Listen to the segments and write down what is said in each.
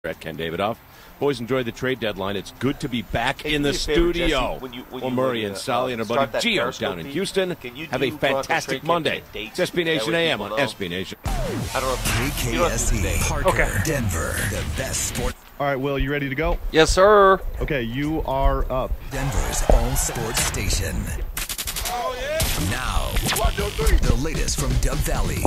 At Ken Davidoff. Boys, enjoy the trade deadline. It's good to be back in the favor, studio. Jesse, Well, Murray and Sally and our buddy Gio down in Houston. Have a fantastic Monday. It's SB Nation AM on SB Nation. I don't know. KKSE, Parker, Denver, the best sport. All right, Will, you ready to go? Yes, sir. Okay, you are up. Denver's all sports station. Oh, yeah. Now, the latest from Dove Valley.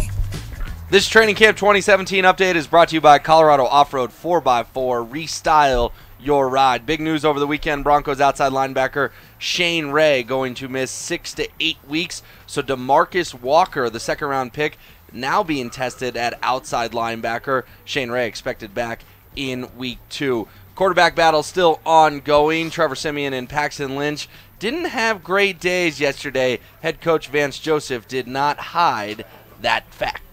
This Training Camp 2017 update is brought to you by Colorado Off-Road 4x4. Restyle your ride. Big news over the weekend. Broncos outside linebacker Shane Ray going to miss 6 to 8 weeks. So DeMarcus Walker, the second-round pick, now being tested at outside linebacker. Shane Ray expected back in week 2. Quarterback battle still ongoing. Trevor Siemian and Paxton Lynch didn't have great days yesterday. Head coach Vance Joseph did not hide that fact.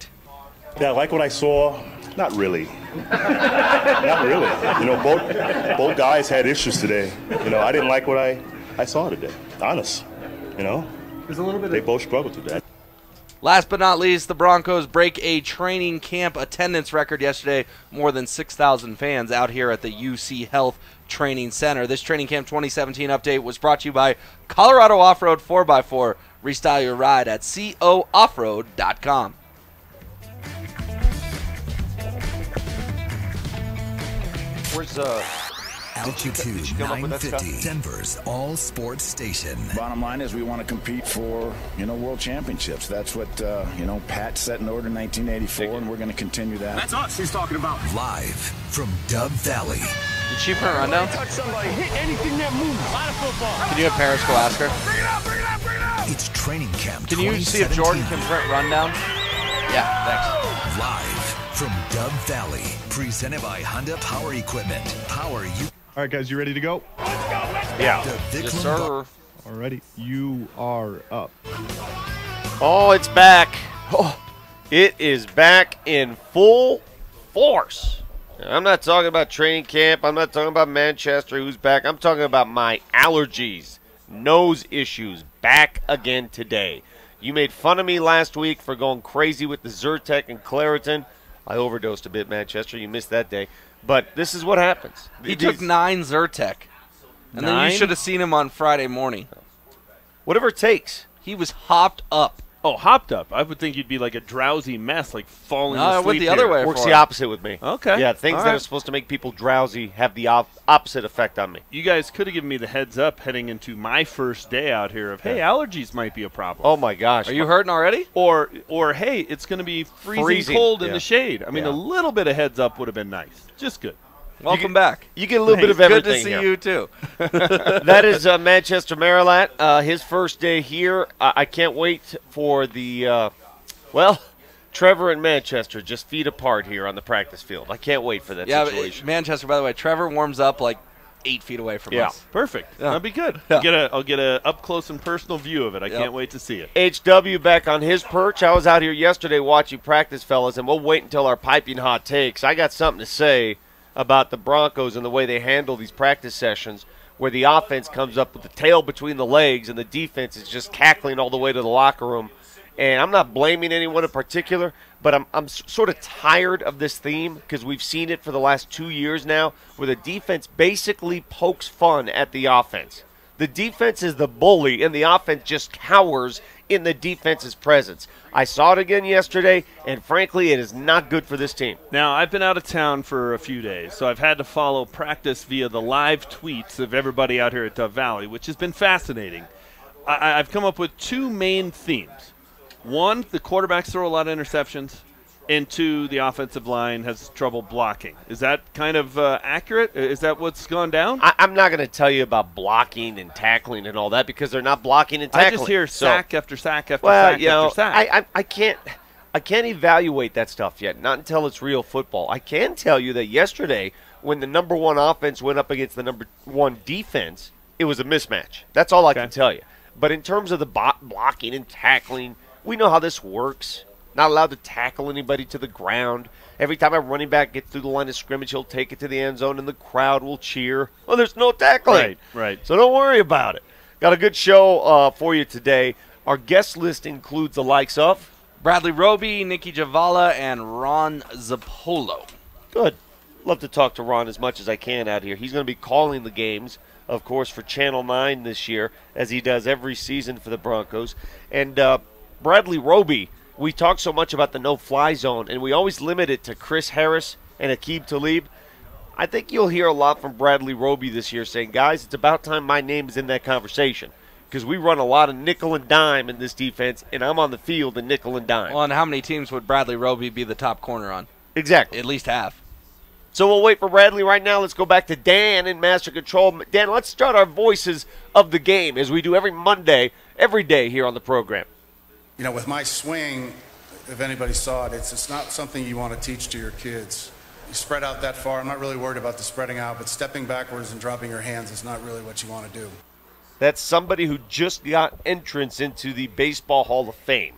Yeah, I like what I saw. Not really. Not really. You know, both guys had issues today. You know, I didn't like what I saw today. Honest. You know, there's a little bit. They both struggled today. Last but not least, the Broncos break a training camp attendance record yesterday. More than 6,000 fans out here at the UC Health Training Center. This Training Camp 2017 update was brought to you by Colorado Off-Road 4x4. Restyle your ride at cooffroad.com. Where's Altitude 950, Denver's all sports station. Bottom line is we want to compete for, world championships. That's what, Pat set in order in 1984, and we're going to continue that. That's us he's talking about. Live from Dove Valley. Did she print rundown? Touch somebody, hit anything that moves. A lot of football. Can you have Paris go ask her? Bring it up, bring it up, bring it up. It's training camp. Can you see if Jordan can print rundown? Yeah, thanks. Live from Dove Valley, presented by Honda Power Equipment. Power you. All right, guys, you ready to go? Yeah. Yes, sir. Alrighty, you are up. Oh, it's back. Oh, it is back in full force. I'm not talking about training camp. I'm not talking about Manchester, who's back. I'm talking about my allergies, nose issues, back again today. You made fun of me last week for going crazy with the Zyrtec and Claritin. I overdosed a bit, Manchester. You missed that day. But this is what happens. He took 9 Zyrtec. And then you should have seen him on Friday morning. Whatever it takes. He was hopped up. Oh, hopped up. I would think you'd be like a drowsy mess, like falling No, I asleep. went the other way. Works the opposite with me. Okay. Yeah, things that are supposed to make people drowsy have the opposite effect on me. You guys could have given me the heads up heading into my first day out here of, hey, allergies might be a problem. Oh, my gosh. Are you hurting already? Or hey, it's going to be freezing cold in the shade. I mean, Yeah. a little bit of heads up would have been nice. Just good. Welcome back. You get a little bit of Good everything to see here. you, too. That is Manchester Marilat, his first day here. I can't wait for the, Trevor and Manchester just feet apart here on the practice field. I can't wait for that situation. Manchester, by the way, Trevor warms up like 8 feet away from us. Perfect. Yeah. That'll be good. Yeah. I'll get a up close and personal view of it. I can't wait to see it. HW back on his perch. I was out here yesterday watching practice, fellas, and we'll wait until our piping hot takes. I got something to say about the Broncos and the way they handle these practice sessions where the offense comes up with the tail between the legs and the defense is just cackling all the way to the locker room. And I'm not blaming anyone in particular, but I'm sort of tired of this theme because we've seen it for the last 2 years now where the defense basically pokes fun at the offense. The defense is the bully, and the offense just cowers in the defense's presence. I saw it again yesterday, and frankly, it is not good for this team. Now, I've been out of town for a few days, so I've had to follow practice via the live tweets of everybody out here at Dove Valley, which has been fascinating. I've come up with 2 main themes. 1, the quarterbacks throw a lot of interceptions, and 2, the offensive line has trouble blocking. Is that kind of accurate? Is that what's gone down? I'm not going to tell you about blocking and tackling and all that because they're not blocking and tackling. I just hear sack after sack after sack after sack. I can't evaluate that stuff yet, not until it's real football. I can tell you that yesterday when the number 1 offense went up against the number 1 defense, it was a mismatch. That's all I can tell you. But in terms of the blocking and tackling, we know how this works. Not allowed to tackle anybody to the ground. Every time a running back gets through the line of scrimmage, he'll take it to the end zone, and the crowd will cheer. Well, there's no tackling. Right. So don't worry about it. Got a good show for you today. Our guest list includes the likes of Bradley Roby, Nikki Javala, and Ron Zappolo. Good. love to talk to Ron as much as I can out here. He's going to be calling the games, of course, for Channel 9 this year, as he does every season for the Broncos. And Bradley Roby, we talk so much about the no-fly zone, and we always limit it to Chris Harris and Aqib Talib. I think you'll hear a lot from Bradley Roby this year saying, guys, it's about time my name is in that conversation, because we run a lot of nickel and dime in this defense, and I'm on the field in nickel and dime. Well, and how many teams would Bradley Roby be the top corner on? Exactly. At least half. So we'll wait for Bradley right now. Let's go back to Dan in Master Control. Dan, let's start our voices of the game, as we do every Monday, every day here on the program. You know, with my swing, if anybody saw it, it's not something you want to teach to your kids. You spread out that far. I'm not really worried about the spreading out, but stepping backwards and dropping your hands is not really what you want to do. That's somebody who just got entrance into the Baseball Hall of Fame.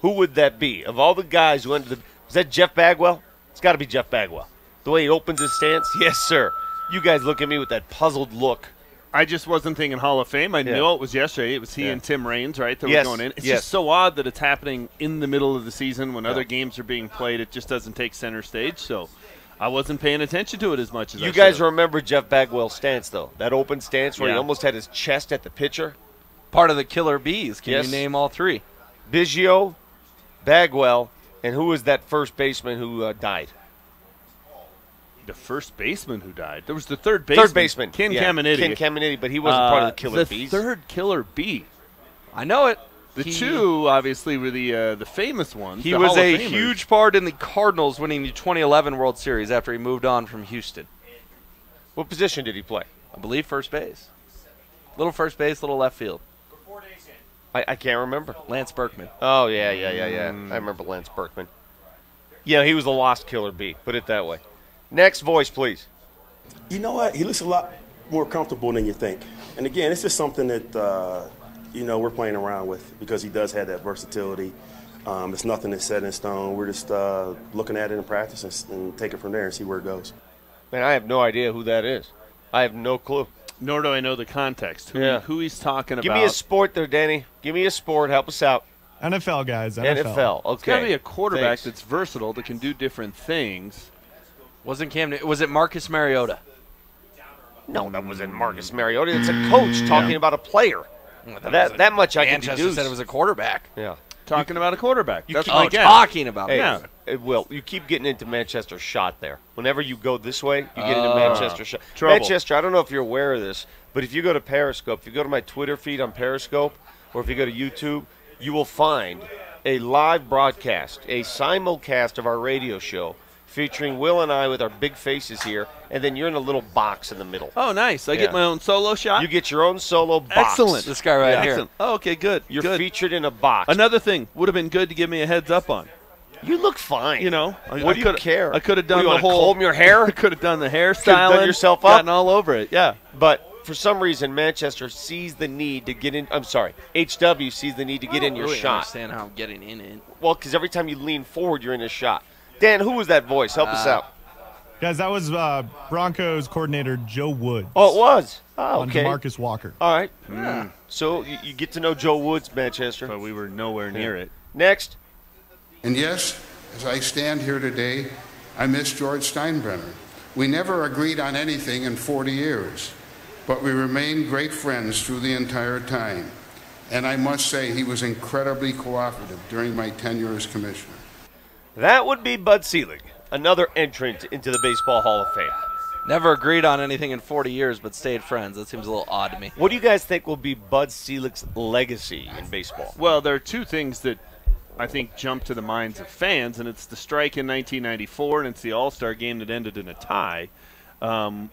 Who would that be? Of all the guys who entered is that Jeff Bagwell? It's got to be Jeff Bagwell. The way he opens his stance? Yes, sir. You guys look at me with that puzzled look. I just wasn't thinking Hall of Fame. I knew it was yesterday. It was he and Tim Raines, right, that were going in. It's just so odd that it's happening in the middle of the season when other games are being played. It just doesn't take center stage, so I wasn't paying attention to it as much as I should. You guys remember Jeff Bagwell's stance, though? That open stance where he almost had his chest at the pitcher? Part of the Killer Bees. Can you name all three? Biggio, Bagwell, and who was that first baseman who died? The first baseman who died. There was the third baseman. Third baseman. Ken Caminiti. Ken Caminiti, but he wasn't part of the Killer Bees. The third Killer Bee. I know it. The two, obviously, were the famous ones. He was a huge part in the Cardinals winning the 2011 World Series after he moved on from Houston. What position did he play? I believe first base. Little first base, little left field. I can't remember. Lance Berkman. Oh, yeah. I remember Lance Berkman. Yeah, he was the lost Killer Bee, put it that way. Next voice, please. You know what? He looks a lot more comfortable than you think. And, again, it's just something that, we're playing around with because he does have that versatility. It's nothing that's set in stone. We're just looking at it in practice and take it from there and see where it goes. Man, I have no idea who that is. I have no clue. Nor do I know the context, who he's talking about. Give me a sport there, Danny. Give me a sport. Help us out. NFL, guys. NFL. Okay. It's got to be a quarterback that's versatile, that can do different things. Was it Marcus Mariota? No, that wasn't Marcus Mariota. It's a coach talking about a player. That much I can deduce. Manchester said it was a quarterback. Yeah. Talking about a quarterback. That's my guess. Talking about it. Yeah. Will, you keep getting into Manchester shot there. Whenever you go this way, you get into Manchester shot. Trouble. Manchester, I don't know if you're aware of this, but if you go to Periscope, if you go to my Twitter feed on Periscope, or if you go to YouTube, you will find a live broadcast, a simulcast of our radio show featuring Will and I with our big faces here, and then you're in a little box in the middle. Oh, nice. I get my own solo shot? You get your own solo box. Excellent. This guy right here. Oh, okay, good. You're good. featured in a box. Another thing would have been good to give me a heads up on. You look fine. What do you care? I could have done the whole comb your hair. I could have done the hairstyle. Done yourself up. Gotten all over it. Yeah. But for some reason, Manchester sees the need to get in. I'm sorry, HW sees the need to get in your shot. I don't understand how I'm getting in it. Well, because every time you lean forward, you're in a shot. Dan, who was that voice? Help us out. Guys, that was Broncos coordinator Joe Woods. Oh, it was. Oh, okay. On DeMarcus Walker. All right. So you get to know Joe Woods, Manchester. But we were nowhere near it. Next. And yes, as I stand here today, I miss George Steinbrenner. We never agreed on anything in 40 years, but we remained great friends through the entire time. And I must say he was incredibly cooperative during my tenure as commissioner. That would be Bud Selig, another entrant into the Baseball Hall of Fame. Never agreed on anything in 40 years, but stayed friends. That seems a little odd to me. What do you guys think will be Bud Selig's legacy in baseball? Well, there are two things that I think jump to the minds of fans, and it's the strike in 1994, and it's the All-Star game that ended in a tie,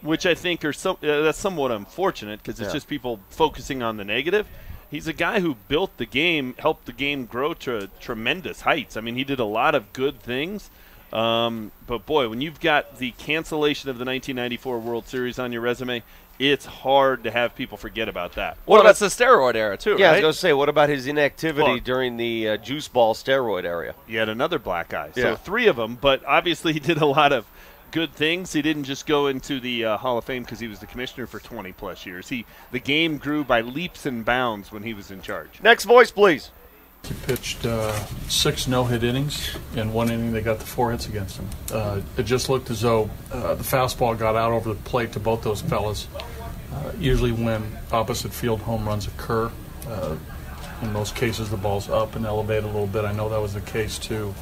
which I think are that's somewhat unfortunate because it's just people focusing on the negative. He's a guy who built the game, helped the game grow to tremendous heights. I mean, he did a lot of good things. But, boy, when you've got the cancellation of the 1994 World Series on your resume, it's hard to have people forget about that. Well, that's the steroid era, too, Yeah, right? I was going to say, what about his inactivity during the juice ball steroid era? He had another black eye. Yeah. So 3 of them, but obviously he did a lot of good things. He didn't just go into the Hall of Fame because he was the commissioner for 20-plus years. The game grew by leaps and bounds when he was in charge. Next voice, please. He pitched 6 no-hit innings. In 1 inning, they got the 4 hits against him. It just looked as though the fastball got out over the plate to both those fellas. Usually when opposite field home runs occur, in most cases the ball's up and elevated a little bit. I know that was the case too.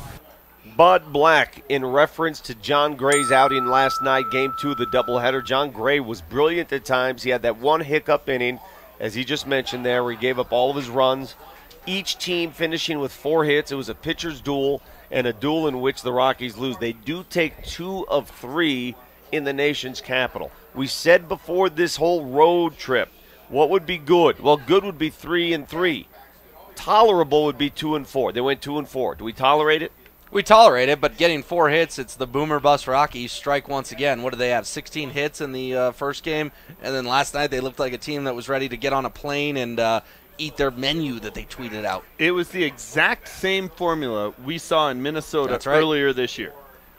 Bud Black, in reference to John Gray's outing last night, Game 2 of the doubleheader. John Gray was brilliant at times. He had that one hiccup inning, as he just mentioned there, where he gave up all of his runs. Each team finishing with 4 hits. It was a pitcher's duel, and a duel in which the Rockies lose. They do take 2 of 3 in the nation's capital. We said before this whole road trip, what would be good? Well, good would be 3-3. Tolerable would be 2-4. They went 2-4. Do we tolerate it? We tolerate it, but getting 4 hits, it's the boomer bust Rockies. Strike once again. What do they have? 16 hits in the first game, and then last night they looked like a team that was ready to get on a plane and eat their menu that they tweeted out. It was the exact same formula we saw in Minnesota earlier this year,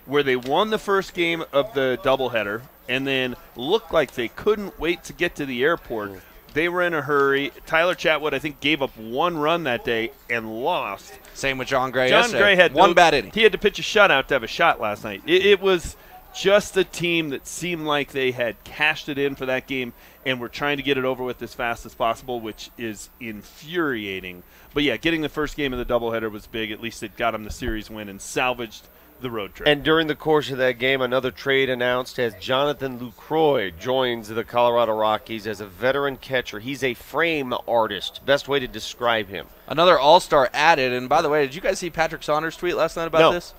where they won the first game of the doubleheader and then looked like they couldn't wait to get to the airport. They were in a hurry. Tyler Chatwood, I think, gave up 1 run that day and lost. Same with John Gray. John Gray had one bad inning. He had to pitch a shutout to have a shot last night. It was just a team that seemed like they had cashed it in for that game and were trying to get it over with as fast as possible, which is infuriating. But, yeah, getting the first game of the doubleheader was big. At least it got them the series win and salvaged the road trip. And during the course of that game, another trade announced as Jonathan Lucroy joins the Colorado Rockies as a veteran catcher. He's a frame artist. Best way to describe him. Another all-star added. And, by the way, did you guys see Patrick Saunders' tweet last night about this?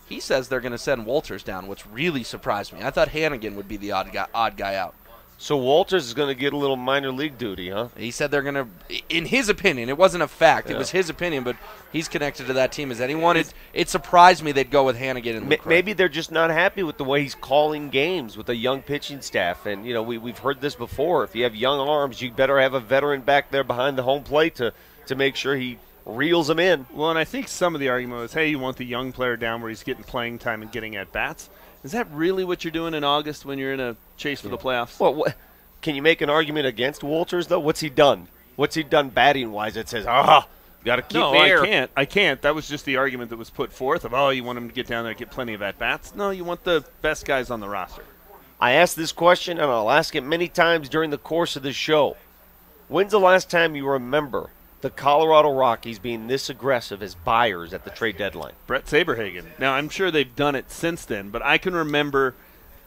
He says they're going to send Walters down, which really surprised me. I thought Hannigan would be the odd guy out. So Walters is going to get a little minor league duty, huh? He said they're going to, in his opinion, it wasn't a fact. It was his opinion, but he's connected to that team as anyone. It surprised me they'd go with Hannigan. And maybe they're just not happy with the way he's calling games with a young pitching staff. And, we've heard this before. If you have young arms, you better have a veteran back there behind the home plate to make sure he reels them in. Well, and I think some of the argument was, hey, you want the young player down where he's getting playing time and getting at-bats. Is that really what you're doing in August when you're in a chase for the playoffs? Well, can you make an argument against Walters, though? What's he done? What's he done batting-wise that says, got to keep the air? I can't. That was just the argument that was put forth of, you want him to get down there and get plenty of at-bats. No, you want the best guys on the roster. I asked this question, and I'll ask it many times during the course of the show. When's the last time you remember the Colorado Rockies being this aggressive as buyers at the trade deadline? Brett Saberhagen. Now, I'm sure they've done it since then, but I can remember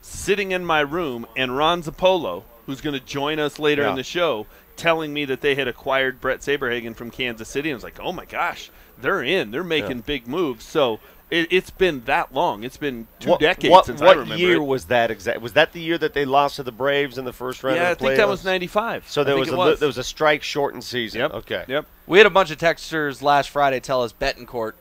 sitting in my room and Ron Zappolo, who's going to join us later in the show, telling me that they had acquired Brett Saberhagen from Kansas City. I was like, oh, my gosh, they're in. They're making big moves. So it's been that long. It's been two decades since I remember. What year was that exactly? Was that the year that they lost to the Braves in the first round of the playoffs? Yeah, I think that was 95. So there was a strike-shortened season. Yep. Okay. Yep. We had a bunch of texters last Friday tell us Betancourt.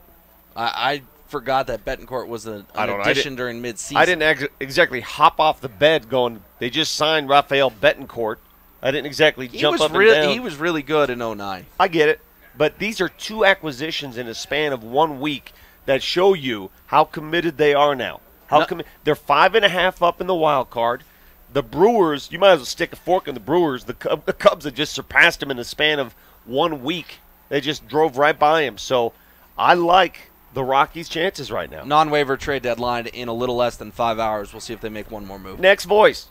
I forgot that Betancourt was an addition during midseason. I didn't exactly hop off the bed going, they just signed Rafael Betancourt. I didn't exactly jump up and down. He was really good in 09. I get it. But these are 2 acquisitions in a span of 1 week that show you how committed they are now. They're 5.5 up in the wild card. The Brewers, you might as well stick a fork in the Brewers. The Cubs have just surpassed them in the span of 1 week. They just drove right by him. So I like the Rockies' chances right now. Non-waiver trade deadline in a little less than 5 hours. We'll see if they make one more move. Next voice.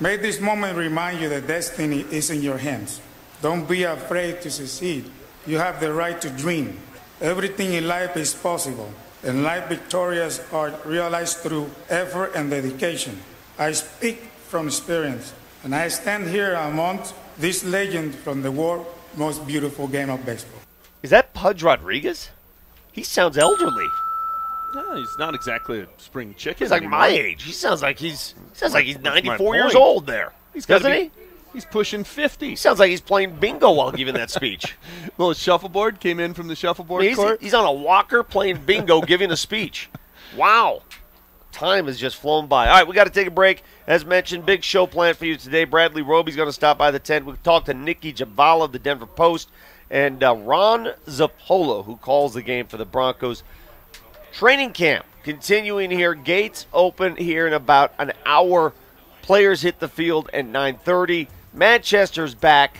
May this moment remind you that destiny is in your hands. Don't be afraid to succeed. You have the right to dream. Everything in life is possible, and life victorious are realized through effort and dedication. I speak from experience, and I stand here amongst this legend from the world's most beautiful game of baseball. Is that Pudge Rodriguez? He sounds elderly. No, he's not exactly a spring chicken. He's like anymore. my age. He sounds like he's 94 years old there. Doesn't he? He's pushing 50. He sounds like he's playing bingo while giving that speech. Little shuffleboard came in from the shuffleboard court. He's on a walker playing bingo giving a speech. Wow. Time has just flown by. All right, we got to take a break. As mentioned, big show planned for you today. Bradley Roby's going to stop by the tent. We'll talk to Nikki Javala of the Denver Post and Ron Zappolo, who calls the game for the Broncos. Training camp continuing here. Gates open here in about an hour. Players hit the field at 9:30. Manchester's back.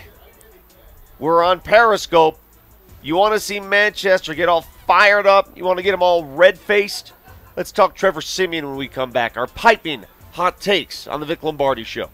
We're on Periscope. You want to see Manchester get all fired up? You want to get them all red-faced? Let's talk Trevor Siemian when we come back. Our piping hot takes on the Vic Lombardi Show.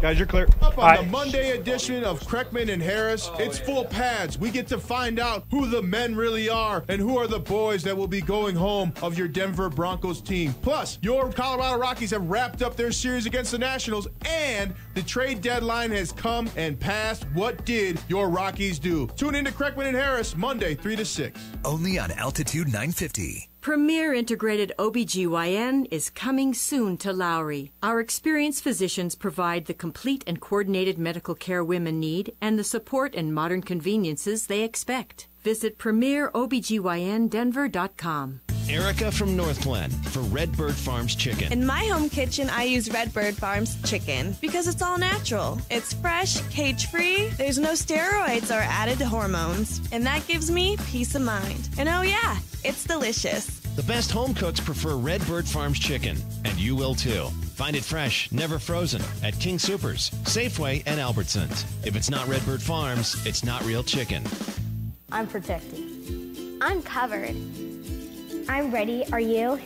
Guys, you're clear. Up on the Monday edition of Kreckman and Harris, it's full pads. We get to find out who the men really are and who are the boys that will be going home of your Denver Broncos team. Plus, your Colorado Rockies have wrapped up their series against the Nationals, and the trade deadline has come and passed. What did your Rockies do? Tune in to Kreckman and Harris, Monday, 3 to 6. Only on Altitude 950. Premier Integrated OBGYN is coming soon to Lowry. Our experienced physicians provide the complete and coordinated medical care women need and the support and modern conveniences they expect. Visit PremierOBGYNDenver.com. Erica from North Glen for Redbird Farms Chicken. In my home kitchen, I use Redbird Farms Chicken because it's all natural. It's fresh, cage-free, there's no steroids or added hormones, and that gives me peace of mind. And oh yeah, it's delicious. The best home cooks prefer Redbird Farms Chicken, and you will too. Find it fresh, never frozen, at King Soopers, Safeway, and Albertsons. If it's not Redbird Farms, it's not real chicken. I'm protected. I'm covered. I'm ready. Are you?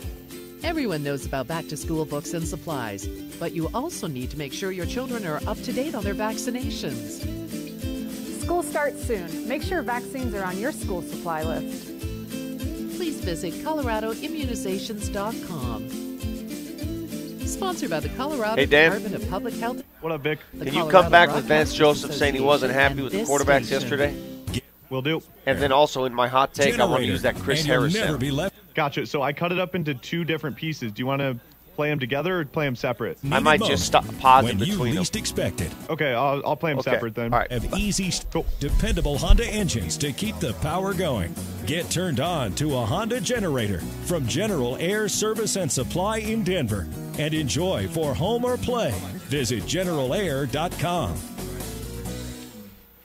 Everyone knows about back-to-school books and supplies, but you also need to make sure your children are up to date on their vaccinations. School starts soon. Make sure vaccines are on your school supply list. Please visit ColoradoImmunizations.com. Sponsored by the Colorado Department of Public Health. What up, Vic? Can you come back with Vance Joseph saying he wasn't happy with the quarterbacks yesterday? Will do. And then also in my hot take, I want to use that Chris Harris sound. Gotcha. So I cut it up into two different pieces. Do you want to play them together or play them separate? I might just pause in between them. Expected. Okay, I'll play them separate then. All right. Have easy, dependable Honda engines to keep the power going. Get turned on to a Honda generator from General Air Service and Supply in Denver and enjoy for home or play. Visit generalair.com.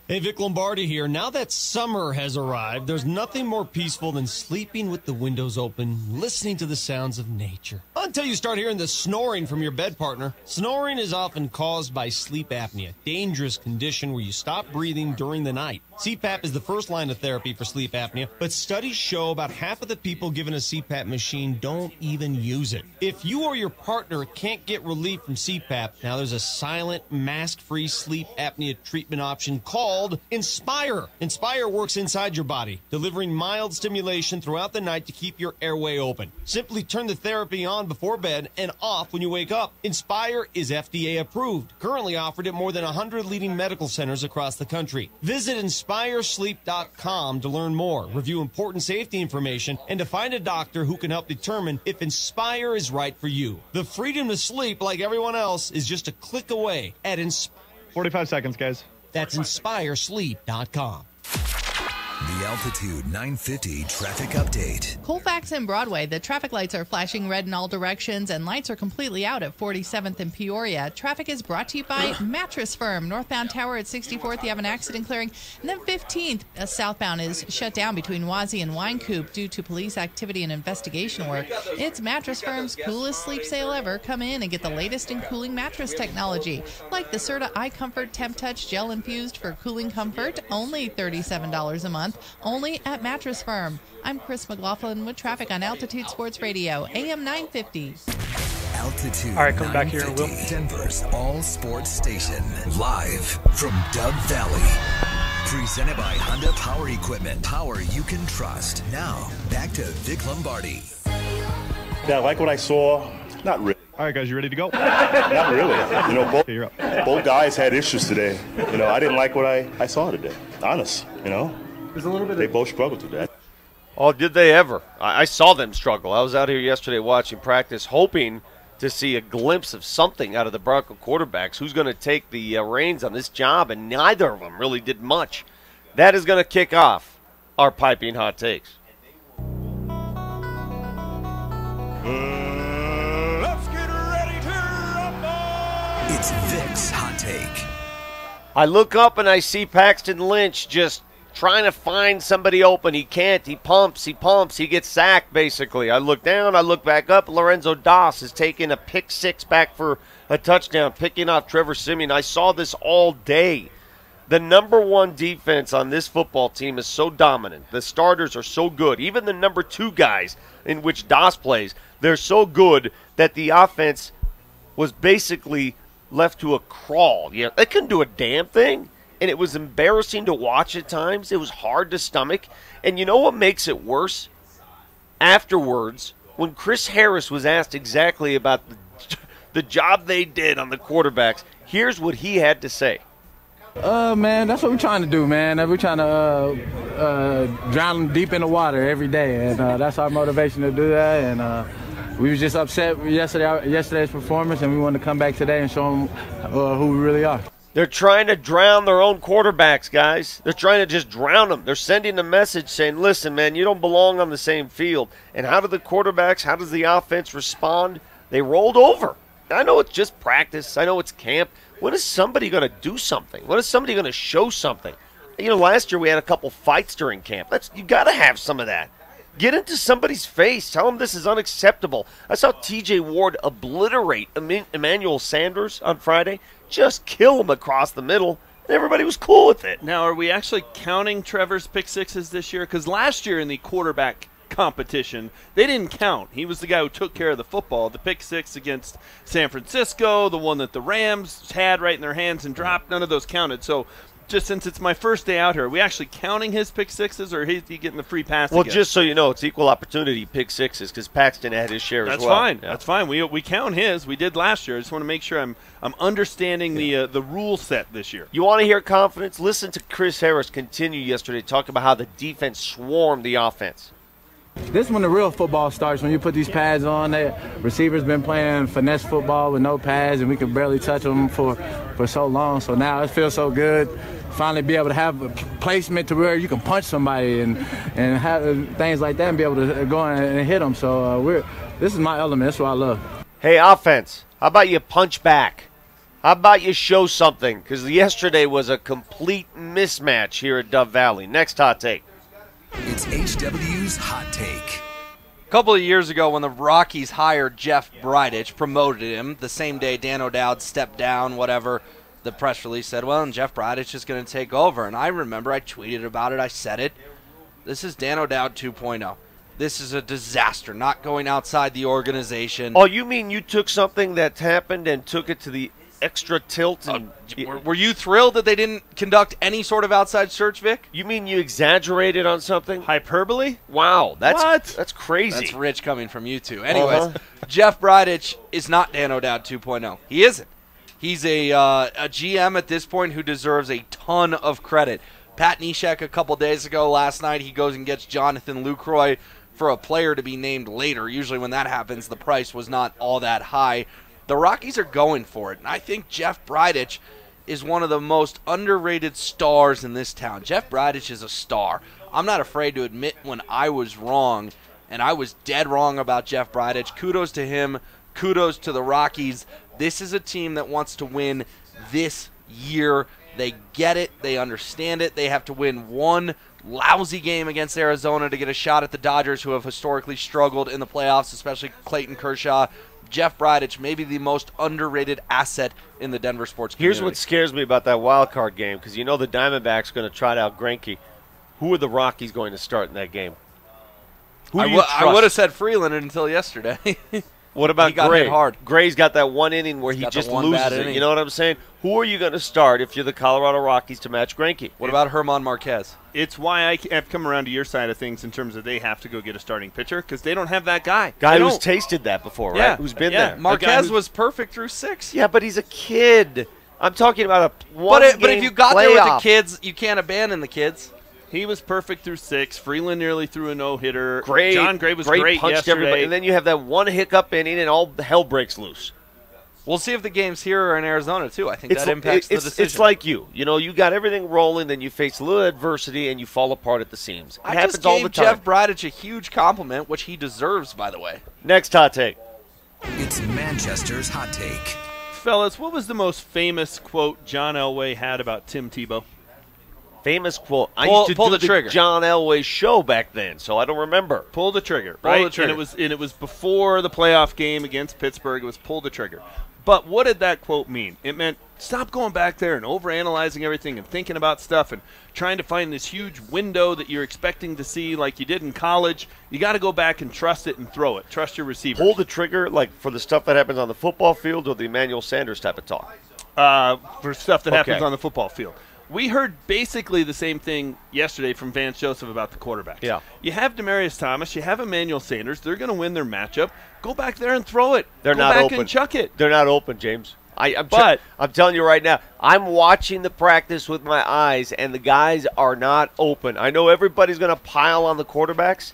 Hey, Vic Lombardi here. Now that summer has arrived, there's nothing more peaceful than sleeping with the windows open, listening to the sounds of nature. Until you start hearing the snoring from your bed partner. Snoring is often caused by sleep apnea, a dangerous condition where you stop breathing during the night. CPAP is the first line of therapy for sleep apnea, but studies show about half of the people given a CPAP machine don't even use it. If you or your partner can't get relief from CPAP, now there's a silent, mask-free sleep apnea treatment option called Inspire. Inspire works inside your body, delivering mild stimulation throughout the night to keep your airway open. Simply turn the therapy on before bed and off when you wake up. Inspire is FDA approved, currently offered at more than 100 leading medical centers across the country. Visit InspireSleep.com to learn more, review important safety information, and to find a doctor who can help determine if Inspire is right for you. The freedom to sleep like everyone else is just a click away at 45 seconds, guys. That's InspireSleep.com. The Altitude 950 traffic update. Colfax and Broadway, the traffic lights are flashing red in all directions and lights are completely out at 47th and Peoria. Traffic is brought to you by Mattress Firm. Northbound Tower at 64th, you have an accident clearing. And then 15th, southbound is shut down between Wazee and Winecoop due to police activity and investigation work. It's Mattress Firm's coolest sleep sale ever. Come in and get the latest in cooling mattress technology, like the Serta iComfort Temp Touch Gel Infused for cooling comfort, only $37 a month. Only at Mattress Firm. I'm Chris McLaughlin with traffic on Altitude Sports Radio, AM 950. Altitude. All right, come back here, Will. Denver's all sports station. Live from Dove Valley. Presented by Honda Power Equipment. Power you can trust. Now, back to Vic Lombardi. Yeah, I like what I saw. Not really. All right, guys, you ready to go? Not really. You know, both, Okay, you're up. both guys had issues today. You know, I didn't like what I saw today. Honest, you know. There's a little bit they both struggled today. Oh, did they ever? I saw them struggle. I was out here yesterday watching practice, hoping to see a glimpse of something out of the Bronco quarterbacks. Who's going to take the reins on this job? And neither of them really did much. That is going to kick off our piping hot takes. Let's get ready to rumble. It's Vic's hot take. I look up and I see Paxton Lynch just trying to find somebody open. He can't. He pumps. He gets sacked, basically. I look down. I look back up. Lorenzo Doss is taking a pick six back for a touchdown, picking off Trevor Siemian. I saw this all day The number one defense on this football team is so dominant. The starters are so good. Even the number 2 guys in which Das plays, they're so good that the offense was basically left to a crawl. Yeah, they couldn't do a damn thing, and it was embarrassing to watch at times. It was hard to stomach. And you know what makes it worse? Afterwards, when Chris Harris was asked exactly about the job they did on the quarterbacks, here's what he had to say. Man, that's what we're trying to do, man. We're trying to drown them deep in the water every day, and that's our motivation to do that. And we was just upset with yesterday's performance, and we wanted to come back today and show them who we really are. They're trying to drown their own quarterbacks, guys. They're trying to just drown them. They're sending a message saying, listen, man, you don't belong on the same field. And how do the quarterbacks, how does the offense respond? They rolled over. I know it's just practice. I know it's camp. When is somebody going to do something? When is somebody going to show something? You know, last year we had a couple fights during camp. You got to have some of that. Get into somebody's face. Tell them this is unacceptable. I saw T.J. Ward obliterate Emmanuel Sanders on Friday. Just kill him across the middle, and everybody was cool with it. Now, are we actually counting Trevor's pick sixes this year? Because last year in the quarterback competition, they didn't count. He was the guy who took care of the football. The pick six against San Francisco, the one that the Rams had right in their hands and dropped, none of those counted. So just since it's my first day out here, are we actually counting his pick sixes, or is he getting the free pass? Well, again? just so you know, it's equal opportunity pick sixes because Paxton had his share as well. That's fine. Yeah. That's fine. We count his. We did last year. I just want to make sure I'm understanding the rule set this year. You want to hear confidence? Listen to Chris Harris continue yesterday to talk about how the defense swarmed the offense. This is when the real football starts, when you put these pads on. The receivers been playing finesse football with no pads, and we could barely touch them for so long. So now it feels so good. Finally be able to have a placement to where you can punch somebody and have things like that and be able to go and hit them. So this is my element. That's what I love. Hey, offense, how about you punch back? How about you show something? Because yesterday was a complete mismatch here at Dove Valley. Next hot take. It's HW's Hot Take. A couple of years ago when the Rockies hired Jeff Bridich, promoted him, the same day Dan O'Dowd stepped down, whatever, the press release said, well, and Jeff Bridich is going to take over. And I remember I tweeted about it. I said it. This is Dan O'Dowd 2.0. This is a disaster, not going outside the organization. Oh, you mean you took something that happened and took it to the extra tilt? And were you thrilled that they didn't conduct any sort of outside search, Vic? You mean you exaggerated on something? Hyperbole? Wow, that's what? That's crazy. That's rich coming from you two. Anyways, Jeff Bridich is not Dan O'Dowd 2.0. He isn't. He's a GM at this point who deserves a ton of credit. Pat Neshek a couple days ago, last night, he goes and gets Jonathan Lucroy for a player to be named later. Usually when that happens, the price was not all that high. The Rockies are going for it, and I think Jeff Bridich is one of the most underrated stars in this town. Jeff Bridich is a star. I'm not afraid to admit when I was wrong, and I was dead wrong about Jeff Bridich. Kudos to him. Kudos to the Rockies. This is a team that wants to win this year. They get it. They understand it. They have to win one lousy game against Arizona to get a shot at the Dodgers, who have historically struggled in the playoffs, especially Clayton Kershaw. Jeff Bridich, maybe the most underrated asset in the Denver sports community. Here's what scares me about that wild card game, because you know the Diamondbacks going to trot out Greinke. Who are the Rockies going to start in that game? I would have said Freeland until yesterday. What about he got Gray? hit hard. Gray's got that one inning where he just loses it. You know what I'm saying? Who are you going to start if you're the Colorado Rockies to match Greinke? What about Herman Marquez? It's why I have come around to your side of things in terms of they have to go get a starting pitcher because they don't have that guy. Who's tasted that before, right? Yeah. Who's been there. Marquez was perfect through 6. Yeah, but he's a kid. I'm talking about a But if you got there with the playoff. kids, you can't abandon the kids. He was perfect through 6. Freeland nearly threw a no-hitter. Great. John Gray was great punched yesterday. everybody. And then you have that one hiccup inning and all the hell breaks loose. We'll see if the game's here or in Arizona, too. I think that impacts the decision. It's like you. You know, you got everything rolling, then you face a little adversity, and you fall apart at the seams. It happens just all gave the time. Jeff Bridich a huge compliment, which he deserves, by the way. Next hot take. It's Manchester's Hot Take. Fellas, what was the most famous quote John Elway had about Tim Tebow? Famous quote. I Pull- used to pull do the trigger. John Elway show back then, so I don't remember. Pull the trigger, Pull right? the trigger. And it was before the playoff game against Pittsburgh. It was pull the trigger. But what did that quote mean? It meant stop going back there and overanalyzing everything and thinking about stuff and trying to find this huge window that you're expecting to see like you did in college. You got to go back and trust it and throw it. Trust your receiver. Pull the trigger, like for the stuff that happens on the football field or the Emmanuel Sanders type of talk? For stuff that happens on the football field. We heard basically the same thing yesterday from Vance Joseph about the quarterbacks. Yeah. You have Demaryius Thomas, you have Emmanuel Sanders. They're going to win their matchup. Go back there and throw it. They're go not back open. and chuck it. They're not open, James. I'm telling you right now, I'm watching the practice with my eyes, and the guys are not open. I know everybody's going to pile on the quarterbacks.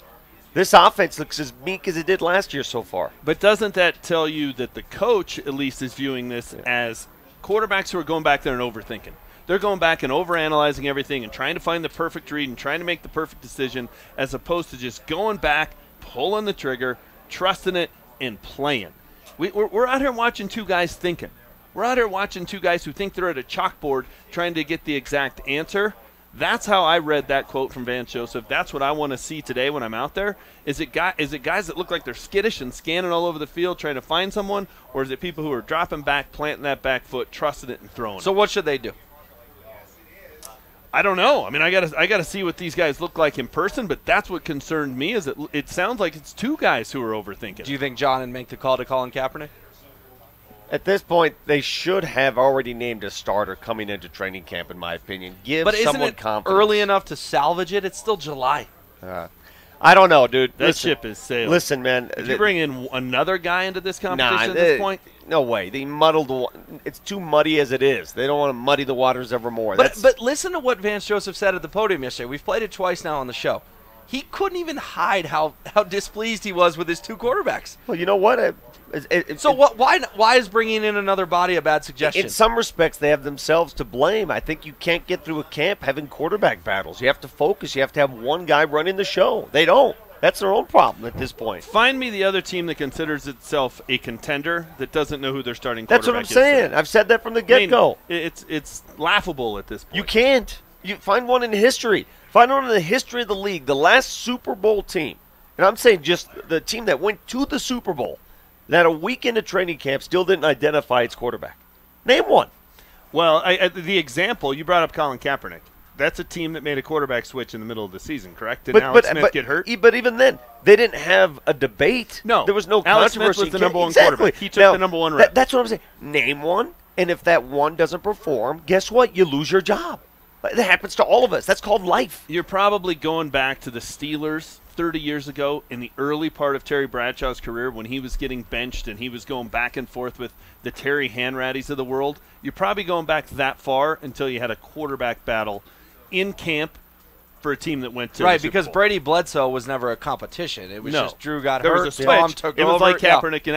This offense looks as meek as it did last year so far. But doesn't that tell you that the coach at least is viewing this as quarterbacks who are going back there and overthinking? They're going back and overanalyzing everything and trying to find the perfect read and trying to make the perfect decision as opposed to just going back, pulling the trigger, trusting it, and playing. We're out here watching two guys thinking. We're out here watching two guys who think they're at a chalkboard trying to get the exact answer. That's how I read that quote from Vance Joseph. That's what I want to see today when I'm out there. Is it guys that look like they're skittish and scanning all over the field trying to find someone, or is it people who are dropping back, planting that back foot, trusting it, and throwing it? So what should they do? I don't know. I mean, I gotta see what these guys look like in person, but that's what concerned me. Is it sounds like it's two guys who are overthinking. Do you think John would make the call to Colin Kaepernick? At this point, they should have already named a starter coming into training camp, in my opinion. But isn't it confidence. Early enough to salvage it? It's still July. I don't know, dude. That ship is sailing. Listen, man. Did you bring in another guy into this competition at this point? No way. They muddled it's too muddy as it is. They don't want to muddy the waters ever more. But listen to what Vance Joseph said at the podium yesterday. We've played it twice now on the show. He couldn't even hide how displeased he was with his two quarterbacks. Well, you know what? Why is bringing in another body a bad suggestion? In some respects, they have themselves to blame. I think you can't get through a camp having quarterback battles. You have to focus. You have to have one guy running the show. They don't. That's their own problem at this point. Find me the other team that considers itself a contender that doesn't know who their starting quarterback is. That's what I'm saying. I've said that from the get-go. I mean, it's laughable at this point. You can't. You find one in history. Find one in the history of the league. The last Super Bowl team, and I'm saying just the team that went to the Super Bowl, that a week into training camp still didn't identify its quarterback. Name one. Well, the example, you brought up Colin Kaepernick. That's a team that made a quarterback switch in the middle of the season, correct? Didn't Alex Smith get hurt? But even then, they didn't have a debate. No. There was no Alex controversy. Smith was the number one exactly. quarterback. He took the number one rep. That's what I'm saying. Name one, and if that one doesn't perform, guess what? You lose your job. That happens to all of us. That's called life. You're probably going back to the Steelers 30 years ago in the early part of Terry Bradshaw's career when he was getting benched and he was going back and forth with the Terry Hanratty's of the world. You're probably going back that far until you had a quarterback battle in camp for a team that went to right, the Super because Bowl. Brady Bledsoe was never a competition. It was just Drew got there hurt, was a Tom switch. took it over. was like Yeah. Kaepernick and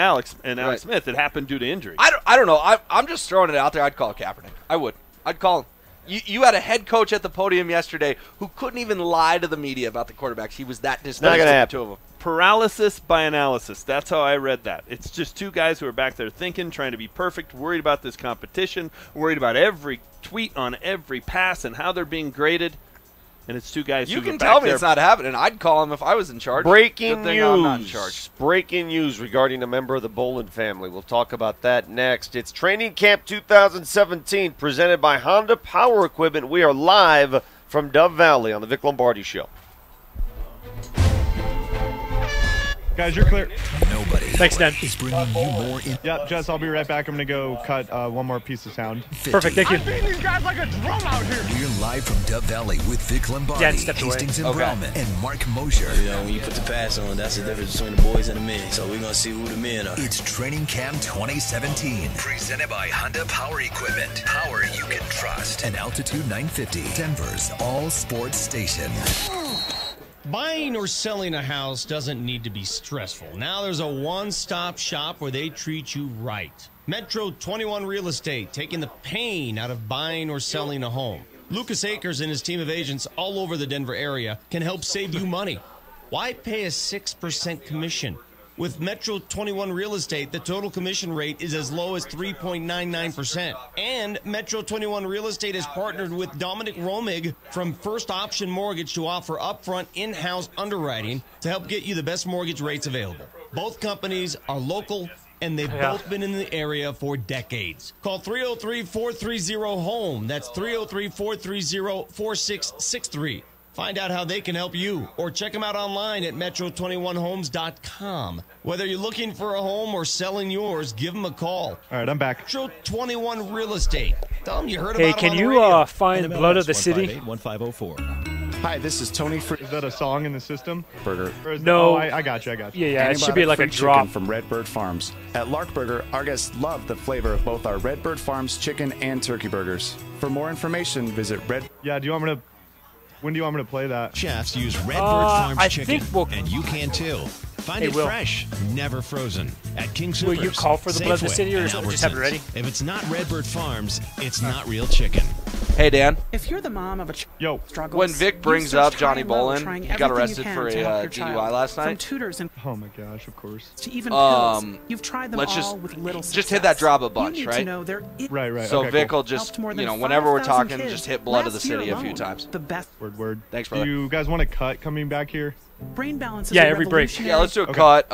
Alex Smith. It happened due to injury. I don't know. I'm just throwing it out there. I'd call Kaepernick. I would. I'd call him. You had a head coach at the podium yesterday who couldn't even lie to the media about the quarterbacks. He was that dismissive to the two of them. Paralysis by analysis. That's how I read that. It's just two guys who are back there thinking, trying to be perfect, worried about this competition, worried about every tweet on every pass and how they're being graded. And it's two guys You who can are back tell me there. it's not happening. I'd call him if I was in charge. Breaking Good thing news. I'm not in charge. Breaking news regarding a member of the Boland family. We'll talk about that next. It's Training Camp 2017 presented by Honda Power Equipment. We are live from Dove Valley on the Vic Lombardi Show. Guys, you're clear. Nobody. Thanks, Dan. Is bringing you more in. Yeah, Jess, I'll be right back. I'm going to go cut one more piece of sound. 50. Perfect, thank you. I'm beating these guys like a drum out here. We're live from Dove Valley with Vic Lombardi, Dan stepped away. Hastings and Okay. Browman, and Mark Mosier. You know, when you put the pass on, that's the difference between the boys and the men. So we're going to see who the men are. It's Training Camp 2017, presented by Honda Power Equipment. Power you can trust. And Altitude 950, Denver's all sports station. Buying or selling a house doesn't need to be stressful. Now there's a one-stop shop where they treat you right. Metro 21 Real Estate, taking the pain out of buying or selling a home. Lucas Akers and his team of agents all over the Denver area can help save you money. Why pay a 6% commission? With Metro 21 Real Estate, the total commission rate is as low as 3.99%. And Metro 21 Real Estate has partnered with Dominic Romig from First Option Mortgage to offer upfront in-house underwriting to help get you the best mortgage rates available. Both companies are local, and they've both been in the area for decades. Call 303-430-HOME. That's 303-430-4663. Find out how they can help you, or check them out online at metro21homes.com. Whether you're looking for a home or selling yours, give them a call. All right, I'm back. Metro 21 Real Estate. Tell them you heard Hey, about can them on the you radio. find Blood of the City? 1504. Hi, this is Tony Is that a song in the system? Burger. No. Oh, I got you. Yeah, it should be like a drop. from Redbird Farms. At Lark Burger, our guests love the flavor of both our Redbird Farms chicken and turkey burgers. For more information, visit Red. Yeah, when do you want me to play that? Chefs use Redbird Farms I chicken, think we'll- and you can too. Find Hey, it Will. fresh, never frozen, at King Will Soopers, you call for the Blood of the Safeway, City, or and just have it Albertsons. ready? If it's not Redbird Farms, it's not real chicken. Hey, Dan. If you're the mom of a struggles, When Vic you brings search up high Johnny and low, Bolin, trying he got everything arrested you can for to a help your DUI child. last From night. tutors and Oh my gosh, of course. to even pills, you've tried them let's all just with little just success. hit that drop a You bunch, need right? to know there is Right. So okay, Vic cool. will just, helped more than whenever we're 5,000 talking, kids. just hit Blood of the Last year City a few alone, times. The best Word. Thanks, Do brother. you guys want a cut coming back here? brain balance is Yeah, a every break. revolutionary Yeah, let's do a Okay. cut.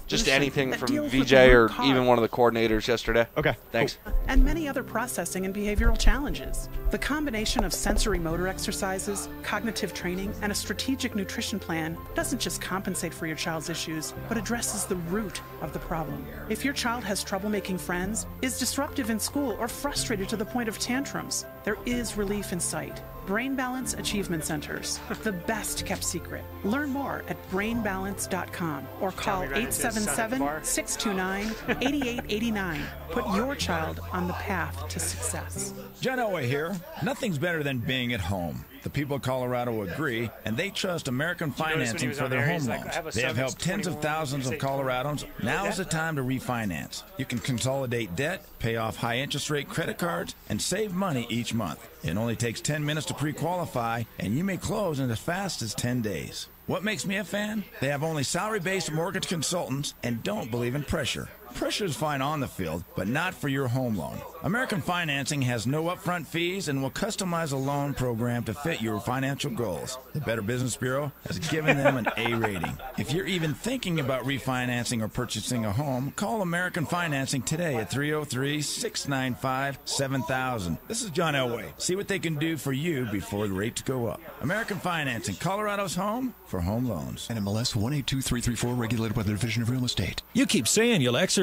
Just solution anything that from deals with VJ the or root cause. even one of the coordinators yesterday. Okay. Thanks. and many other processing and behavioral challenges. The combination of sensory motor exercises, cognitive training, and a strategic nutrition plan doesn't just compensate for your child's issues, but addresses the root of the problem. If your child has trouble making friends, is disruptive in school, or frustrated to the point of tantrums, there is relief in sight. Brain Balance Achievement Centers, the best kept secret. Learn more at brainbalance.com or call 877-629-8889. Put your child on the path to success. John Elway here. Nothing's better than being at home. The people of Colorado agree, and they trust American Financing for their home loans. They have helped tens of thousands of Coloradans. Now's the time to refinance. You can consolidate debt, pay off high interest rate credit cards, and save money each month. It only takes 10 minutes to pre-qualify, and you may close in as fast as 10 days. What makes me a fan? They have only salary-based mortgage consultants and don't believe in pressure. Pressure is fine on the field, but not for your home loan. American Financing has no upfront fees and will customize a loan program to fit your financial goals. The Better Business Bureau has given them an A rating. If you're even thinking about refinancing or purchasing a home, call American Financing today at 303-695-7000. This is John Elway. See what they can do for you before the rates go up. American Financing, Colorado's home for home loans. NMLS 182334, regulated by the Division of Real Estate. You keep saying you'll exercise.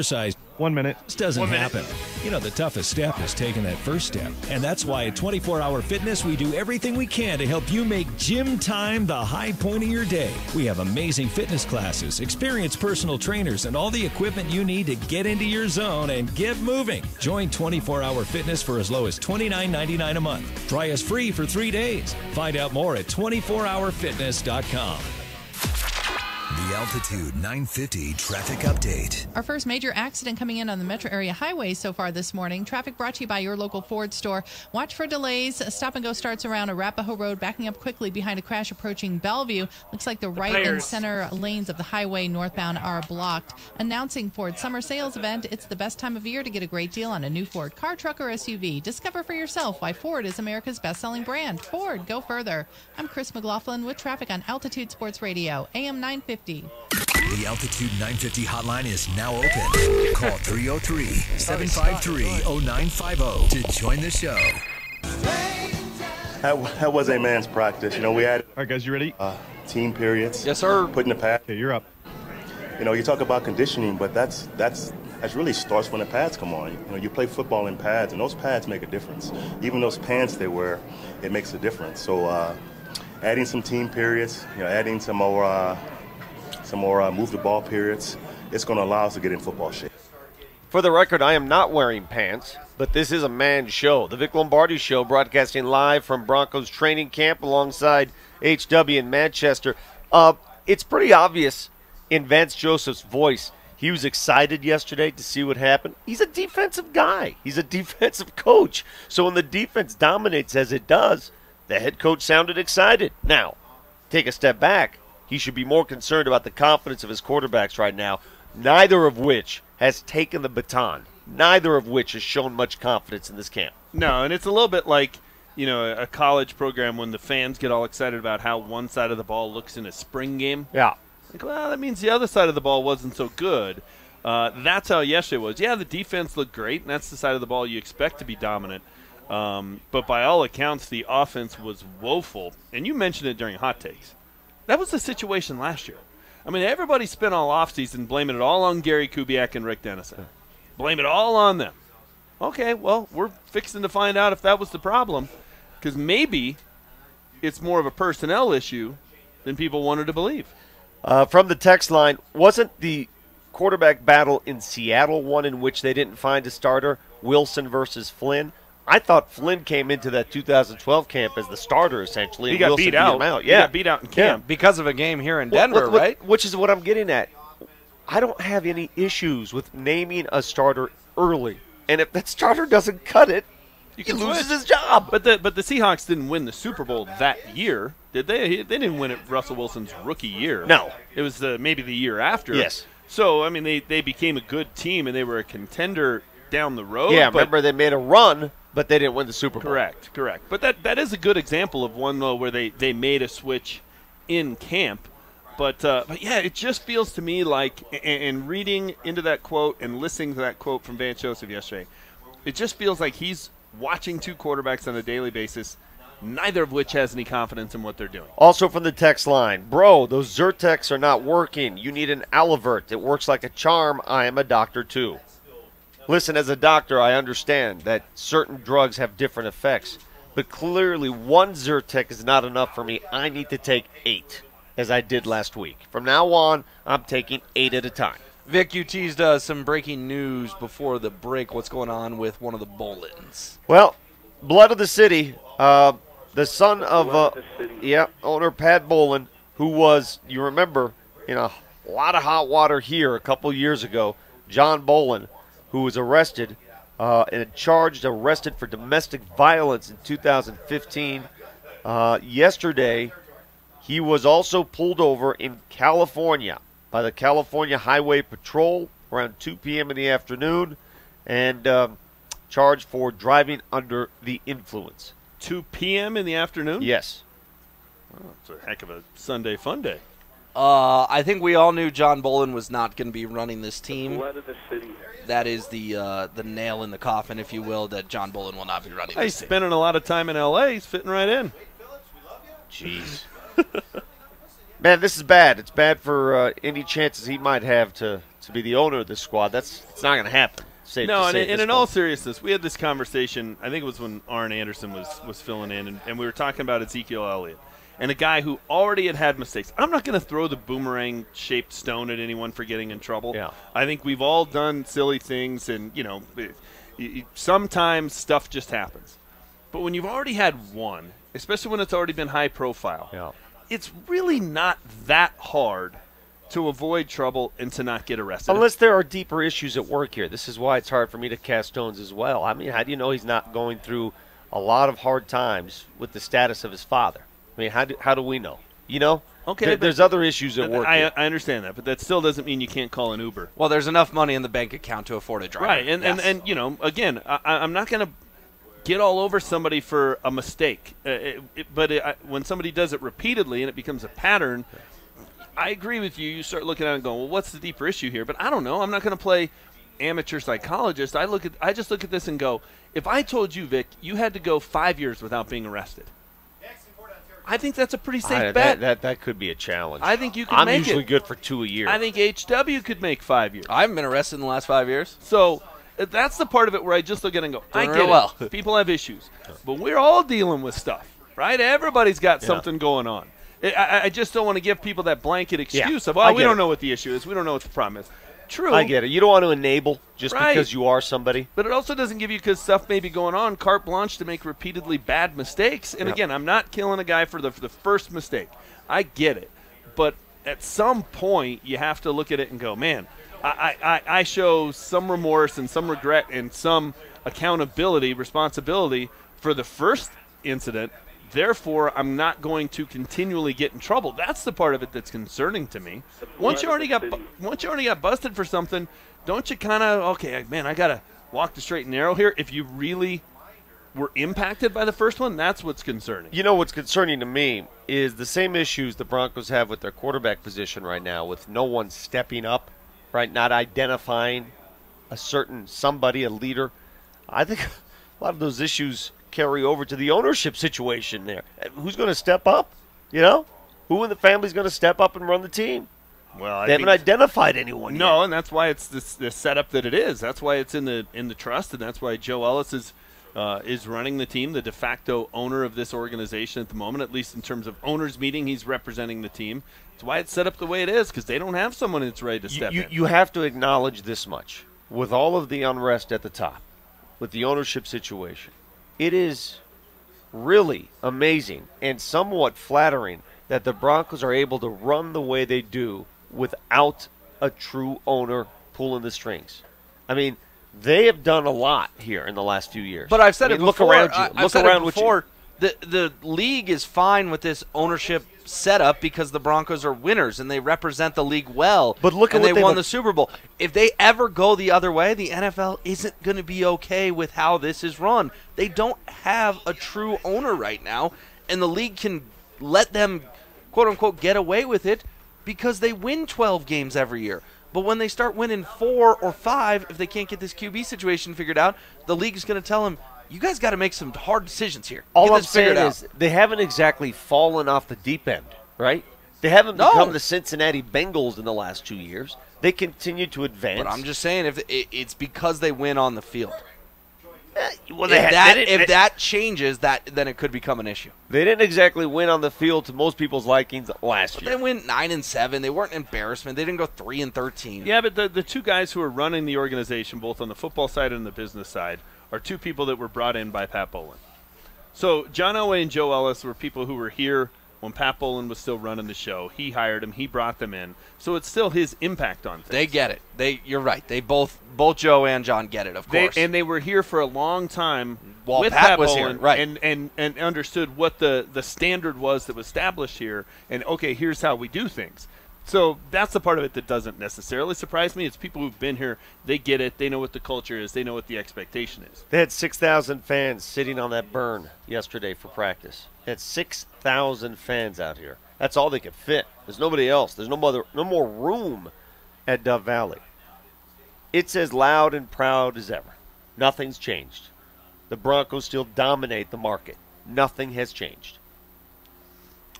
1 minute. This doesn't happen. You know, the toughest step is taking that first step. And that's why at 24 Hour Fitness, we do everything we can to help you make gym time the high point of your day. We have amazing fitness classes, experienced personal trainers, and all the equipment you need to get into your zone and get moving. Join 24 Hour Fitness for as low as $29.99 a month. Try us free for 3 days. Find out more at 24hourfitness.com. The Altitude 950 traffic update. Our first major accident coming in on the metro area highways so far this morning. Traffic brought to you by your local Ford store. Watch for delays. Stop and go starts around Arapahoe Road, backing up quickly behind a crash approaching Bellevue. Looks like the right and center lanes of the highway northbound are blocked. Announcing Ford summer sales event. It's the best time of year to get a great deal on a new Ford car, truck, or SUV. Discover for yourself why Ford is America's best-selling brand. Ford, go further. I'm Chris McLaughlin with traffic on Altitude Sports Radio, AM 950. The Altitude 950 hotline is now open. Call 303-753-0950 to join the show. That was a man's practice. You know, we had. All right, guys, you ready? Team periods. Yes, sir. Putting the pad. Okay, you're up. You know, you talk about conditioning, but that's really starts when the pads come on. You know, you play football in pads, and those pads make a difference. Even those pants they wear, it makes a difference. So, adding some team periods, you know, adding some more move the ball periods, it's going to allow us to get in football shape. For the record, I am not wearing pants, but this is a man's show. The Vic Lombardi Show, broadcasting live from Broncos training camp alongside HW in Manchester. It's pretty obvious in Vance Joseph's voice. He was excited yesterday to see what happened. He's a defensive guy. He's a defensive coach. So when the defense dominates as it does, the head coach sounded excited. Now, take a step back. He should be more concerned about the confidence of his quarterbacks right now, neither of which has taken the baton, neither of which has shown much confidence in this camp. No, and it's a little bit like, you know, a college program when the fans get all excited about how one side of the ball looks in a spring game. Yeah. Like, well, that means the other side of the ball wasn't so good. That's how yesterday was. Yeah, the defense looked great, and that's the side of the ball you expect to be dominant. But by all accounts, the offense was woeful. And you mentioned it during Hot Takes. That was the situation last year. I mean, everybody spent all offseason blaming it all on Gary Kubiak and Rick Dennison. Blame it all on them. Okay, well, we're fixing to find out if that was the problem, because maybe it's more of a personnel issue than people wanted to believe. From the text line, wasn't the quarterback battle in Seattle one in which they didn't find a starter, Wilson versus Flynn? I thought Flynn came into that 2012 camp as the starter, essentially. He got Wilson beat out. Him out. Yeah. He got beat out in camp. Because of a game here in Denver, right? Which is what I'm getting at. I don't have any issues with naming a starter early. And if that starter doesn't cut it, he loses his job. But the Seahawks didn't win the Super Bowl that year, did they? They didn't win it Russell Wilson's rookie year. No. It was maybe the year after. Yes. So, I mean, they became a good team, and they were a contender down the road. Yeah, remember they made a run, but they didn't win the Super Bowl. Correct. But that is a good example of one, though, where they made a switch in camp. But yeah, it just feels to me like, and reading into that quote and listening to that quote from Vance Joseph yesterday, it just feels like he's watching two quarterbacks on a daily basis, neither of which has any confidence in what they're doing. Also from the text line, bro, those Zyrtecs are not working. You need an Alivert. It works like a charm. I am a doctor, too. Listen, as a doctor, I understand that certain drugs have different effects, but clearly one Zyrtec is not enough for me. I need to take 8. As I did last week. From now on, I'm taking 8 at a time. Vic, you teased some breaking news before the break. What's going on with one of the Bolins? Well, Blood of the City, the son of owner Pat Bolin, who was, you remember, in a lot of hot water here a couple years ago. John Bolin, who was arrested and arrested for domestic violence in 2015. Yesterday, he was also pulled over in California by the California Highway Patrol around 2 p.m. in the afternoon and charged for driving under the influence. 2 p.m. in the afternoon? Yes. Oh, it's a heck of a Sunday fun day. I think we all knew John Bolin was not going to be running this team. Blood of the city. That is the nail in the coffin, if you will, that John Bolin will not be running this team. He's spending a lot of time in L.A. He's fitting right in. Jeez. Man, this is bad. It's bad for any chances he might have to be the owner of this squad. It's not going to happen. And in all seriousness, we had this conversation, I think it was when Arn Anderson was filling in, and we were talking about Ezekiel Elliott, and a guy who already had mistakes. I'm not going to throw the boomerang-shaped stone at anyone for getting in trouble. Yeah. I think we've all done silly things, and, sometimes stuff just happens. But when you've already had one, especially when it's already been high profile, it's really not that hard to avoid trouble and to not get arrested. Unless there are deeper issues at work here. This is why it's hard for me to cast stones as well. I mean, how do you know he's not going through a lot of hard times with the status of his father? I mean, how do we know? You know? Okay, there's other issues at work. I understand that, but that still doesn't mean you can't call an Uber. Well, there's enough money in the bank account to afford a driver. Right, and again, I'm not going to get all over somebody for a mistake. But when somebody does it repeatedly and it becomes a pattern, I agree with you. You start looking at it and going, well, what's the deeper issue here? But I don't know. I'm not going to play amateur psychologist. I just look at this and go, if I told you, Vic, you had to go 5 years without being arrested, I think that's a pretty safe bet. That could be a challenge. I think you could I'm make it. usually good for 2 a year. I think HW could make 5 years. I haven't been arrested in the last 5 years. So that's the part of it where I just look at it and go, I get it. People have issues. But we're all dealing with stuff, right? Everybody's got something going on. I just don't want to give people that blanket excuse of, we don't know what the issue is. We don't know what the problem is. True. I get it. You don't want to enable just because you are somebody. But it also doesn't give you, because stuff may be going on, carte blanche to make repeatedly bad mistakes. And again, I'm not killing a guy for the first mistake. I get it. But at some point, you have to look at it and go, man, I show some remorse and some regret and some accountability, responsibility for the first incident. Therefore, I'm not going to continually get in trouble. That's the part of it that's concerning to me. Once you already got busted for something, don't you kind of, okay, man, I got to walk the straight and narrow here? If you really were impacted by the first one, that's what's concerning. You know what's concerning to me is the same issues the Broncos have with their quarterback position right now, with no one stepping up, right? Not identifying a certain somebody, a leader. I think a lot of those issues carry over to the ownership situation there. Who's going to step up? You know? Who in the family is going to step up and run the team? Well, they haven't identified anyone yet. No, and that's why it's the setup that it is. That's why it's in the trust, and that's why Joe Ellis is running the team, the de facto owner of this organization at the moment, at least in terms of owners meeting. He's representing the team. That's why it's set up the way it is, because they don't have someone that's ready to step in. You have to acknowledge this much. With all of the unrest at the top, with the ownership situation, it is really amazing and somewhat flattering that the Broncos are able to run the way they do without a true owner pulling the strings. I mean, they have done a lot here in the last few years. But I've said it before. Look around you. I've said it before. The league is fine with this ownership setup because the Broncos are winners and they represent the league well. But look at and what they won the Super Bowl. If they ever go the other way, the NFL isn't going to be okay with how this is run. They don't have a true owner right now, and the league can let them, quote unquote, get away with it because they win 12 games every year. But when they start winning 4 or 5, if they can't get this QB situation figured out, the league is going to tell them, you guys got to make some hard decisions here. All I'm saying is they haven't exactly fallen off the deep end, right? They haven't become the Cincinnati Bengals in the last 2 years. They continue to advance. But I'm just saying, if it's because they win on the field. Well, if that changes, then it could become an issue. They didn't exactly win on the field to most people's likings last year. They went 9-7. They weren't an embarrassment. They didn't go 3-13. Yeah, but the two guys who are running the organization, both on the football side and the business side, are two people that were brought in by Pat Bowlen. So John Elway and Joe Ellis were people who were here when Pat Bowlen was still running the show. He hired them. He brought them in. So it's still his impact on things. They get it. You're right. They both Joe and John get it, of course. And they were here for a long time while with Pat was Bowlen, here, right? And understood what the standard was that was established here. And okay, here's how we do things. So that's the part of it that doesn't necessarily surprise me. It's people who've been here. They get it. They know what the culture is. They know what the expectation is. They had 6,000 fans sitting on that burn yesterday for practice. They had 6,000 fans out here. That's all they could fit. There's nobody else. There's no more room at Dove Valley. It's as loud and proud as ever. Nothing's changed. The Broncos still dominate the market. Nothing has changed.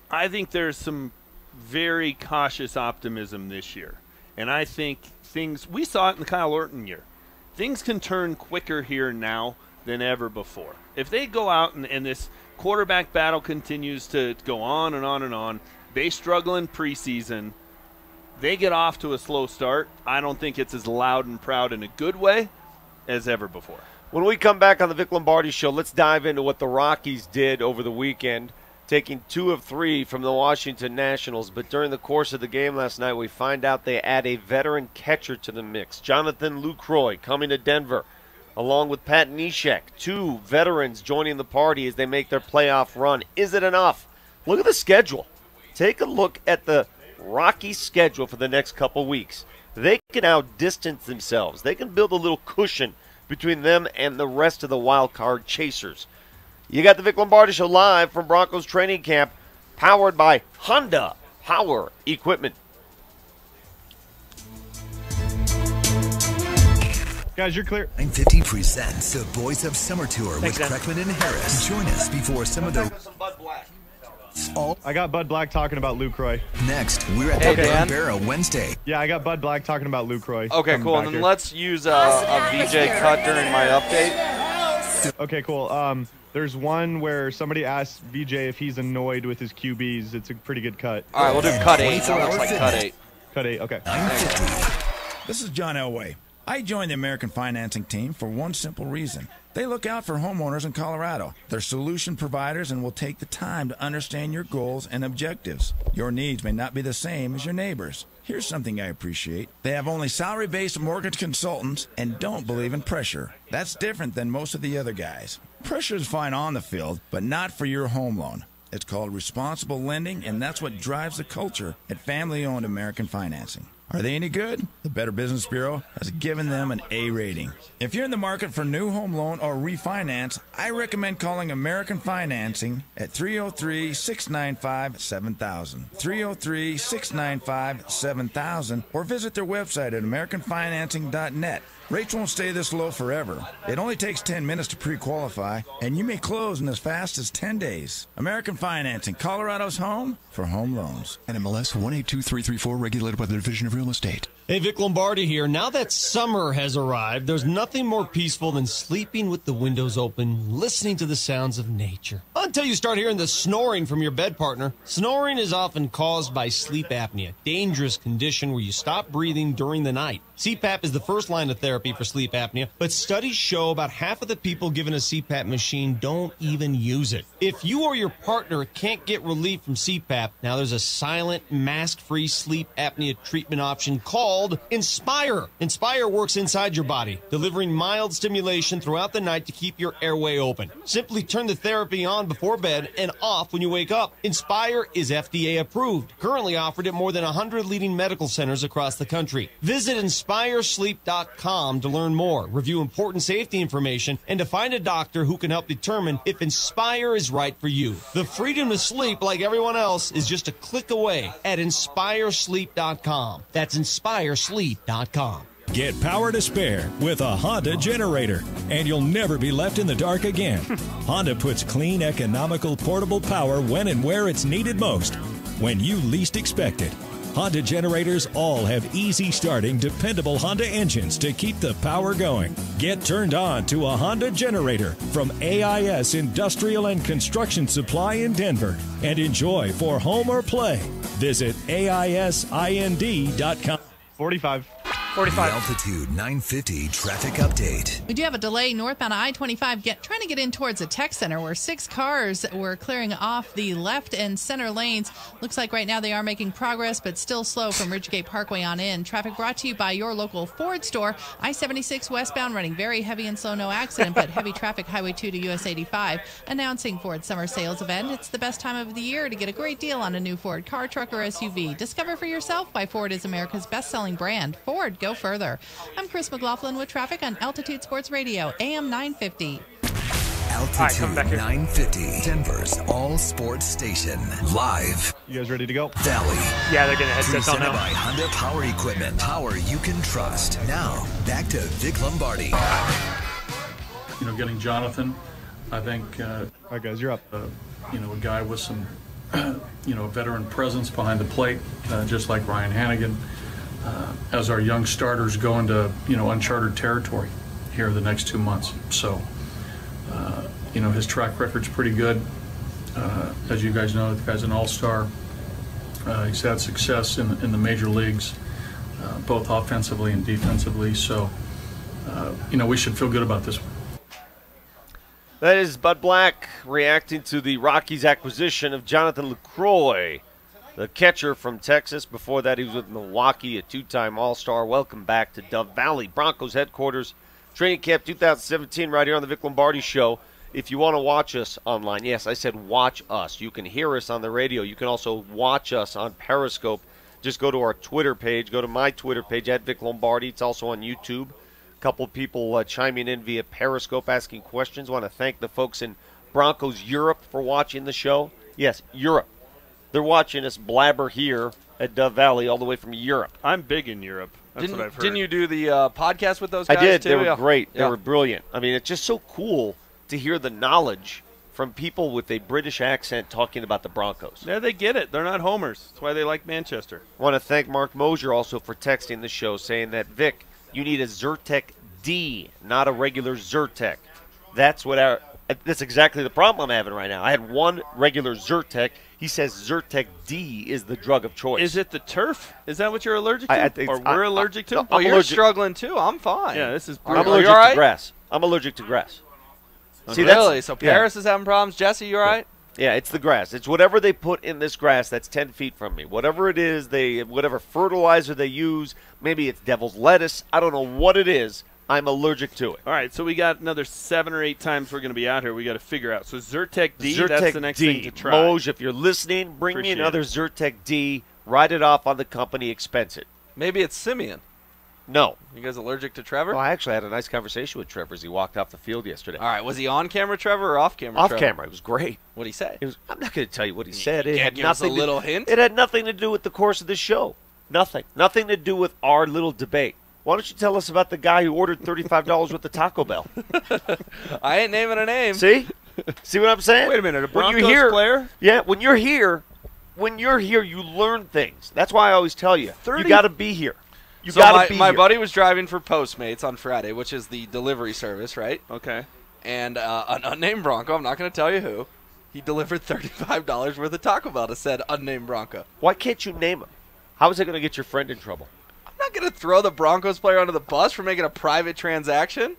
I think there's some very cautious optimism this year. And I think we saw it in the Kyle Orton year. Things can turn quicker here now than ever before. If they go out and this quarterback battle continues to go on and on and on, they struggle in preseason, they get off to a slow start, I don't think it's as loud and proud in a good way as ever before. When we come back on the Vic Lombardi Show, let's dive into what the Rockies did over the weekend, taking 2 of 3 from the Washington Nationals. But during the course of the game last night, we find out they add a veteran catcher to the mix. Jonathan Lucroy coming to Denver, along with Pat Neshek. 2 veterans joining the party as they make their playoff run. Is it enough? Look at the schedule. Take a look at the Rockies' schedule for the next couple weeks. They can outdistance themselves. They can build a little cushion between them and the rest of the wild card chasers. You got the Vic Lombardi Show live from Broncos training camp, powered by Honda Power Equipment. Guys, you're clear. 950 presents the Boys of Summer Tour with Kreckman and Harris. Join us before some of the... I got Bud Black talking about Lucroy. Next, we're at the Burn Barrel Wednesday. Yeah, I got Bud Black talking about Lucroy. Okay, cool. And then let's use a VJ cut during my update. Okay, cool. There's one where somebody asked VJ if he's annoyed with his QBs. It's a pretty good cut. All right, we'll do cut 8. That looks like cut 8. Cut 8, okay. This is John Elway. I joined the American Financing Team for one simple reason. They look out for homeowners in Colorado. They're solution providers and will take the time to understand your goals and objectives. Your needs may not be the same as your neighbors. Here's something I appreciate. They have only salary-based mortgage consultants and don't believe in pressure. That's different than most of the other guys. Pressure is fine on the field, but not for your home loan. It's called responsible lending, and that's what drives the culture at family-owned American Financing. Are they any good? The Better Business Bureau has given them an A rating. If you're in the market for new home loan or refinance, I recommend calling American Financing at 303-695-7000. 303-695-7000 or visit their website at americanfinancing.net. Rates won't stay this low forever. It only takes 10 minutes to pre-qualify, and you may close in as fast as 10 days. American Financing, Colorado's home for home loans. NMLS 182334, regulated by the Division of Real Estate. Hey, Vic Lombardi here. Now that summer has arrived, there's nothing more peaceful than sleeping with the windows open, listening to the sounds of nature. Until you start hearing the snoring from your bed partner. Snoring is often caused by sleep apnea, dangerous condition where you stop breathing during the night. CPAP is the first line of therapy for sleep apnea, but studies show about half of the people given a CPAP machine don't even use it. If you or your partner can't get relief from CPAP, now there's a silent, mask-free sleep apnea treatment option called Inspire. Inspire works inside your body, delivering mild stimulation throughout the night to keep your airway open. Simply turn the therapy on before bed and off when you wake up. Inspire is FDA approved, currently offered at more than 100 leading medical centers across the country. Visit InspireSleep.com to learn more, review important safety information, and to find a doctor who can help determine if Inspire is right for you. The freedom to sleep like everyone else is just a click away at InspireSleep.com. That's InspireSleep.com. Get power to spare with a Honda generator, and you'll never be left in the dark again. Honda puts clean, economical, portable power when and where it's needed most, when you least expect it. Honda generators all have easy starting, dependable Honda engines to keep the power going. Get turned on to a Honda generator from AIS Industrial and Construction Supply in Denver and enjoy for home or play. Visit AISIND.com. 45. The Altitude 950 traffic update. We do have a delay northbound I-25 trying to get in towards the tech center where 6 cars were clearing off the left and center lanes. Looks like right now they are making progress, but still slow from Ridgegate Parkway on in. Traffic brought to you by your local Ford store. I-76 westbound running very heavy and slow, no accident, but heavy traffic Highway 2 to US 85. Announcing Ford's summer sales event. It's the best time of the year to get a great deal on a new Ford car, truck, or SUV. Discover for yourself why Ford is America's best-selling brand. Ford, go further. I'm Chris McLaughlin with traffic on Altitude Sports Radio, AM 950. Altitude 950, Denver's all sports station. Live. You guys ready to go? Valley. Yeah, they're getting headsets on now. Presented by Honda Power Equipment. Power you can trust. Now, back to Vic Lombardi. Getting Jonathan, I think. All right, guys, you're up. A guy with some, veteran presence behind the plate, just like Ryan Hannigan. As our young starters go into, uncharted territory here the next 2 months. So, his track record's pretty good. As you guys know, the guy's an all-star. He's had success in the major leagues, both offensively and defensively. So, we should feel good about this one. That is Bud Black reacting to the Rockies' acquisition of Jonathan Lucroy, the catcher from Texas. Before that, he was with Milwaukee, a 2-time All-Star. Welcome back to Dove Valley Broncos headquarters. Training Camp 2017 right here on the Vic Lombardi Show. If you want to watch us online, yes, I said watch us. You can hear us on the radio. You can also watch us on Periscope. Just go to our Twitter page. Go to my Twitter page, at Vic Lombardi. It's also on YouTube. A couple of people chiming in via Periscope asking questions. I want to thank the folks in Broncos Europe for watching the show. Yes, Europe. They're watching us blabber here at Dove Valley all the way from Europe. I'm big in Europe. That's what I've heard. Didn't you do the podcast with those guys? I did. Too? They were great. They were brilliant. I mean, it's just so cool to hear the knowledge from people with a British accent talking about the Broncos. Yeah, they get it. They're not homers. That's why they like Manchester. I want to thank Mark Mosier also for texting the show saying that, Vic, you need a Zyrtec D, not a regular Zyrtec. That's exactly the problem I'm having right now. I had one regular Zyrtec. He says Zyrtec D is the drug of choice. Is it the turf? Is that what you're allergic to? Or we're allergic to? No, you're struggling too. I'm fine. Yeah, this is I'm allergic to grass. I'm allergic to grass. See, really? So Paris is having problems. Jesse, you all right? Yeah, it's the grass. It's whatever they put in this grass that's 10 feet from me. Whatever it is, whatever fertilizer they use, maybe it's devil's lettuce. I don't know what it is. I'm allergic to it. All right, so we got another 7 or 8 times we're going to be out here. We got to figure out. So Zyrtec D, that's the next thing to try. Moj, if you're listening, bring me another Zyrtec D. Write it off on the company expense it. Maybe it's Simeon. No. You guys allergic to Trevor? Well, I actually had a nice conversation with Trevor as he walked off the field yesterday. All right. Was he on camera, Trevor, or off camera? Off Trevor? camera. It was great. What'd he say? I'm not going to tell you what he said. It can't had give us a nothing. little hint? It had nothing to do with the course of the show. Nothing. Nothing to do with our little debate. Why don't you tell us about the guy who ordered $35 worth of Taco Bell? I ain't naming a name. See? See what I'm saying? Wait a minute, a When Broncos you're here, player? Yeah, when you're here, you learn things. That's why I always tell you, you got to be here. You So got to be my here. buddy was driving for Postmates on Friday, which is the delivery service, right? Okay. And an unnamed Bronco, I'm not going to tell you who, he delivered $35 worth of Taco Bell to said unnamed Bronco. Why can't you name him? How is it going to get your friend in trouble? I'm not going to throw the Broncos player under the bus for making a private transaction.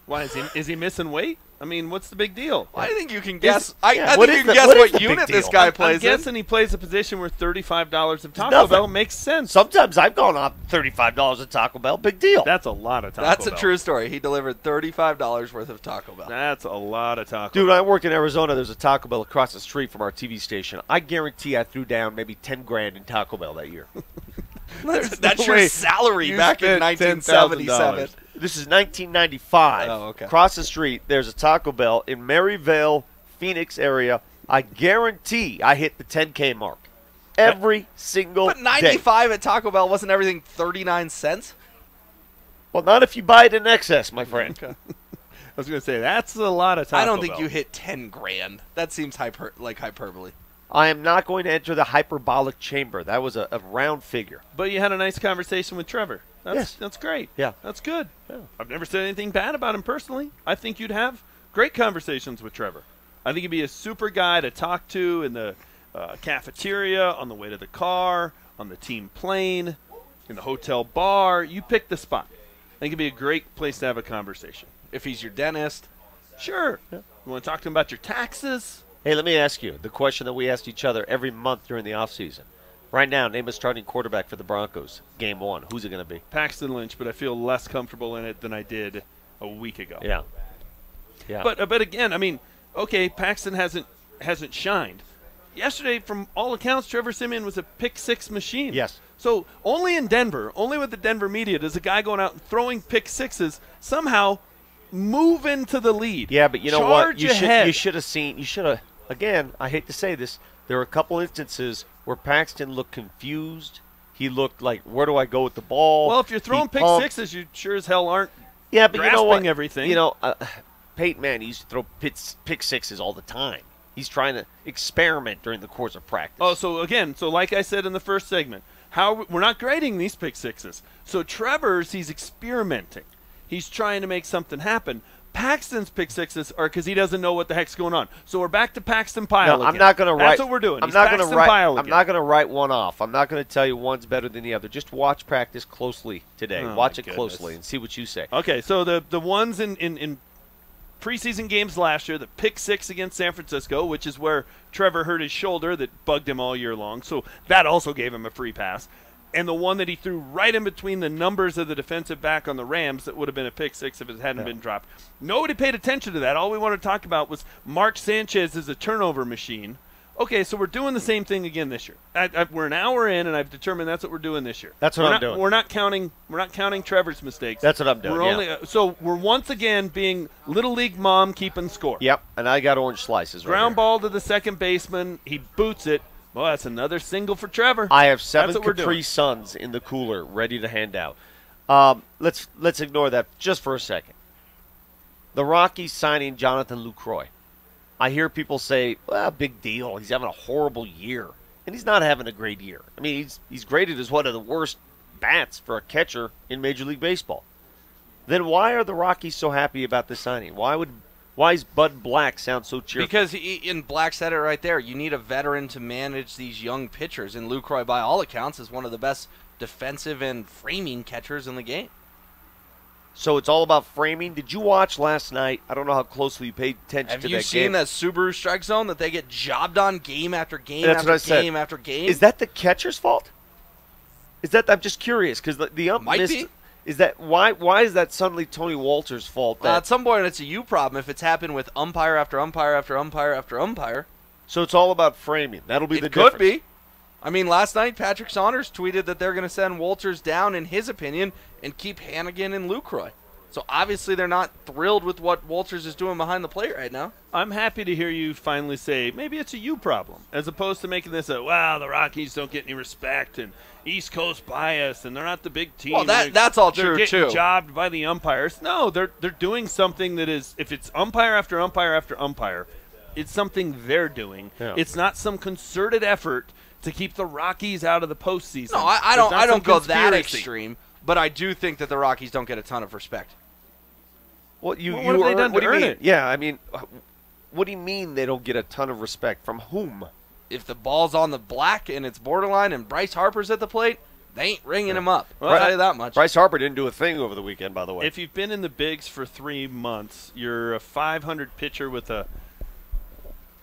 Why is he missing weight? I mean, what's the big deal? I think you can guess. I think what you is can the- guess what is what the big unit this deal? guy I'm plays in. guessing he plays a position where $35 of Taco nothing. Bell makes sense. Sometimes I've gone off $35 at Taco Bell. Big deal. That's a lot of Taco That's Bell. a true story. He delivered $35 worth of Taco Bell. That's a lot of Taco Dude, Bell. I worked in Arizona. There's a Taco Bell across the street from our TV station. I guarantee I threw down maybe $10,000 in Taco Bell that year. That's your salary you back in spent 1977. $10,000. This is 1995. Oh, okay. Across the street, there's a Taco Bell in Maryvale, Phoenix area. I guarantee I hit the 10K mark every single But day. 95 at Taco Bell wasn't everything 39 cents? Well, not if you buy it in excess, my friend. I was going to say, that's a lot of Taco I don't think Bell. you hit 10 grand. That seems like hyperbole. I am not going to enter the hyperbolic chamber. That was a round figure. But you had a nice conversation with Trevor. That's great. Yeah. That's good. Yeah. I've never said anything bad about him personally. I think you'd have great conversations with Trevor. I think he'd be a super guy to talk to in the cafeteria, on the way to the car, on the team plane, in the hotel bar. You pick the spot. I think it'd be a great place to have a conversation. If he's your dentist. Sure. Yeah. You want to talk to him about your taxes? Hey, let me ask you the question that we asked each other every month during the offseason. Right now, name a starting quarterback for the Broncos. Game 1. Who's it going to be? Paxton Lynch, but I feel less comfortable in it than I did a week ago. Yeah. Yeah. But again, I mean, okay, Paxton hasn't shined. Yesterday, from all accounts, Trevor Siemian was a pick-six machine. Yes. So only in Denver, only with the Denver media, does a guy going out and throwing pick-sixes somehow move into the lead. Yeah, but you know Charge what? ahead. You should have. Again, I hate to say this, there were a couple instances where Paxton looked confused. He looked like, where do I go with the ball? Well, if you're throwing He pick pumped. sixes, you sure as hell aren't Yeah, but you know what? grasping everything. You know, Peyton Manning used to throw pick sixes all the time. He's trying to experiment during the course of practice. Oh, so again, like I said in the first segment, we're not grading these pick sixes. So Trevor's, he's experimenting. He's trying to make something happen. Paxton's pick sixes are because he doesn't know what the heck's going on. So we're back to Paxton Pile No, again. I'm not going to write. That's what we're doing. I'm He's not going to Paxton write. Pile I'm again. not going to write one off. I'm not going to tell you one's better than the other. Just watch practice closely today. Oh, Watch my it goodness. closely and see what you say. Okay, so the ones in preseason games last year, the pick six against San Francisco, which is where Trevor hurt his shoulder that bugged him all year long. So that also gave him a free pass. And the one that he threw right in between the numbers of the defensive back on the Rams that would have been a pick six if it hadn't been dropped. Nobody paid attention to that. All we wanted to talk about was Mark Sanchez is a turnover machine. Okay, so we're doing the same thing again this year. We're an hour in, and I've determined that's what we're doing this year. That's what I'm doing. We're not counting Trevor's mistakes. That's what I'm doing, We're yeah. only so we're once again being little league mom keeping score. Yep, and I got orange slices right Ground here. ball to the second baseman. He boots it. Well, that's another single for Trevor. I have 7 That's what we're Capri doing. Suns in the cooler ready to hand out. Let's ignore that just for a second. The Rockies signing Jonathan Lucroy. I hear people say, well, big deal. He's having a horrible year. And he's not having a great year. I mean, he's graded as one of the worst bats for a catcher in Major League Baseball. Then why are the Rockies so happy about this signing? Why is Bud Black sound so cheerful? Because and Black said it right there. You need a veteran to manage these young pitchers. And Lucroy, by all accounts, is one of the best defensive and framing catchers in the game. So it's all about framing. Did you watch last night? I don't know how closely you paid attention Have to you that seen game. that Subaru strike zone that they get jobbed on game after game That's what I after said. game after game? Is that the catcher's fault? Is that? I'm just curious because the ump Might missed. be. Is that why? Why is that suddenly Tony Walter's fault? That, At some point, it's a you problem if it's happened with umpire after umpire after umpire after umpire. so it's all about framing. That'll be the It could difference. be. I mean, last night Patrick Saunders tweeted that they're going to send Walters down, in his opinion, and keep Hannigan and Lucroy. So obviously they're not thrilled with what Walters is doing behind the plate right now. I'm happy to hear you finally say maybe it's a you problem, as opposed to making this a, wow, the Rockies don't get any respect and East Coast bias and they're not the big team. Well, that's all they're true, getting too. jobbed by the umpires. No, they're doing something that is, if it's umpire after umpire after umpire, it's something they're doing. Yeah. It's not some concerted effort to keep the Rockies out of the postseason. No, I don't go that conspiracy. extreme, but I do think that the Rockies don't get a ton of respect. What have they done to earn it? Yeah, I mean, what do you mean they don't get a ton of respect? From whom? If the ball's on the black and it's borderline and Bryce Harper's at the plate, they ain't ringing him up. Well, I'll tell you that much. Bryce Harper didn't do a thing over the weekend, by the way. If you've been in the bigs for 3 months, you're a 500 pitcher with a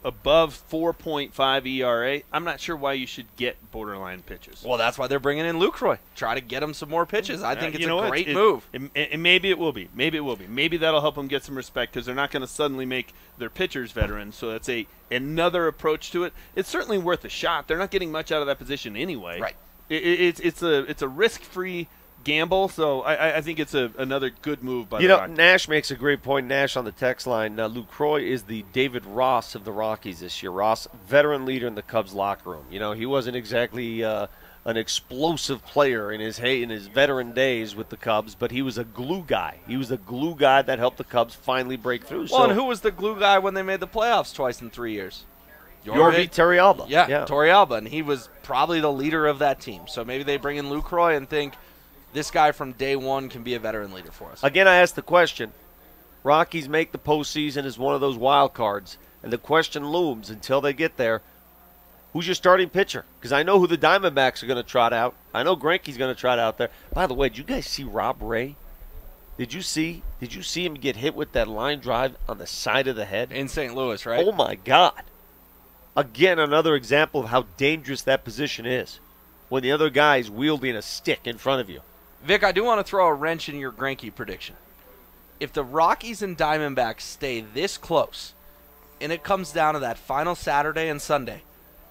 above 4.5 ERA. I'm not sure why you should get borderline pitches. Well, that's why they're bringing in Lucroy. Try to get him some more pitches. I think it's you know a what? great move. And maybe it will be. Maybe it will be. Maybe that'll help them get some respect because they're not going to suddenly make their pitchers veterans. So that's another approach to it. It's certainly worth a shot. They're not getting much out of that position anyway. Right. It's a risk-free gamble, so I think it's another good move by the Rockies. Nash makes a great point. Nash on the text line. Lucroy is the David Ross of the Rockies this year. Ross, veteran leader in the Cubs locker room. You know, he wasn't exactly an explosive player in his veteran days with the Cubs, but he was a glue guy. He was a glue guy that helped the Cubs finally break through. Well, and who was the glue guy when they made the playoffs twice in 3 years? Yorvi Torrealba. Yeah, Torrealba, and he was probably the leader of that team. So maybe they bring in Lucroy and think, this guy from day one can be a veteran leader for us. Again, I asked the question. Rockies make the postseason as one of those wild cards, and the question looms until they get there, who's your starting pitcher? Because I know who the Diamondbacks are going to trot out. I know Greinke's going to trot out there. By the way, did you guys see Rob Ray? Did you see him get hit with that line drive on the side of the head? In St. Louis, right? Oh, my God. Again, another example of how dangerous that position is when the other guy is wielding a stick in front of you. Vic, I do want to throw a wrench in your Greinke prediction. If the Rockies and Diamondbacks stay this close, and it comes down to that final Saturday and Sunday,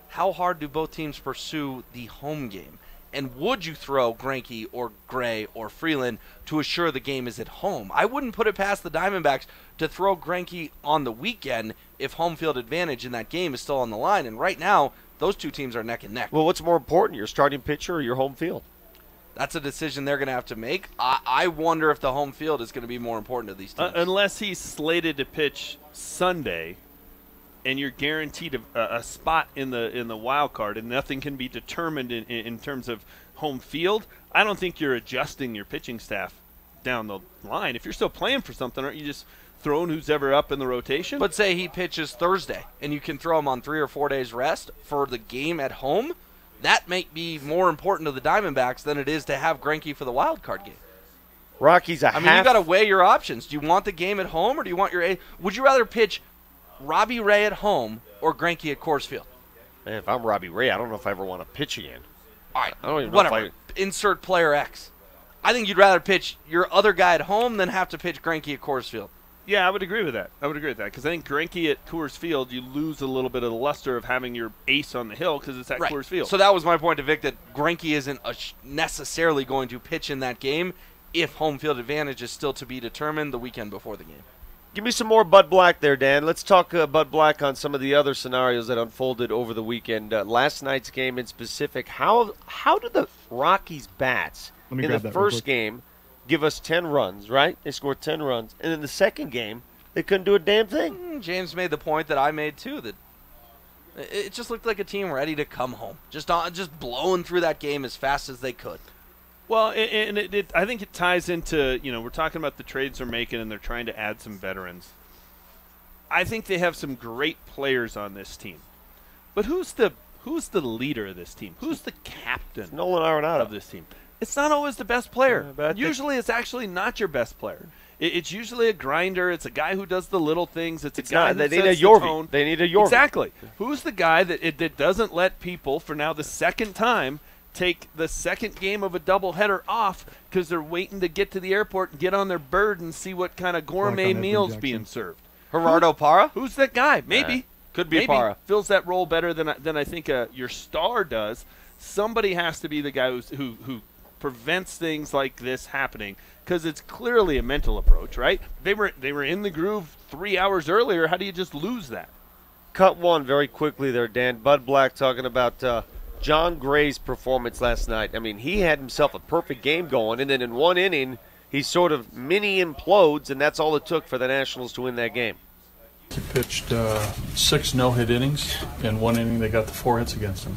how hard do both teams pursue the home game? And would you throw Greinke or Gray or Freeland to assure the game is at home? I wouldn't put it past the Diamondbacks to throw Greinke on the weekend if home field advantage in that game is still on the line. And right now, those two teams are neck and neck. Well, what's more important, your starting pitcher or your home field? That's a decision they're going to have to make. I wonder if the home field is going to be more important to these teams. Unless he's slated to pitch Sunday, and you're guaranteed a spot in the wild card, and nothing can be determined in terms of home field, I don't think you're adjusting your pitching staff down the line. If you're still playing for something, aren't you just throwing who's ever up in the rotation? But say he pitches Thursday, and you can throw him on 3 or 4 days rest for the game at home. That may be more important to the Diamondbacks than it is to have Greinke for the wild card game. Rockies you got to weigh your options. Do you want the game at home, or do you want would you rather pitch Robbie Ray at home or Greinke at Coors Field? Man, if I'm Robbie Ray, I don't know if I ever want to pitch again. All right, I don't even know whatever. Insert player X. I think you'd rather pitch your other guy at home than have to pitch Greinke at Coors Field. Yeah, I would agree with that. Because I think Greinke at Coors Field, you lose a little bit of the luster of having your ace on the hill because it's at Coors Field. So that was my point to Vic, that Greinke isn't necessarily going to pitch in that game if home field advantage is still to be determined the weekend before the game. Give me some more Bud Black there, Dan. Let's talk Bud Black on some of the other scenarios that unfolded over the weekend. Last night's game in specific, how did the Rockies bats in the first game give us 10 runs, right? They scored 10 runs. And in the second game, they couldn't do a damn thing. James made the point that I made, too, that it just looked like a team ready to come home. Just blowing through that game as fast as they could. Well, I think it ties into, we're talking about the trades they're making and they're trying to add some veterans. I think they have some great players on this team. But who's the leader of this team? Who's the captain Nolan Arenado of this team? It's not always the best player. Usually it's actually not your best player. It's usually a grinder. It's a guy who does the little things. It's a guy that sets the tone. They need a Yorvi. Exactly. Who's the guy that doesn't let people, for now the second time, take the second game of a doubleheader off because they're waiting to get to the airport and get on their bird and see what kind of gourmet meals being served? Gerardo Parra? Who's that guy? Maybe. Could be maybe Parra. fills that role better than I think your star does. Somebody has to be the guy who prevents things like this happening, because it's clearly a mental approach, right? They were in the groove 3 hours earlier. How do you just lose that? Cut one very quickly there, Dan. Bud Black talking about John Gray's performance last night. I mean, he had himself a perfect game going, and then in one inning, he sort of mini implodes, and that's all it took for the Nationals to win that game. He pitched 6 no-hit innings. In one inning, they got the 4 hits against him.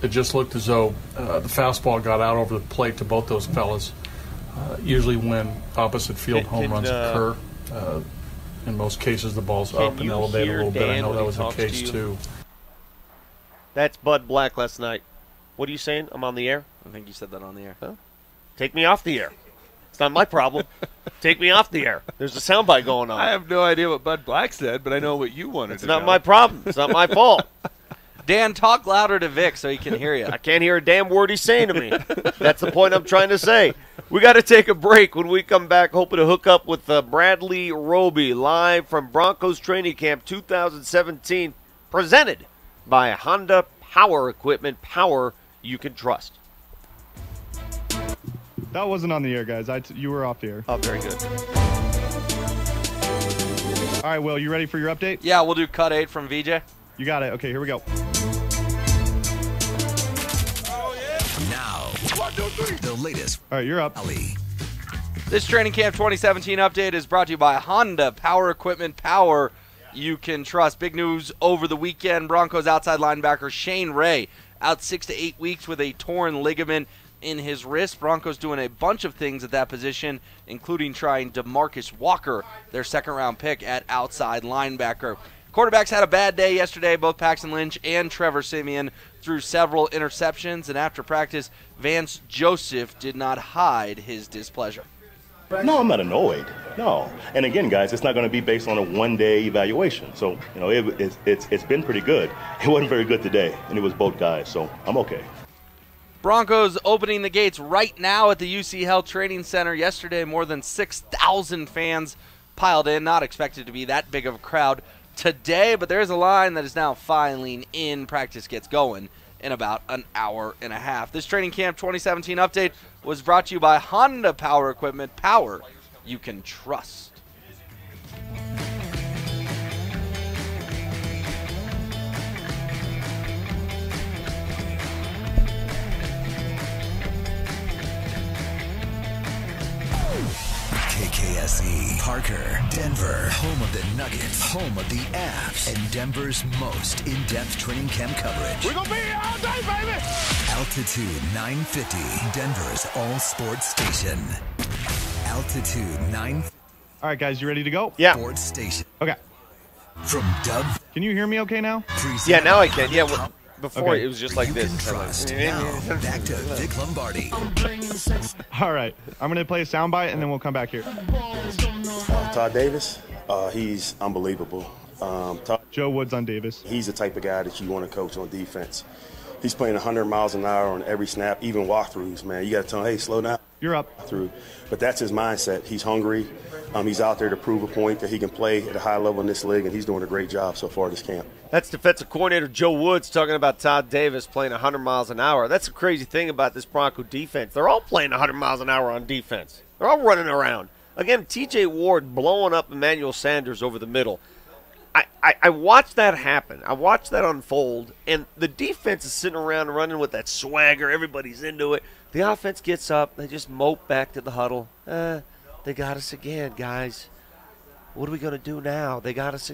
It just looked as though the fastball got out over the plate to both those fellas. Usually when opposite field home runs occur, in most cases the ball's up and elevated a little bit. I know that was the case too. That's Bud Black last night. What are you saying? I'm on the air? I think you said that on the air. Huh? Take me off the air. It's not my problem. Take me off the air. There's a soundbite going on. I have no idea what Bud Black said, but I know what you wanted to know. It's not my problem. It's not my fault. Dan, talk louder to Vic so he can hear you. I can't hear a damn word he's saying to me. That's the point I'm trying to say. We got to take a break. When we come back, hoping to hook up with Bradley Roby live from Broncos Training Camp 2017, presented by Honda Power Equipment, power you can trust. That wasn't on the air, guys. You were off the air. Oh, very good. All right, Will, you ready for your update? Yeah, we'll do cut 8 from VJ. You got it. Okay, here we go. Now, the latest. All right, you're up. This Training Camp 2017 update is brought to you by Honda Power Equipment, power you can trust. Big news over the weekend. Broncos outside linebacker Shane Ray out 6 to 8 weeks with a torn ligament in his wrist. Broncos doing a bunch of things at that position, including trying DeMarcus Walker, their second-round pick at outside linebacker. Quarterbacks had a bad day yesterday. Both Paxton Lynch and Trevor Siemian threw several interceptions, and after practice, Vance Joseph did not hide his displeasure. No, I'm not annoyed. No. And again, guys, it's not going to be based on a one-day evaluation. So, you know, it's been pretty good. It wasn't very good today, and it was both guys, so I'm okay. Broncos opening the gates right now at the UC Health Training Center. Yesterday, more than 6,000 fans piled in. Not expected to be that big of a crowd today, but there's a line that is now filing in. Practice gets going in about an hour and a half. This Training Camp 2017 update was brought to you by Honda Power Equipment, power you can trust. KKSE, Parker, Denver, home of the Nuggets, home of the Avs, and Denver's most in-depth training camp coverage. We're going to be here all day, baby! Altitude 950, Denver's all-sports station. Altitude 9. All right, guys, you ready to go? Yeah. Sports station. Okay. From Dub. Can you hear me okay now? Yeah, now I can. Yeah, well, before Okay. it was just like this. Trust. Now, back to Vic Lombardi. All right, I'm going to play a soundbite, and then we'll come back here. Todd Davis, he's unbelievable. Joe Woods on Davis. He's the type of guy that you want to coach on defense. He's playing 100 miles an hour on every snap, even walkthroughs, man. You got to tell him, hey, slow down. You're up. But that's his mindset. He's hungry. He's out there to prove a point that he can play at a high level in this league, and he's doing a great job so far this camp. That's defensive coordinator Joe Woods talking about Todd Davis playing 100 miles an hour. That's the crazy thing about this Bronco defense. They're all playing 100 miles an hour on defense. They're all running around. Again, T.J. Ward blowing up Emmanuel Sanders over the middle. I watched that happen. I watched that unfold, and the defense is sitting around running with that swagger. Everybody's into it. The offense gets up. They just mope back to the huddle. They got us again, guys. What are we going to do now? They got us.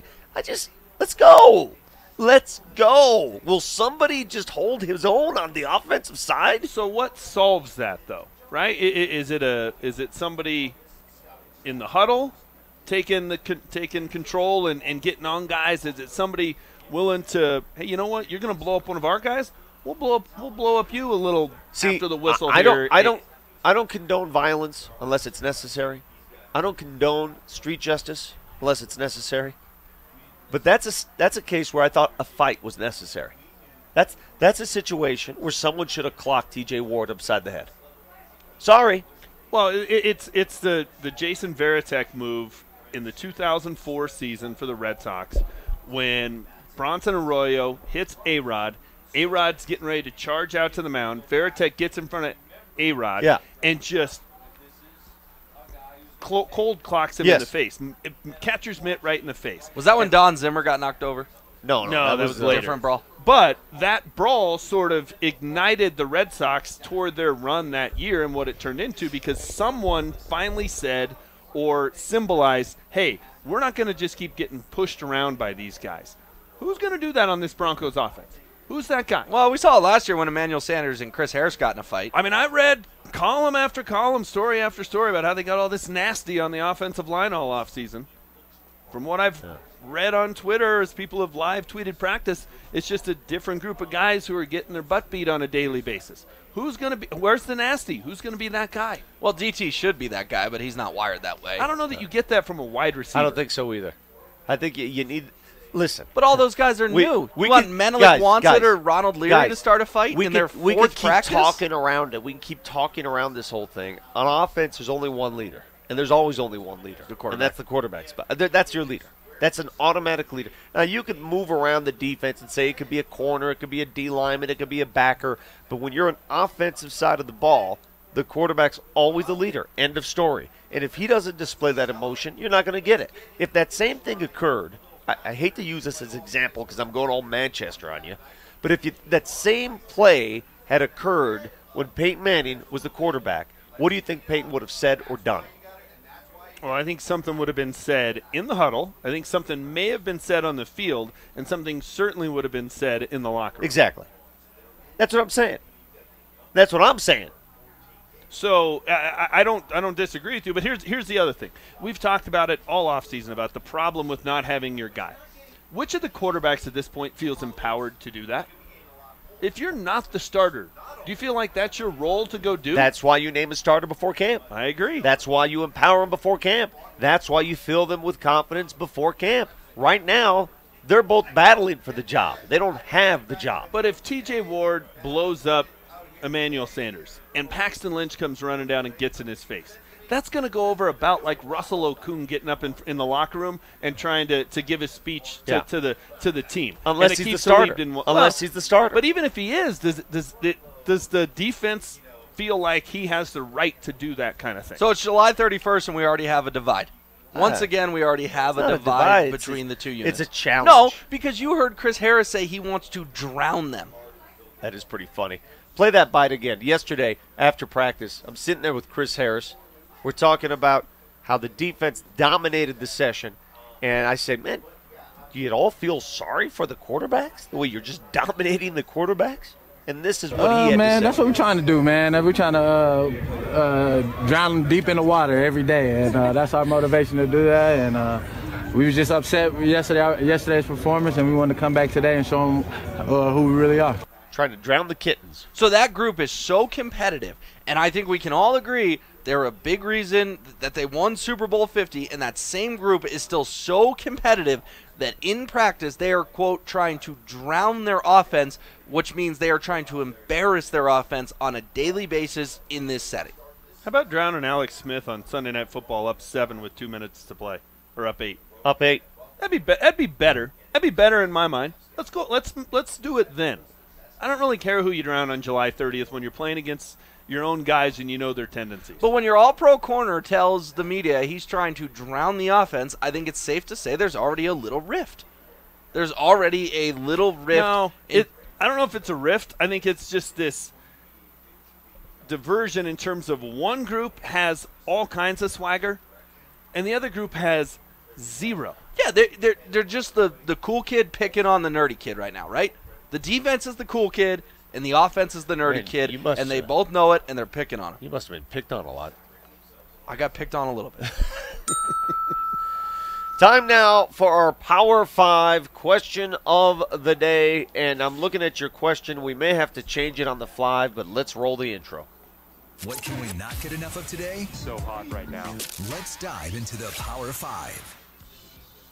Let's go. Let's go. Will somebody just hold his own on the offensive side? So what solves that, though, right? Is it somebody in the huddle taking control and getting on guys? Is it somebody willing to, hey, you know what? You're going to blow up one of our guys. We'll blow up you a little after the whistle. I don't condone violence unless it's necessary. I don't condone street justice unless it's necessary. But that's a case where I thought a fight was necessary. That's a situation where someone should have clocked T.J. Ward upside the head. Sorry. Well, it's the Jason Varitek move in the 2004 season for the Red Sox when Bronson Arroyo hits A-Rod. A-Rod's getting ready to charge out to the mound. Veritek gets in front of A-Rod and just cold clocks him in the face. Catcher's mitt right in the face. Was that when Don Zimmer got knocked over? No, that was a later. different brawl. But that brawl sort of ignited the Red Sox toward their run that year and what it turned into, because someone finally said or symbolized, hey, we're not going to just keep getting pushed around by these guys. Who's going to do that on this Broncos offense? Who's that guy? Well, we saw it last year when Emmanuel Sanders and Chris Harris got in a fight. I mean, I read column after column, story after story about how they got all this nasty on the offensive line all offseason. From what I've read on Twitter, as people have live tweeted practice, it's just a different group of guys who are getting their butt beat on a daily basis. Who's going to be – where's the nasty? Who's going to be that guy? Well, DT should be that guy, but he's not wired that way. I don't know that you get that from a wide receiver. I don't think so either. I think you need – listen. But all those guys are new. We want Menelik Wanted or Ronald Leary to start a fight in their fourth We could keep practice? talking around it. We can keep talking around this whole thing. On offense, there's only one leader, and there's always only one leader, and that's the quarterback spot. That's your leader. That's an automatic leader. Now, you can move around the defense and say it could be a corner, it could be a D lineman, it could be a backer. But when you're an offensive side of the ball, the quarterback's always the leader. End of story. And if he doesn't display that emotion, you're not going to get it. If that same thing occurred, I hate to use this as an example because I'm going all Manchester on you, but if that same play had occurred when Peyton Manning was the quarterback, what do you think Peyton would have said or done? Well, I think something would have been said in the huddle. I think something may have been said on the field, and something certainly would have been said in the locker room. Exactly. That's what I'm saying. That's what I'm saying. So I don't disagree with you, but here's the other thing. We've talked about it all offseason about the problem with not having your guy. Which of the quarterbacks at this point feels empowered to do that? If you're not the starter, do you feel like that's your role to go do? That's why you name a starter before camp. I agree. That's why you empower them before camp. That's why you fill them with confidence before camp. Right now, they're both battling for the job. They don't have the job. But if TJ Ward blows up Emmanuel Sanders and Paxton Lynch comes running down and gets in his face, that's going to go over about like Russell Okung getting up in the locker room and trying to give his speech to the team. Unless he's the starter. Unless he's the starter. But even if he is, does the defense feel like he has the right to do that kind of thing? So it's July 31st, and we already have a divide. Once again, we already have a divide between the two units. It's a challenge. No, because you heard Chris Harris say he wants to drown them. That is pretty funny. Play that bite again. Yesterday, after practice, I'm sitting there with Chris Harris. We're talking about how the defense dominated the session. And I said, man, do you all feel sorry for the quarterbacks? The way you're just dominating the quarterbacks? And this is what he had man, to say. That's what we're trying to do, man. We're trying to drown them deep in the water every day. And that's our motivation to do that. And we was just upset with yesterday's performance, and we wanted to come back today and show them who we really are. Trying to drown the kittens. So that group is so competitive, and I think we can all agree they're a big reason that they won Super Bowl 50, and that same group is still so competitive that in practice they are, quote, trying to drown their offense, which means they are trying to embarrass their offense on a daily basis in this setting. How about drowning Alex Smith on Sunday Night Football up 7 with 2 minutes to play, or up 8? Up 8. That'd be better. That'd be better in my mind. Let's go. Let's do it then. I don't really care who you drown on July 30th when you're playing against your own guys and you know their tendencies. But when your all-pro corner tells the media he's trying to drown the offense, I think it's safe to say there's already a little rift. There's already a little rift. No, I don't know if it's a rift. I think it's just this diversion in terms of one group has all kinds of swagger and the other group has zero. Yeah, they're just the cool kid picking on the nerdy kid right now, right? The defense is the cool kid, and the offense is the nerdy kid, and they both know it, and they're picking on him. You must have been picked on a lot. I got picked on a little bit. Time now for our Power 5 question of the day, and I'm looking at your question. We may have to change it on the fly, but let's roll the intro. What can we not get enough of today? So hot right now. Let's dive into the Power 5.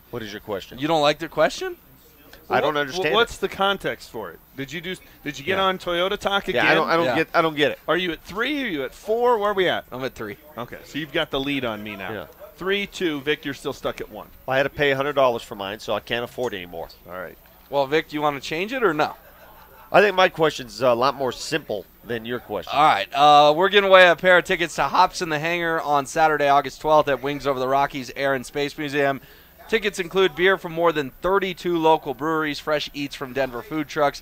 What is your question? You don't like the question? I don't understand. What's the context for it? Did you get on Toyota Talk again? Yeah, I don't get it. Are you at 3? Are you at 4? Where are we at? I'm at 3. Okay, so you've got the lead on me now. Yeah. 3-2. Vic, you're still stuck at 1. I had to pay $100 for mine, so I can't afford anymore. All right. Well, Vic, do you want to change it or no? I think my question's a lot more simple than your question. All right. We're giving away a pair of tickets to Hops in the Hangar on Saturday, August 12th at Wings Over the Rockies Air and Space Museum. Tickets include beer from more than 32 local breweries, fresh eats from Denver food trucks,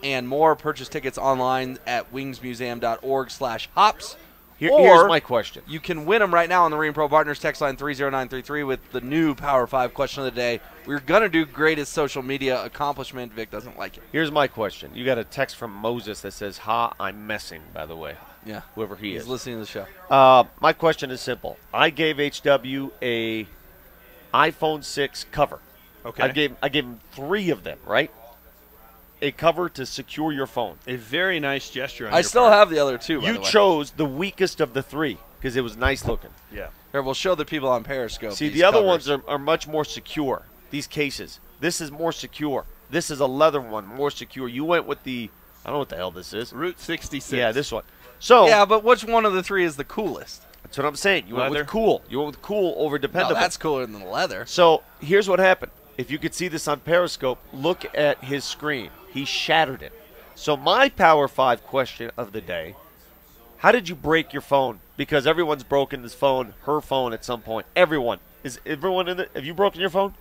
and more. Purchase tickets online at wingsmuseum.org/hops. Here's my question. You can win them right now on the Marine Pro Partners text line 30933 with the new Power 5 question of the day. We're going to do greatest social media accomplishment. Vic doesn't like it. Here's my question. You got a text from Moses that says, "Ha, I'm messing," by the way. Yeah. Whoever he is. He's listening to the show. My question is simple. I gave HW a iPhone 6 cover. Okay. I gave him 3 of them, right? A cover to secure your phone. A very nice gesture on I your still part. have the other 2, by You the way. chose the weakest of the 3 because it was nice looking. Yeah. Here, we'll show the people on Periscope. See, these the other covers. ones are much more secure, these cases. This is more secure. This is a leather one, more secure. You went with the, I don't know what the hell this is. Route 66. Yeah, this one. So Yeah, but which one of the 3 is the coolest? that's what I'm saying. You went Leather? with cool. You went with cool over No, dependable. that's cooler than the leather. So here's what happened. If you could see this on Periscope, look at his screen. He shattered it. So my Power 5 question of the day, how did you break your phone? Because everyone's broken his phone, her phone at some point. Everyone. Is everyone in the, have you broken your phone?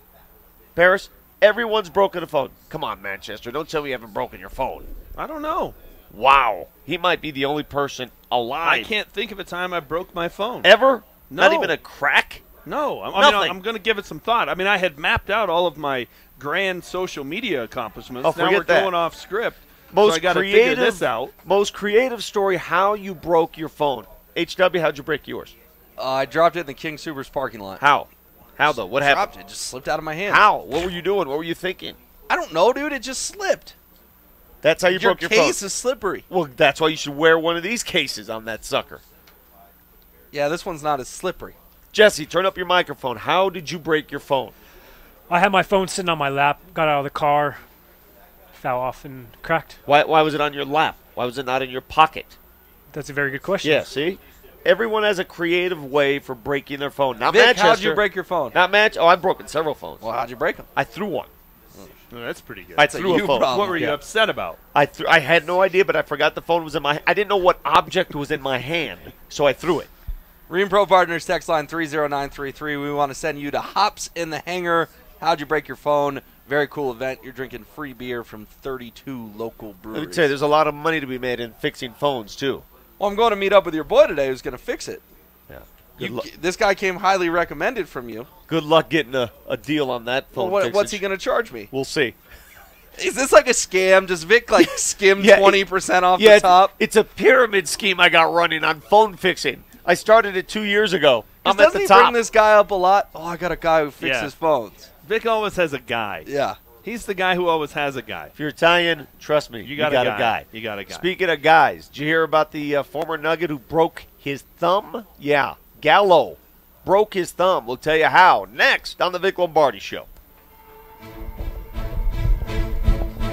Paris? Everyone's broken a phone. Come on, Manchester. Don't tell me you haven't broken your phone. I don't know. Wow. He might be the only person alive. I can't think of a time I broke my phone. Ever? No. Not even a crack? No. Nothing. I'm going to give it some thought. I mean, I had mapped out all of my grand social media accomplishments. Oh, now forget we're that. going off script. Most so I got to figure this out. Most creative story, how you broke your phone. HW, how'd you break yours? I dropped it in the King Supers parking lot. How? How, though? What happened? Dropped it. Just slipped out of my hand. How? What were you doing? What were you thinking? I don't know, dude. It just slipped. That's how you broke your phone. Your case is slippery. Well, that's why you should wear one of these cases on that sucker. Yeah, this one's not as slippery. Jesse, turn up your microphone. How did you break your phone? I had my phone sitting on my lap, got out of the car, fell off and cracked. Why was it on your lap? Why was it not in your pocket? That's a very good question. Yeah, see? Everyone has a creative way for breaking their phone. Not Vic, Manchester. how'd you break your phone? Not Manchester. Oh, I've broken several phones. Well, how'd you break them? I threw one. Oh, that's pretty good. I threw a phone. What were you upset about? I had no idea, but I forgot the phone was in my. I didn't know what object was in my hand, so I threw it. Marine Pro Partners text line 30933. We want to send you to Hops in the Hangar. How'd you break your phone? Very cool event. You're drinking free beer from 32 local breweries. Let me tell you, there's a lot of money to be made in fixing phones too. Well, I'm going to meet up with your boy today who's going to fix it. Yeah. This guy came highly recommended from you. Good luck getting a deal on that phone. Well, what's he going to charge me? We'll see. Is this like a scam? Does Vic like skim Yeah, 20% off the top? It's a pyramid scheme I got running on phone fixing. I started it 2 years ago. I'm at Doesn't the he top. bring this guy up a lot? Oh, I got a guy who fixes phones. Vic always has a guy. Yeah. He's the guy who always has a guy. If you're Italian, trust me, you got a guy. You got a guy. Speaking of guys, did you hear about the former Nugget who broke his thumb? Yeah, Gallo broke his thumb. We'll tell you how next on the Vic Lombardi Show.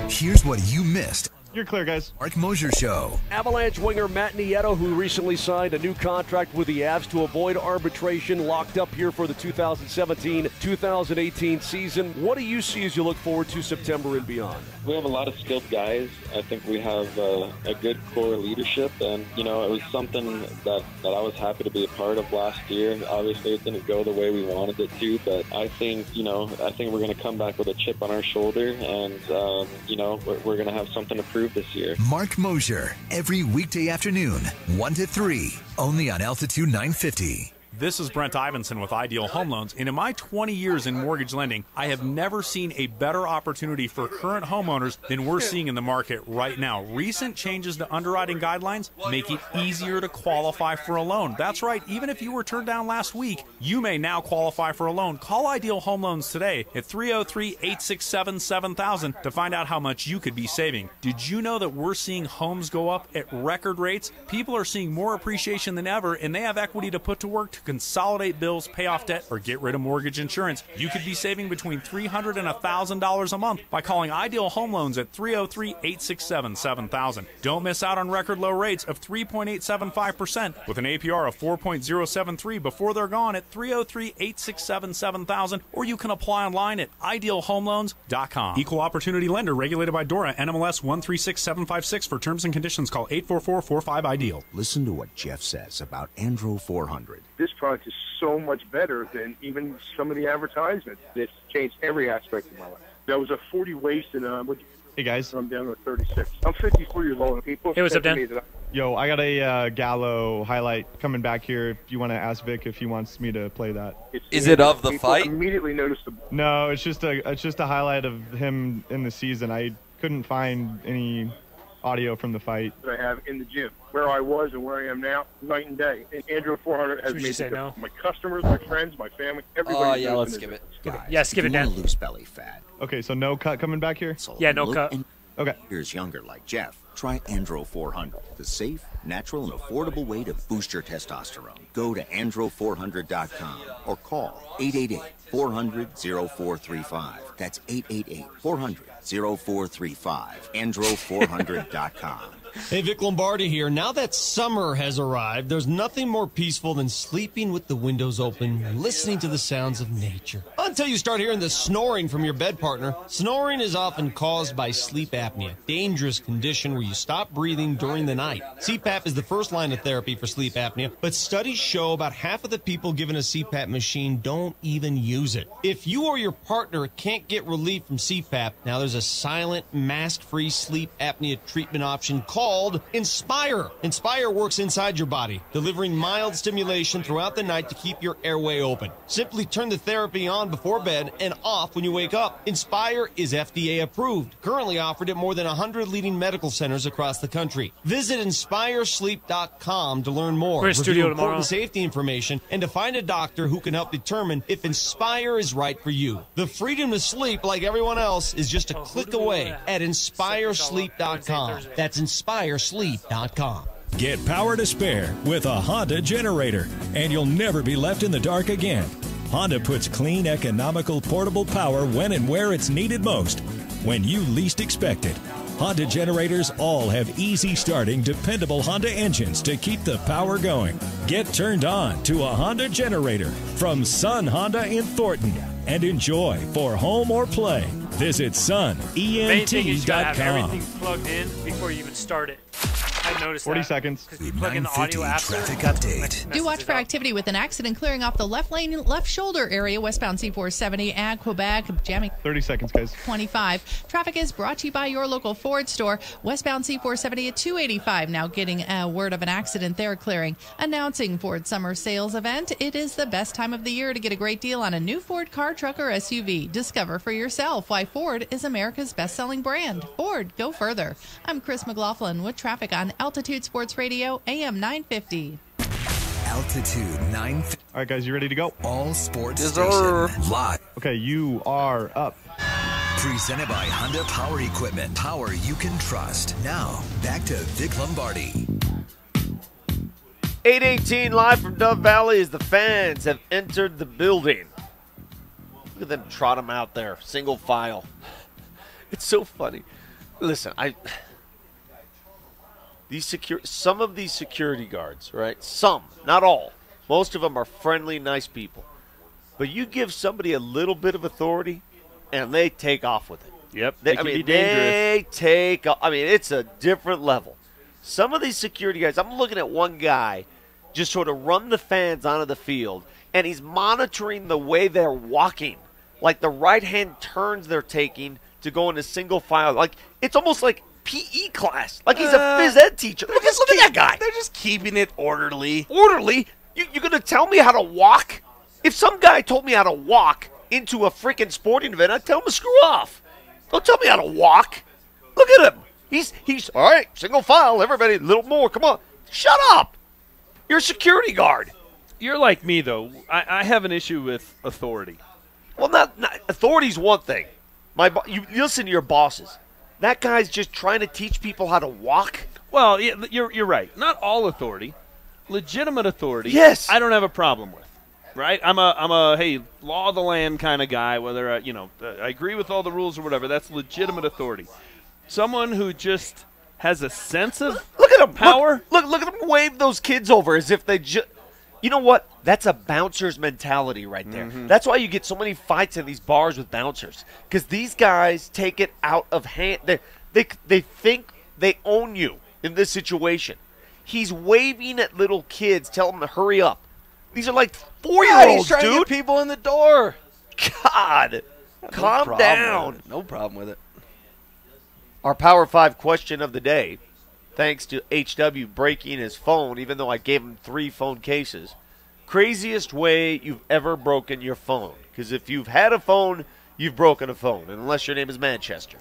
Here's what you missed. You're clear, guys. Mark Mosier Show. Avalanche winger Matt Nieto, who recently signed a new contract with the Avs to avoid arbitration, locked up here for the 2017-2018 season. What do you see as you look forward to September and beyond? We have a lot of skilled guys. I think we have a good core leadership, and it was something that I was happy to be a part of last year. Obviously, it didn't go the way we wanted it to, but I think we're going to come back with a chip on our shoulder, and we're going to have something to prove this year. Mark Mosier, every weekday afternoon, 1 to 3, only on Altitude 950. This is Brent Ivinson with Ideal Home Loans, and in my 20 years in mortgage lending, I have never seen a better opportunity for current homeowners than we're seeing in the market right now. Recent changes to underwriting guidelines make it easier to qualify for a loan. That's right, even if you were turned down last week, you may now qualify for a loan. Call Ideal Home Loans today at 303-867-7000 to find out how much you could be saving. Did you know that we're seeing homes go up at record rates? People are seeing more appreciation than ever, and they have equity to put to work to could consolidate bills, pay off debt, or get rid of mortgage insurance. You could be saving between $300 and $1,000 a month by calling Ideal Home Loans at 303-867-7000. Don't miss out on record low rates of 3.875% with an APR of 4.073 before they're gone at 303-867-7000, or you can apply online at idealhomeloans.com. Equal opportunity lender regulated by DORA, NMLS 136756. For terms and conditions, call 844-45-IDEAL. Listen to what Jeff says about Andro 400. This product is so much better than even some of the advertisements. It's changed every aspect of my life. There was a 40 waist, and hey guys, I'm down to 36. I'm 54 years old, and people Hey, what's up, Dan? Yo, I got a Gallo highlight coming back here. If you want to ask Vic if he wants me to play that. Is it of the fight? Immediately noticeable. No, it's just a highlight of him in the season. I couldn't find any audio from the fight that I have in the gym, where I was and where I am now, night and day. And Andro 400 has made my customers, my friends, my family, everybody. Oh yeah, let's skip it. Yeah, skip it, Dan. Lose belly fat. Okay, so no cut coming back here? Yeah, no cut. Okay. Here's younger like Jeff. Try Andro 400, the safe, natural, and affordable way to boost your testosterone. Go to andro400.com or call 888-400-0435. That's 888-400-0435. Andro400.com. Hey, Vic Lombardi here. Now that summer has arrived, there's nothing more peaceful than sleeping with the windows open, listening to the sounds of nature. Until you start hearing the snoring from your bed partner. Snoring is often caused by sleep apnea, a dangerous condition where you stop breathing during the night. CPAP is the first line of therapy for sleep apnea, but studies show about half of the people given a CPAP machine don't even use it. If you or your partner can't get relief from CPAP, now there's a silent, mask-free sleep apnea treatment option called Inspire. Inspire works inside your body, delivering mild stimulation throughout the night to keep your airway open. Simply turn the therapy on before bed and off when you wake up. Inspire is FDA approved, currently offered at more than 100 leading medical centers across the country. Visit InspireSleep.com to learn more, We're in studio review tomorrow. important safety information, and to find a doctor who can help determine if Inspire is right for you. The freedom to sleep like everyone else is just a click away at InspireSleep.com. That's InspireSleep.com. Get power to spare with a Honda generator, and you'll never be left in the dark again. Honda puts clean, economical, portable power when and where it's needed most, when you least expect it. Honda generators all have easy starting, dependable Honda engines to keep the power going. Get turned on to a Honda generator from Sun Honda in Thornton and enjoy for home or play. Visit Main thing is you gotta have sunent.com. everything plugged in before you even start it. I noticed 40 that. seconds. Because you plug in the audio after. Traffic update. Do watch for activity with an accident clearing off the left lane, left shoulder area, westbound C470 at Quebec, jamming 30 seconds, guys. 25. Traffic is brought to you by your local Ford store, westbound C470 at 285. Now getting a word of an accident there clearing. Announcing Ford Summer Sales Event. It is the best time of the year to get a great deal on a new Ford car, truck, or SUV. Discover for yourself why Ford is America's best-selling brand. Ford, go further. I'm Chris McLaughlin with traffic on Altitude Sports Radio, AM 950. Altitude 950. All right, guys, you ready to go? All Sports Yes, Station. sir. Live. Okay, you are up. Presented by Honda Power Equipment. Power you can trust. Now, back to Vic Lombardi. 8:18 live from Dove Valley as the fans have entered the building. Look at them trot them out there, single file. It's so funny. Listen, some of these security guards, right? Some, not all. Most of them are friendly, nice people. But you give somebody a little bit of authority, and they take off with it. Yep, they can be dangerous. They take off. I mean, it's a different level. Some of these security guys, I'm looking at one guy just sort of run the fans onto the field, and he's monitoring the way they're walking. Like the right-hand turns they're taking to go into single file. Like, it's almost like PE class. Like he's a phys ed teacher. Look at that guy. They're just keeping it orderly. Orderly? You're going to tell me how to walk? If some guy told me how to walk into a freaking sporting event, I'd tell him to screw off. Don't tell me how to walk. Look at him. He's all right, single file, everybody, a little more. Come on. Shut up. You're a security guard. You're like me, though. I have an issue with authority. Well, not authority's one thing. You listen to your bosses. That guy's just trying to teach people how to walk. Well, yeah, you're right. Not all authority. legitimate authority, yes, I don't have a problem with. Right? I'm a hey, law of the land kind of guy. Whether I agree with all the rules or whatever, that's legitimate authority. Someone who just has a sense of look at him power. Look at him wave those kids over as if they just. You know what? That's a bouncer's mentality right there. Mm-hmm. That's why you get so many fights in these bars with bouncers, because these guys take it out of hand. They think they own you in this situation. He's waving at little kids, telling them to hurry up. These are like 4-year-olds, he's trying dude. to get people in the door. God, calm down. No problem with it. Our Power 5 question of the day, thanks to HW breaking his phone, even though I gave him 3 phone cases. Craziest way you've ever broken your phone. Because if you've had a phone, you've broken a phone, unless your name is Manchester.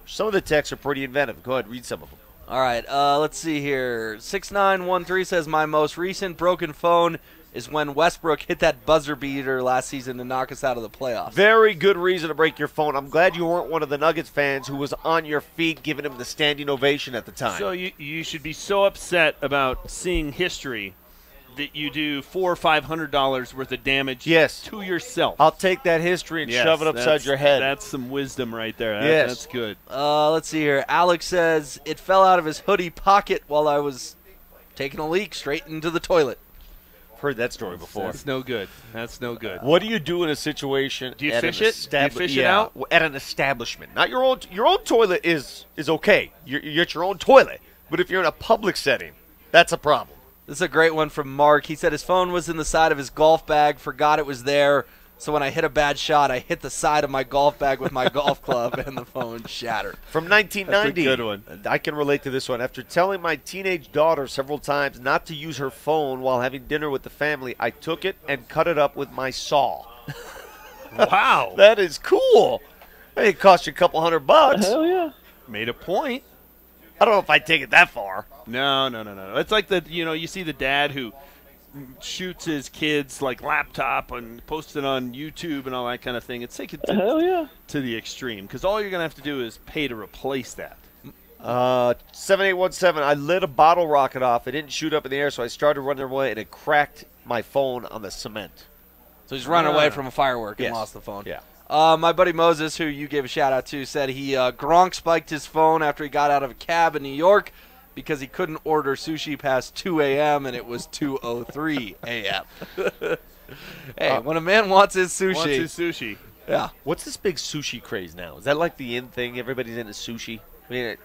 Some of the texts are pretty inventive. Go ahead, read some of them. All right, let's see here. 6913 says, my most recent broken phone is when Westbrook hit that buzzer beater last season to knock us out of the playoffs. Very good reason to break your phone. I'm glad you weren't one of the Nuggets fans who was on your feet giving him the standing ovation at the time. So you should be so upset about seeing history that you do $400 or $500 worth of damage to yourself. I'll take that history and shove it upside your head. That's some wisdom right there. Yes. That's good. Let's see here. Alex says, it fell out of his hoodie pocket while I was taking a leak straight into the toilet. Heard that story before. That's no good. That's no good. What do you do in a situation? Do you at fish an it? Do you fish it out? At an establishment. Not your own. Your own toilet is okay. You're at your own toilet. But if you're in a public setting, that's a problem. This is a great one from Mark. He said his phone was in the side of his golf bag, forgot it was there. So when I hit a bad shot, I hit the side of my golf bag with my golf club, and the phone shattered. From 1990. That's a good one. I can relate to this one. After telling my teenage daughter several times not to use her phone while having dinner with the family, I took it and cut it up with my saw. Wow. That is cool. It cost you a couple $100. Hell yeah. Made a point. I don't know if I'd take it that far. No. It's like you see the dad who shoots his kids like laptop and posts it on YouTube and all that kind of thing. It's taken to the extreme, because all you're going to have to do is pay to replace that. 7817, I lit a bottle rocket off. It didn't shoot up in the air, so I started running away, and it cracked my phone on the cement. So he's running away from a firework and lost the phone. Yeah. My buddy Moses, who you gave a shout-out to, said he Gronk spiked his phone after he got out of a cab in New York because he couldn't order sushi past 2 a.m. and it was 2:03 a.m. Hey, when a man wants his sushi. Yeah. What's this big sushi craze now? Is that like the in thing? Everybody's into sushi? I mean,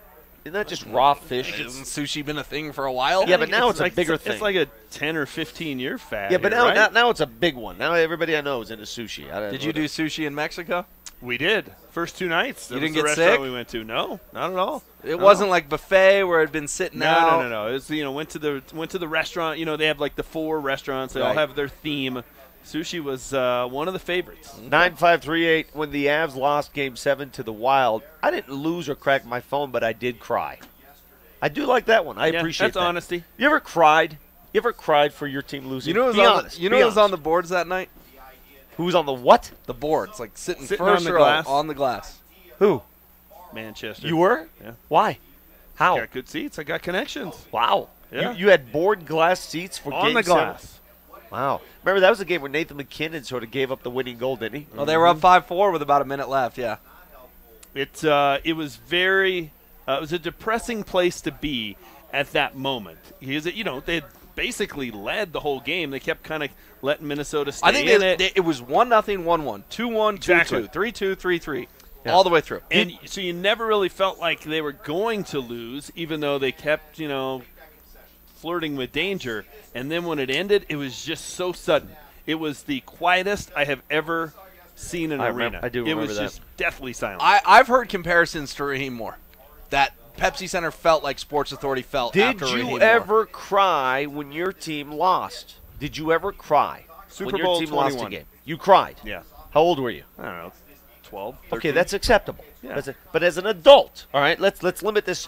isn't that just raw fish? Hasn't sushi been a thing for a while? Yeah, but now it's a bigger thing. It's like a 10 or 15-year fad. Yeah, but here, right? now it's a big one. Now everybody I know is into sushi. Did you do sushi in Mexico? We did. First 2 nights. You didn't get get sick? sick? We went to. No, not at all. It wasn't like buffet where it had been sitting out. No. It was, went to the restaurant. They have like the 4 restaurants. They all have their theme. Sushi was one of the favorites. 9538. When the Avs lost Game 7 to the Wild, I didn't lose or crack my phone, but I did cry. I do like that one. I appreciate that's that. honesty. You ever cried? You ever cried for your team losing? You know who was on the boards that night? Who was on the what? The boards, like sitting Sitting first on the row glass. on the glass. Who? Manchester. You were? Yeah. Why? How? Got good seats. I got connections. Wow. Yeah. You had board glass seats for On Game the 7? glass. Wow. Remember, that was a game where Nathan McKinnon sort of gave up the winning goal, didn't he? Well, they were up 5-4 with about a minute left, yeah. It was very it was a depressing place to be at that moment. Because, they had basically led the whole game. They kept kind of letting Minnesota stay I think in it. it was 1-0, 1-1, 2-1, Exactly. 2-2, 3-2, 3-3, all the way through. And so you never really felt like they were going to lose, even though they kept, flirting with danger. And then when it ended, it was just so sudden. It was the quietest I have ever seen an arena. I do remember It was that. just deathly silent. I've heard comparisons to Raheem Moore. That Pepsi Center felt like Sports Authority felt Did after Raheem you Moore. ever cry when your team lost? Did you ever cry Super when your Bowl team lost a 21. game? You cried? Yeah. How old were you? I don't know, 12, 13. Okay, that's acceptable. Yeah. But as an adult, all right, let's limit this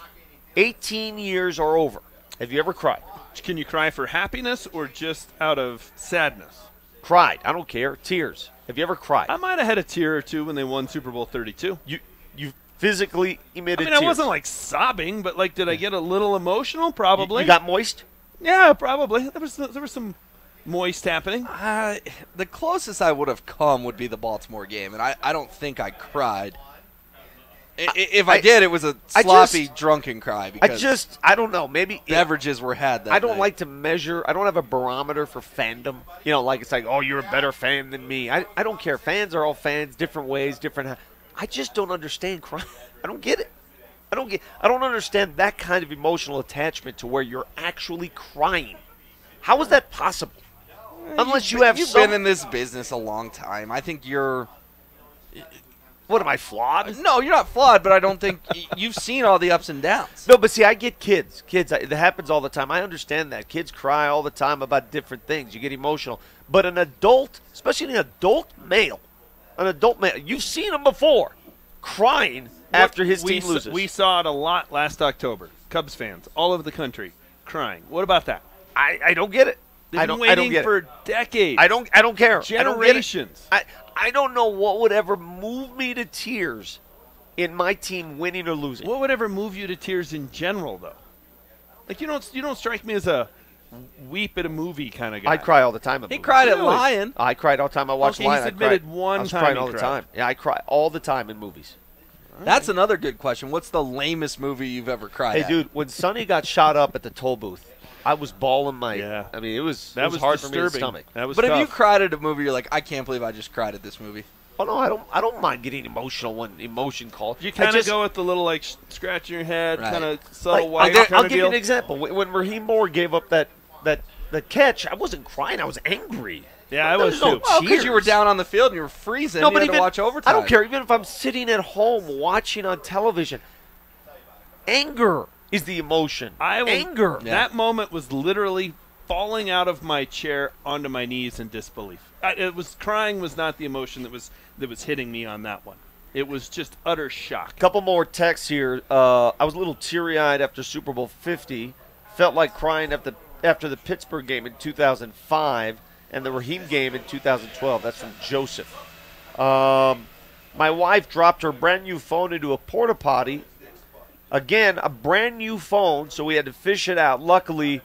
18 years or over. Have you ever cried? Can you cry for happiness or just out of sadness? Cried. I don't care. Tears. Have you ever cried? I might have had a tear or two when they won Super Bowl 32. You physically emitted I tears. wasn't like sobbing, but like, did I get a little emotional? Probably. You got moist? Yeah, probably. There was some moist happening. The closest I would have come would be the Baltimore game, and I don't think I cried. If I did, it was a sloppy, drunken cry. Because I don't know. Maybe beverages were had that I don't night. like to measure. I don't have a barometer for fandom. You know, like it's like, oh, you're a better fan than me. I don't care. Fans are all fans, different ways, different. I just don't understand crying. I don't get it. I don't understand that kind of emotional attachment to where you're actually crying. How is that possible? Unless you've been in this business a long time. I think you're. What, am I flawed? No, you're not flawed, but I don't think you've seen all the ups and downs. No, but see, I get kids. It happens all the time. I understand that. Kids cry all the time about different things. You get emotional. But an adult, especially an adult male, you've seen him before crying after his team loses. We saw it a lot last October. Cubs fans all over the country crying. What about that? I don't get it. They've been waiting for decades. I don't care. Generations. I don't know what would ever move me to tears in my team winning or losing. What would ever move you to tears in general, though? Like you don't strike me as a weep at a movie kind of guy. I cry all the time. He cried at Lion. I cried all the time. I watched Lion. He's admitted one I was time crying he all the cried. time. Yeah, I cry all the time in movies. That's another good question. What's the lamest movie you've ever cried Hey, at? dude, when Sonny got shot up at the toll booth, I was bawling my. Yeah. I mean, it was That was hard for me to disturbing. stomach. That was But tough. if you cried at a movie, you're like, I can't believe I just cried at this movie. Oh no, I don't mind getting emotional when emotion calls. You kind of go with the little like scratching your head, Right. kind of subtle white I'll kind of give you deal. an example. When Raheem Moore gave up that catch, I wasn't crying. I was angry. Yeah, I There was no too. Oh, because you tears. were down on the field and you were freezing. No, you but had to even watch overtime. I don't care. Even if I'm sitting at home watching on television, anger is the emotion. Anger. That moment was literally falling out of my chair onto my knees in disbelief. Crying was not the emotion that was hitting me on that one. It was just utter shock. Couple more texts here. I was a little teary-eyed after Super Bowl 50. Felt like crying after the Pittsburgh game in 2005 and the Raheem game in 2012. That's from Joseph. My wife dropped her brand new phone into a porta potty. Again, a brand new phone, so we had to fish it out. Luckily,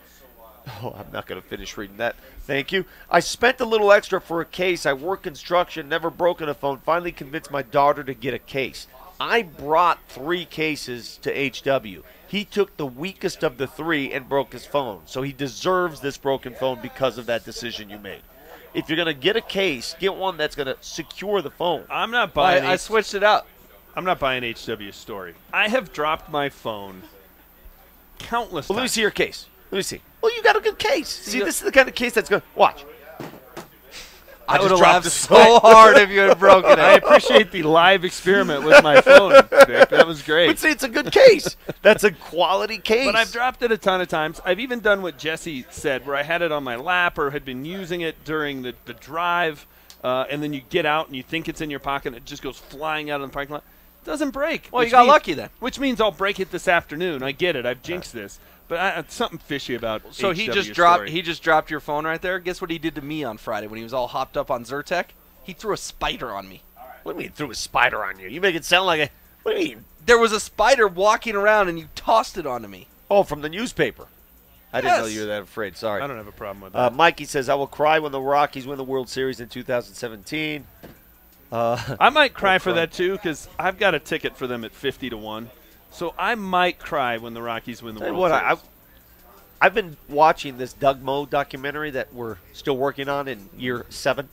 I'm not going to finish reading that. Thank you. I spent a little extra for a case. I work construction, never broken a phone. Finally convinced my daughter to get a case. I brought 3 cases to HW. He took the weakest of the 3 and broke his phone. So he deserves this broken phone because of that decision you made. If you're going to get a case, get one that's going to secure the phone. I'm not buying I switched it up. I'm not buying HW's story. I have dropped my phone countless Well, let me times. see your case. Let me see. Well, you got a good case. See, this is the kind of case that's going to... Watch. I would just have dropped laughed the so phone. hard if you had broken it. I appreciate the live experiment with my phone, Vic. That was great. But see, it's a good case. That's a quality case. But I've dropped it a ton of times. I've even done what Jesse said, where I had it on my lap or had been using it during the drive, and then you get out and you think it's in your pocket and it just goes flying out in the parking lot. It doesn't break. Well, you got lucky then. Which means I'll break it this afternoon. I get it. I've jinxed this. But something fishy about So he just dropped your phone right there. Guess what he did to me on Friday when he was all hopped up on Zyrtec? He threw a spider on me. What do you mean threw a spider on you? You make it sound like a... What do you mean? There was a spider walking around and you tossed it onto me. Oh, from the newspaper. I didn't know Yes. you were that afraid. Sorry. I don't have a problem with that. Mikey says, I will cry when the Rockies win the World Series in 2017. I might cry for that, too, because I've got a ticket for them at 50-1. So I might cry when the Rockies win the Tell you World what, Series. I've been watching this Doug Moe documentary that we're still working on in year 7,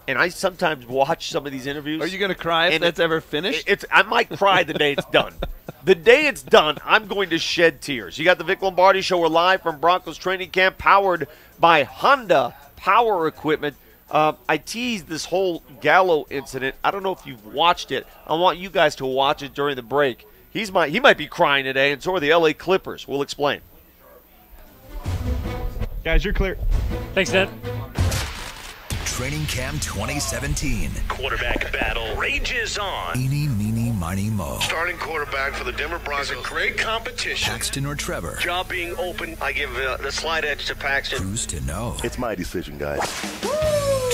and I sometimes watch some of these interviews. Are you going to cry if and that's ever finished? I might cry the day it's done. The day it's done, I'm going to shed tears. You got the Vic Lombardi Show. We're live from Broncos training camp, powered by Honda Power Equipment. I teased this whole Gallo incident. I don't know if you've watched it. I want you guys to watch it during the break. He might be crying today, and so are the LA Clippers. We'll explain. Guys, you're clear. Thanks, Ned. Training Camp 2017. Quarterback battle rages on. Eeny, meeny, miny, mo. Starting quarterback for the Denver Broncos. It's a great competition. Paxton or Trevor? Job being open. I give the slight edge to Paxton. Who's to know? It's my decision, guys.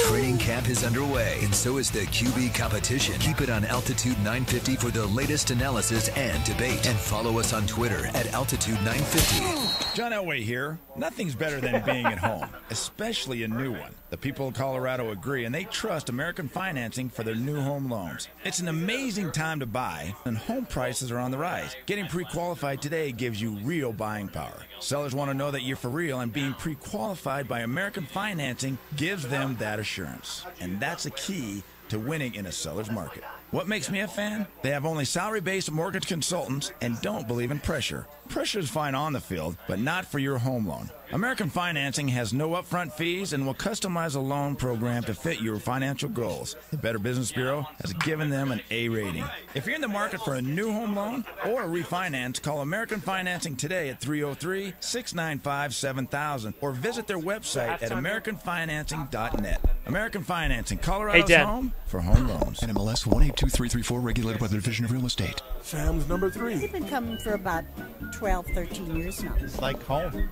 Training camp is underway, and so is the QB competition. Keep it on Altitude 950 for the latest analysis and debate. And follow us on Twitter at Altitude 950. John Elway here. Nothing's better than being at home, especially a new one. The people of Colorado agree, and they trust American Financing for their new home loans. It's an amazing time to buy, and home prices are on the rise. Getting pre-qualified today gives you real buying power. Sellers want to know that you're for real, and being pre-qualified by American Financing gives them that assurance. And that's a key to winning in a seller's market. What makes me a fan? They have only salary-based mortgage consultants and don't believe in pressure. Pressure is fine on the field, but not for your home loan. American Financing has no upfront fees and will customize a loan program to fit your financial goals. The Better Business Bureau has given them an A rating. If you're in the market for a new home loan or a refinance, call American Financing today at 303-695-7000 or visit their website at AmericanFinancing.net. American Financing, Colorado's home for home loans. NMLS 182334, regulated by the Division of Real Estate. Sam's number 3. They've been coming for about 12, 13 years now. It's like home.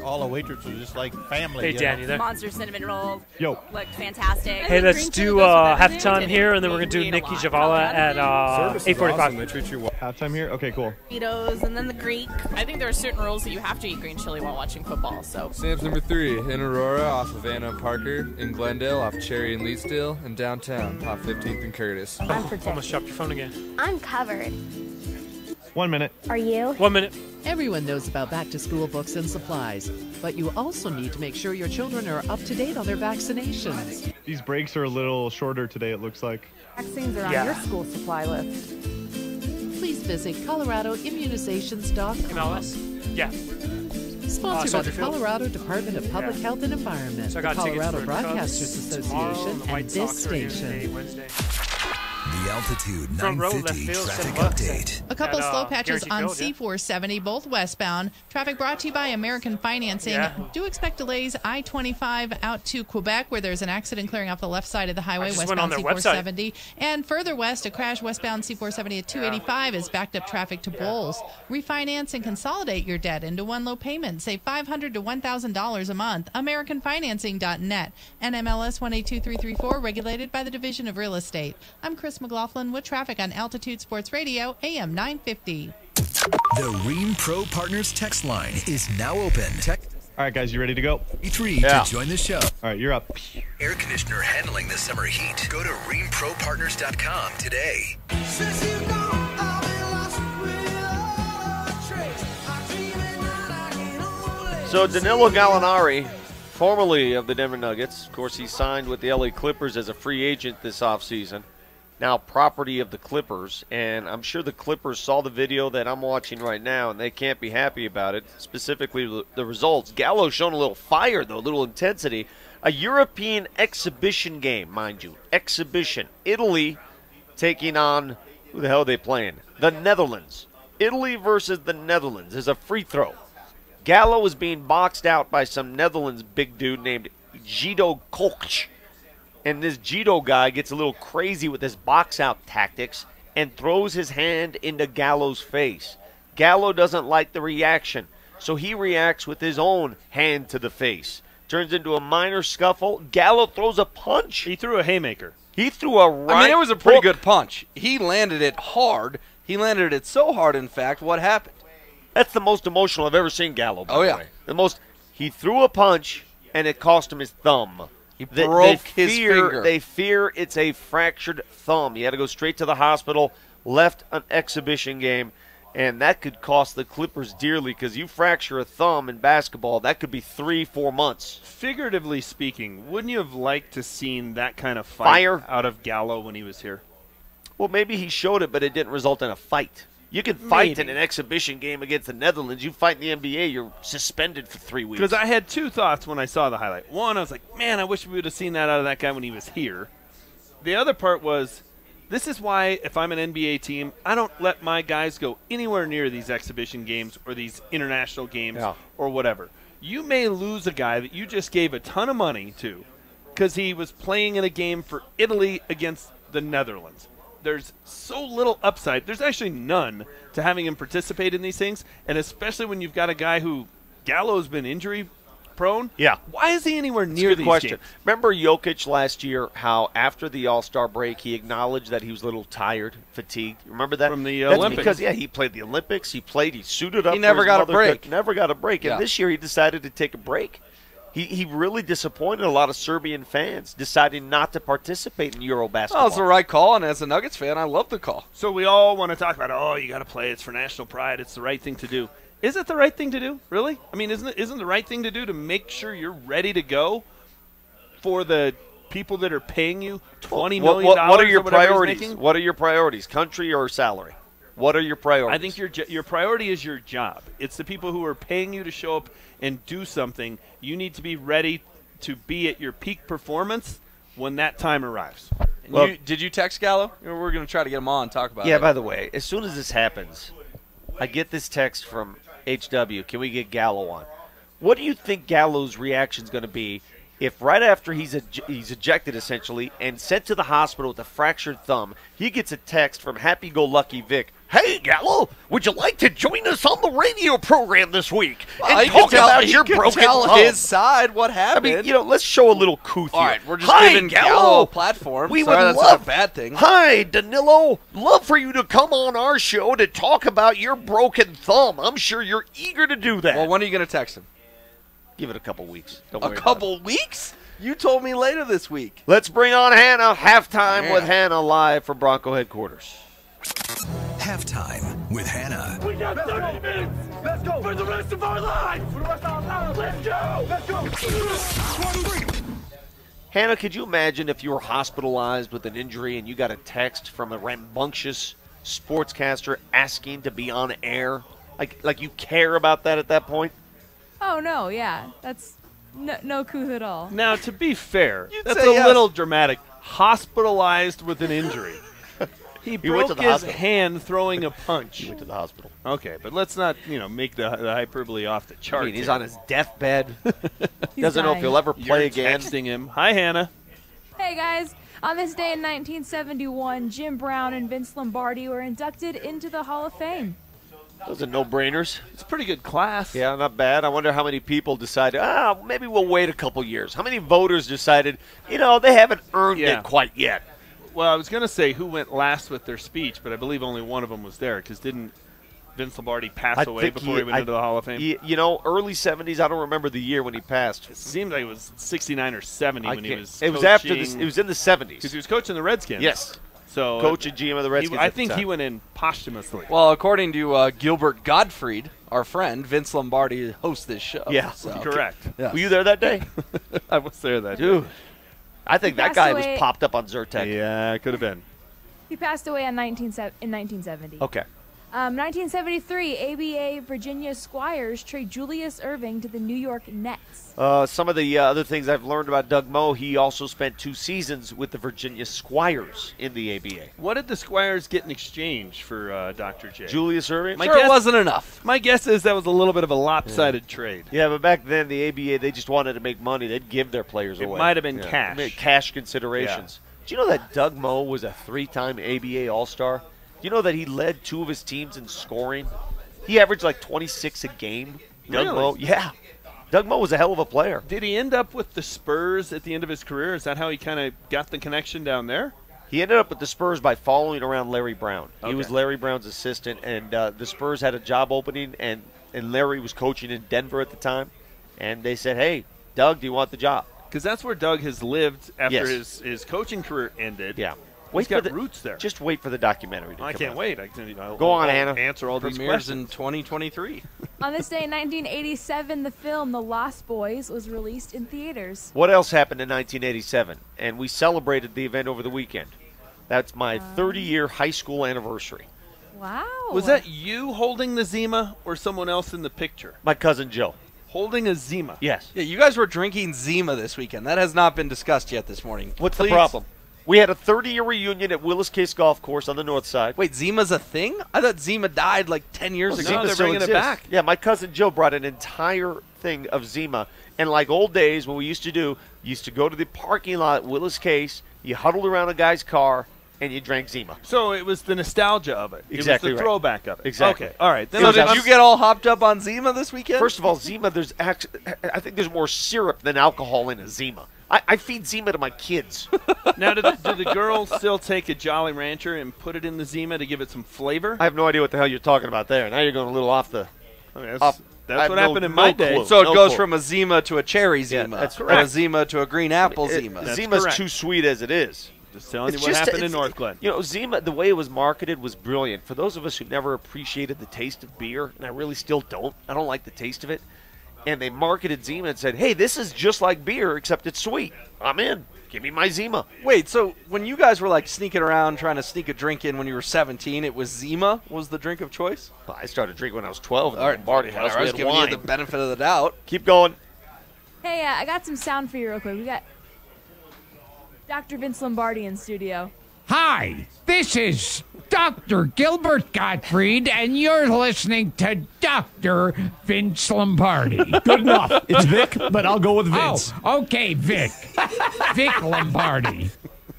All our waitresses are just like family. Hey, Dan, you there? Monster cinnamon rolls. Yo. Looked fantastic. Hey, let's do halftime here, and then we're going to do Nikki Javala at 8:45. Halftime here? Okay, cool. Burritos, and then the Greek. I think there are certain rules that you have to eat green chili while watching football. So Sam's number 3 in Aurora off of Anna and Parker, in Glendale off Cherry and Leesdale, and downtown off 15th and Curtis. Almost dropped your phone again. I'm covered. 1 minute. Are you? 1 minute. Everyone knows about back-to-school books and supplies, but you also need to make sure your children are up to date on their vaccinations. These breaks are a little shorter today, it looks like. Vaccines are on your school supply list. Please visit ColoradoImmunizations.com. MLS? Yeah. Sponsored by the Soldier Field. Colorado Department of Public Health and Environment, So I the got tickets Colorado for the Cubs Broadcasters tomorrow, Association, the and White this Sox are here station. today, Wednesday. The Altitude Front row, left 950 field, traffic $7. update. A couple At, slow patches Guaranteed on Field, yeah. C470, both westbound. Traffic brought to you by American Financing. Yeah. Do expect delays I-25 out to Quebec, where there's an accident clearing off the left side of the highway, I just went on westbound their C470. And further west, a crash westbound C470 at 285 is backed up traffic to Bowles. Refinance and consolidate your debt into one low payment. Save $500 to $1,000 a month. AmericanFinancing.net. NMLS 182334, regulated by the Division of Real Estate. I'm Chris McLaughlin with traffic on Altitude Sports Radio, AM 950. The Ream Pro Partners text line is now open. All right, guys, you ready to go? E3 to join the show. All right, you're up. Air conditioner handling the summer heat. Go to ReamProPartners.com today. So Danilo Gallinari, formerly of the Denver Nuggets, of course he signed with the LA Clippers as a free agent this offseason, now property of the Clippers, and I'm sure the Clippers saw the video that I'm watching right now, and they can't be happy about it, specifically the results. Gallo's shown a little fire, though, a little intensity. A European exhibition game, mind you, exhibition. Italy taking on, who the hell are they playing? The Netherlands. Italy versus the Netherlands is a free throw. Gallo is being boxed out by some Netherlands big dude named Guido Koch. And this Guido guy gets a little crazy with his box-out tactics and throws his hand into Gallo's face. Gallo doesn't like the reaction, so he reacts with his own hand to the face. Turns into a minor scuffle. Gallo throws a punch. He threw a haymaker. He threw a right. I mean, it was a pretty good punch. He landed it hard. He landed it so hard, in fact, what happened? That's the most emotional I've ever seen Gallo, by Oh, the yeah. way. He threw a punch, and it cost him his thumb. He broke his finger. They fear it's a fractured thumb. He had to go straight to the hospital, left an exhibition game, and that could cost the Clippers dearly because you fracture a thumb in basketball, that could be 3-4 months. Figuratively speaking, wouldn't you have liked to seen that kind of fight out of Gallo when he was here? Well, maybe he showed it, but it didn't result in a fight. You can fight Maybe. in an exhibition game against the Netherlands. You fight in the NBA, you're suspended for 3 weeks. Because I had two thoughts when I saw the highlight. One, I was like, man, I wish we would have seen that out of that guy when he was here. The other part was, this is why if I'm an NBA team, I don't let my guys go anywhere near these exhibition games or these international games or whatever. You may lose a guy that you just gave a ton of money to because he was playing in a game for Italy against the Netherlands. There's so little upside. There's actually none to having him participate in these things, and especially when you've got a guy who Gallo's been injury prone. Yeah. Why is he anywhere It's a near good these question. games? Remember Jokic last year, how after the All-Star break he acknowledged that he was a little tired, fatigued. Remember that? From the That's Olympics. because, he played the Olympics. He suited up. He for never his got a mother break. could- Never got a break. And Yeah. this year he decided to take a break. He really disappointed a lot of Serbian fans, deciding not to participate in Euro basketball. Oh, it's the right call, and as a Nuggets fan, I love the call. So we all want to talk about, you got to play. It's for national pride. It's the right thing to do. Is it the right thing to do? Really? I mean, isn't the right thing to do to make sure you're ready to go for the people that are paying you $20 million? What are your or whatever he's priorities? making? What are your priorities? Country or salary? What are your priorities? I think your priority is your job. It's the people who are paying you to show up and do something. You need to be ready to be at your peak performance when that time arrives. Well, did you text Gallo? We're going to try to get him on and talk about it. Yeah, by the way, as soon as this happens, I get this text from HW. Can we get Gallo on? What do you think Gallo's reaction is going to be if right after he's ejected essentially and sent to the hospital with a fractured thumb, he gets a text from happy-go-lucky Vic, "Hey, Gallo, would you like to join us on the radio program this week and talk about your broken thumb?" his side what I happened. mean, let's show a little couth here. All right, we're just Hi, giving Gallo. Gallo a platform. We Sorry, would that's love not a bad thing. Hi, Danilo. Love for you to come on our show to talk about your broken thumb. I'm sure you're eager to do that. Well, when are you going to text him? Give it a couple weeks. Don't A worry about couple weeks? You told me later this week. it. Let's bring on Hannah. Halftime Man. with Hannah live from Bronco headquarters. Halftime with Hannah. We got 30 minutes. Let's go for the rest of our lives. For the rest of our lives. Let's go. Let's go. Hannah, could you imagine if you were hospitalized with an injury and you got a text from a rambunctious sportscaster asking to be on air? Like you care about that at that point? Oh, no, yeah. That's no couth at all. Now, to be fair, You'd that's say a yes. little dramatic. Hospitalized with an injury. He went broke to the his hospital. hand throwing a punch. He went to the hospital. Okay, but let's not, make the hyperbole off the chart. I mean, he's here. on his deathbed. He's Doesn't know if dying. he'll ever play You're again. texting him. Hi, Hannah. Hey, guys. On this day in 1971, Jim Brown and Vince Lombardi were inducted into the Hall of Fame. Those are no-brainers. It's a pretty good class. Yeah, not bad. I wonder how many people decided, maybe we'll wait a couple years. How many voters decided, they haven't earned Yeah. it quite yet? Well, I was going to say who went last with their speech, but I believe only one of them was there because didn't Vince Lombardi pass away before he went into the Hall of Fame? Early 70s, I don't remember the year when he passed. It seemed like it was 69 or 70 when he was It was after coaching- this. It was in the 70s. Because he was coaching the Redskins. Yes. So Coach and GM of the Redskins. I at the think he time. went in posthumously. Well, according to Gilbert Gottfried, our friend, Vince Lombardi hosts this show. Yeah, so. correct. Yes. Were you there that day? I was there that Dude, day. I think He that passed guy away- was popped up on Zyrtec. Yeah, it could have been. He passed away in 1970. Okay. 1973, ABA Virginia Squires trade Julius Erving to the New York Nets. Some of the other things I've learned about Doug Moe, he also spent 2 seasons with the Virginia Squires in the ABA. What did the Squires get in exchange for Dr. J? Julius Erving? Sure, it wasn't enough. My guess is that was a little bit of a lopsided trade. Yeah, but back then, the ABA, they just wanted to make money. They'd give their players It away. might have been cash. Cash considerations. Do you know that Doug Moe was a 3-time ABA All-Star? Do you know that he led 2 of his teams in scoring? He averaged like 26 a game. Doug Really? Moe, yeah. Doug Moe was a hell of a player. Did he end up with the Spurs at the end of his career? Is that how he kind of got the connection down there? He ended up with the Spurs by following around Larry Brown. Okay. He was Larry Brown's assistant, and the Spurs had a job opening, and Larry was coaching in Denver at the time. And they said, hey, Doug, do you want the job? Because that's where Doug has lived after Yes. his coaching career ended. Yeah. He's got for the, roots there. Just wait for the documentary to I come can't out. wait. Go on, I'll Hannah. Answer all these Premieres questions. in 2023. On this day in 1987, the film The Lost Boys was released in theaters. What else happened in 1987? And we celebrated the event over the weekend. That's my 30-year high school anniversary. Wow. Was that you holding the Zima or someone else in the picture? My cousin Joe. Holding a Zima. Yes. Yeah, you guys were drinking Zima this weekend. That has not been discussed yet this morning. What's Please. the problem? We had a 30-year reunion at Willis Case Golf Course on the north side. Wait, Zima's a thing? I thought Zima died like 10 years ago. Zima they're still bringing it exists. back. Yeah, my cousin Joe brought an entire thing of Zima. And like old days, what we used to do, you used to go to the parking lot at Willis Case, you huddled around a guy's car, and you drank Zima. So it was the nostalgia of it. Exactly It was the right. throwback of it. Exactly. Okay. All right. Then So did you get all hopped up on Zima this weekend? First of all, Zima, I think there's more syrup than alcohol in a Zima. I feed Zima to my kids. Now, do the girls still take a Jolly Rancher and put it in the Zima to give it some flavor? I have no idea what the hell you're talking about there. Now you're going a little off the. I mean, that's what happened in my day. Clue. So it No goes clue. from a Zima to a cherry Zima. that's or a correct. Zima to a green apple Zima. Zima's correct. too sweet as it is. Just telling It's you what just- happened in it's- North Glen. You know, Zima, the way it was marketed was brilliant. For those of us who never appreciated the taste of beer, and I really still don't, I don't like the taste of it, and they marketed Zima and said, hey, this is just like beer, except it's sweet. I'm in. Give me my Zima. Wait, so when you guys were like sneaking around trying to sneak a drink in when you were 17, it was Zima was the drink of choice? Well, I started drinking when I was 12 in the All right, Lombardi house. I We was had giving wine. you the benefit of the doubt. Keep going. Hey, I got some sound for you real quick. We got Dr. Vince Lombardi in studio. Hi, this is Dr. Gilbert Gottfried, and you're listening to Dr. Vince Lombardi. Good enough. It's Vic, but I'll go with Vince. Oh, okay, Vic. Vic Lombardi.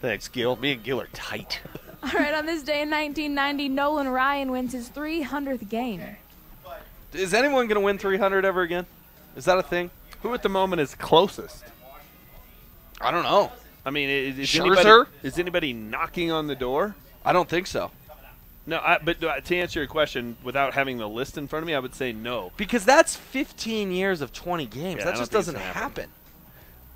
Thanks, Gil. Me and Gil are tight. All right, on this day in 1990, Nolan Ryan wins his 300th game. Is anyone going to win 300 ever again? Is that a thing? Who at the moment is closest? I don't know. I mean, is anybody knocking on the door? I don't think so. No, but to answer your question, without having the list in front of me, I would say no. Because that's 15 years of 20 games. Yeah, that I just don't think doesn't it's gonna happen.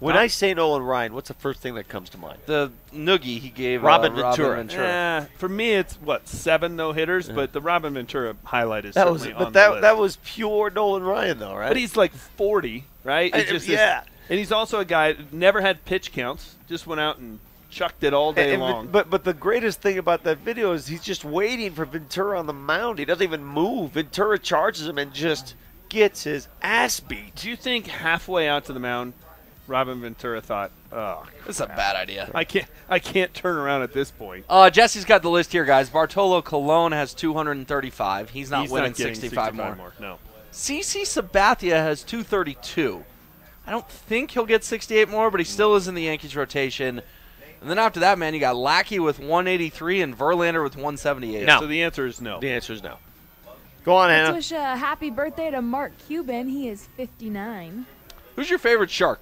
When I say Nolan Ryan, what's the first thing that comes to mind? The noogie he gave Robin Ventura. For me, it's, 7 no-hitters, but the Robin Ventura highlight is That was, certainly on but the list. that was pure Nolan Ryan, though, right? But he's like 40, right? It's just this- yeah. and he's also a guy who never had pitch counts, just went out and chucked it all day long. But the greatest thing about that video is he's just waiting for Ventura on the mound. He doesn't even move. Ventura charges him and just gets his ass beat. Do you think halfway out to the mound, Robin Ventura thought, "Oh, this is a bad idea. I can't turn around at this point." Jesse's got the list here, guys. Bartolo Colon has 235. He's not winning getting 65 more. No. CC Sabathia has 232. I don't think he'll get 68 more, but he still is in the Yankees rotation. And then after that, man, you got Lackey with 183 and Verlander with 178. No. So the answer is no. The answer is no. Go on, Hannah. Let's wish a happy birthday to Mark Cuban. He is 59. Who's your favorite shark?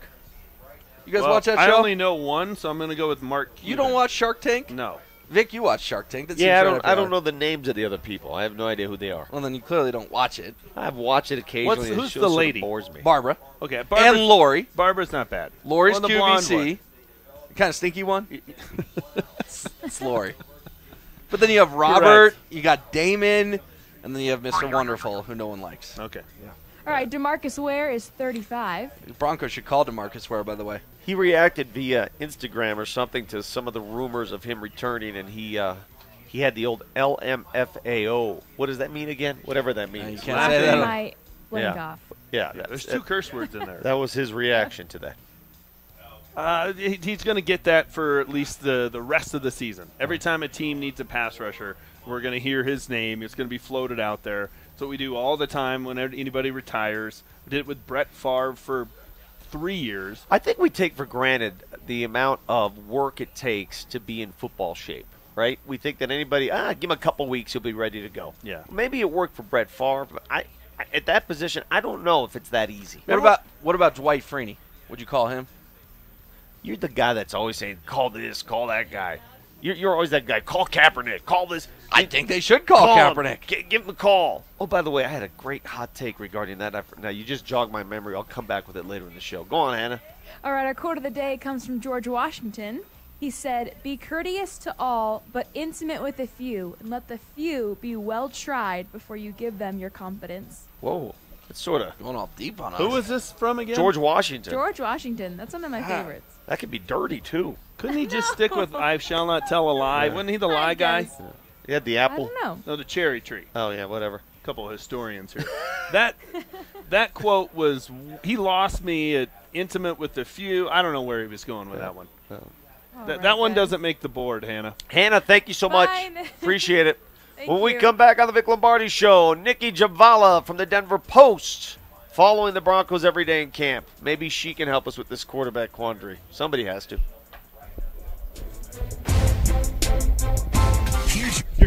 You guys Well, watch that show? I only know one, so I'm going to go with Mark Cuban. You don't watch Shark Tank? No. Vic, you watch Shark Tank. That Yeah, seems right up I your don't alley. know the names of the other people. I have no idea who they are. Well, then you clearly don't watch it. I've watched it occasionally. Who's it the sort of lady? bores me. Barbara. Okay, And Lori. Barbara's not bad. Lori's Well, the blonde QVC. one. Kind of stinky one. It's Lori. But then you have Robert, you got Damon, and then you have Mr. Wonderful, who no one likes. Okay. All right, DeMarcus Ware is 35. The Broncos should call DeMarcus Ware, by the way. He reacted via Instagram or something to some of the rumors of him returning, and he had the old LMFAO. What does that mean again? Whatever that means. You can't say that. My blank off. Yeah, There's 2 curse words in there. That was his reaction to that. He's going to get that for at least the rest of the season. Every time a team needs a pass rusher, we're going to hear his name. It's going to be floated out there. That's what we do all the time whenever anybody retires. We did it with Brett Favre for 3 years. I think we take for granted the amount of work it takes to be in football shape, right? We think that anybody, give him a couple weeks, he'll be ready to go. Yeah. Maybe it worked for Brett Favre, but I at that position, I don't know if it's that easy. What about Dwight Freeney? Would you call him? You're the guy that's always saying, call this, call that guy. You're always that guy. Call Kaepernick. Call this. I think they should call Kaepernick. Give him a call. Oh, by the way, I had a great hot take regarding that. Now, you just jogged my memory. I'll come back with it later in the show. Go on, Hannah. All right, our quote of the day comes from George Washington. He said, "Be courteous to all, but intimate with a few, and let the few be well tried before you give them your confidence." Whoa. It's sort of going all deep on us. Who was this from again? George Washington. George Washington. That's one of my favorites. That could be dirty, too. Couldn't he just stick with I shall not tell a lie? Yeah. Wasn't he the lie guy? guess. He had the apple. I don't know. No, the cherry tree. Oh, yeah, whatever. A couple of historians here. that quote was, he lost me at intimate with the few. I don't know where he was going with that one. That one doesn't make the board, Hannah. Hannah, thank you so much. Fine. Appreciate it. When we you. come back on the Vic Lombardi Show, Nikki Javala from the Denver Post following the Broncos every day in camp. Maybe she can help us with this quarterback quandary. Somebody has to.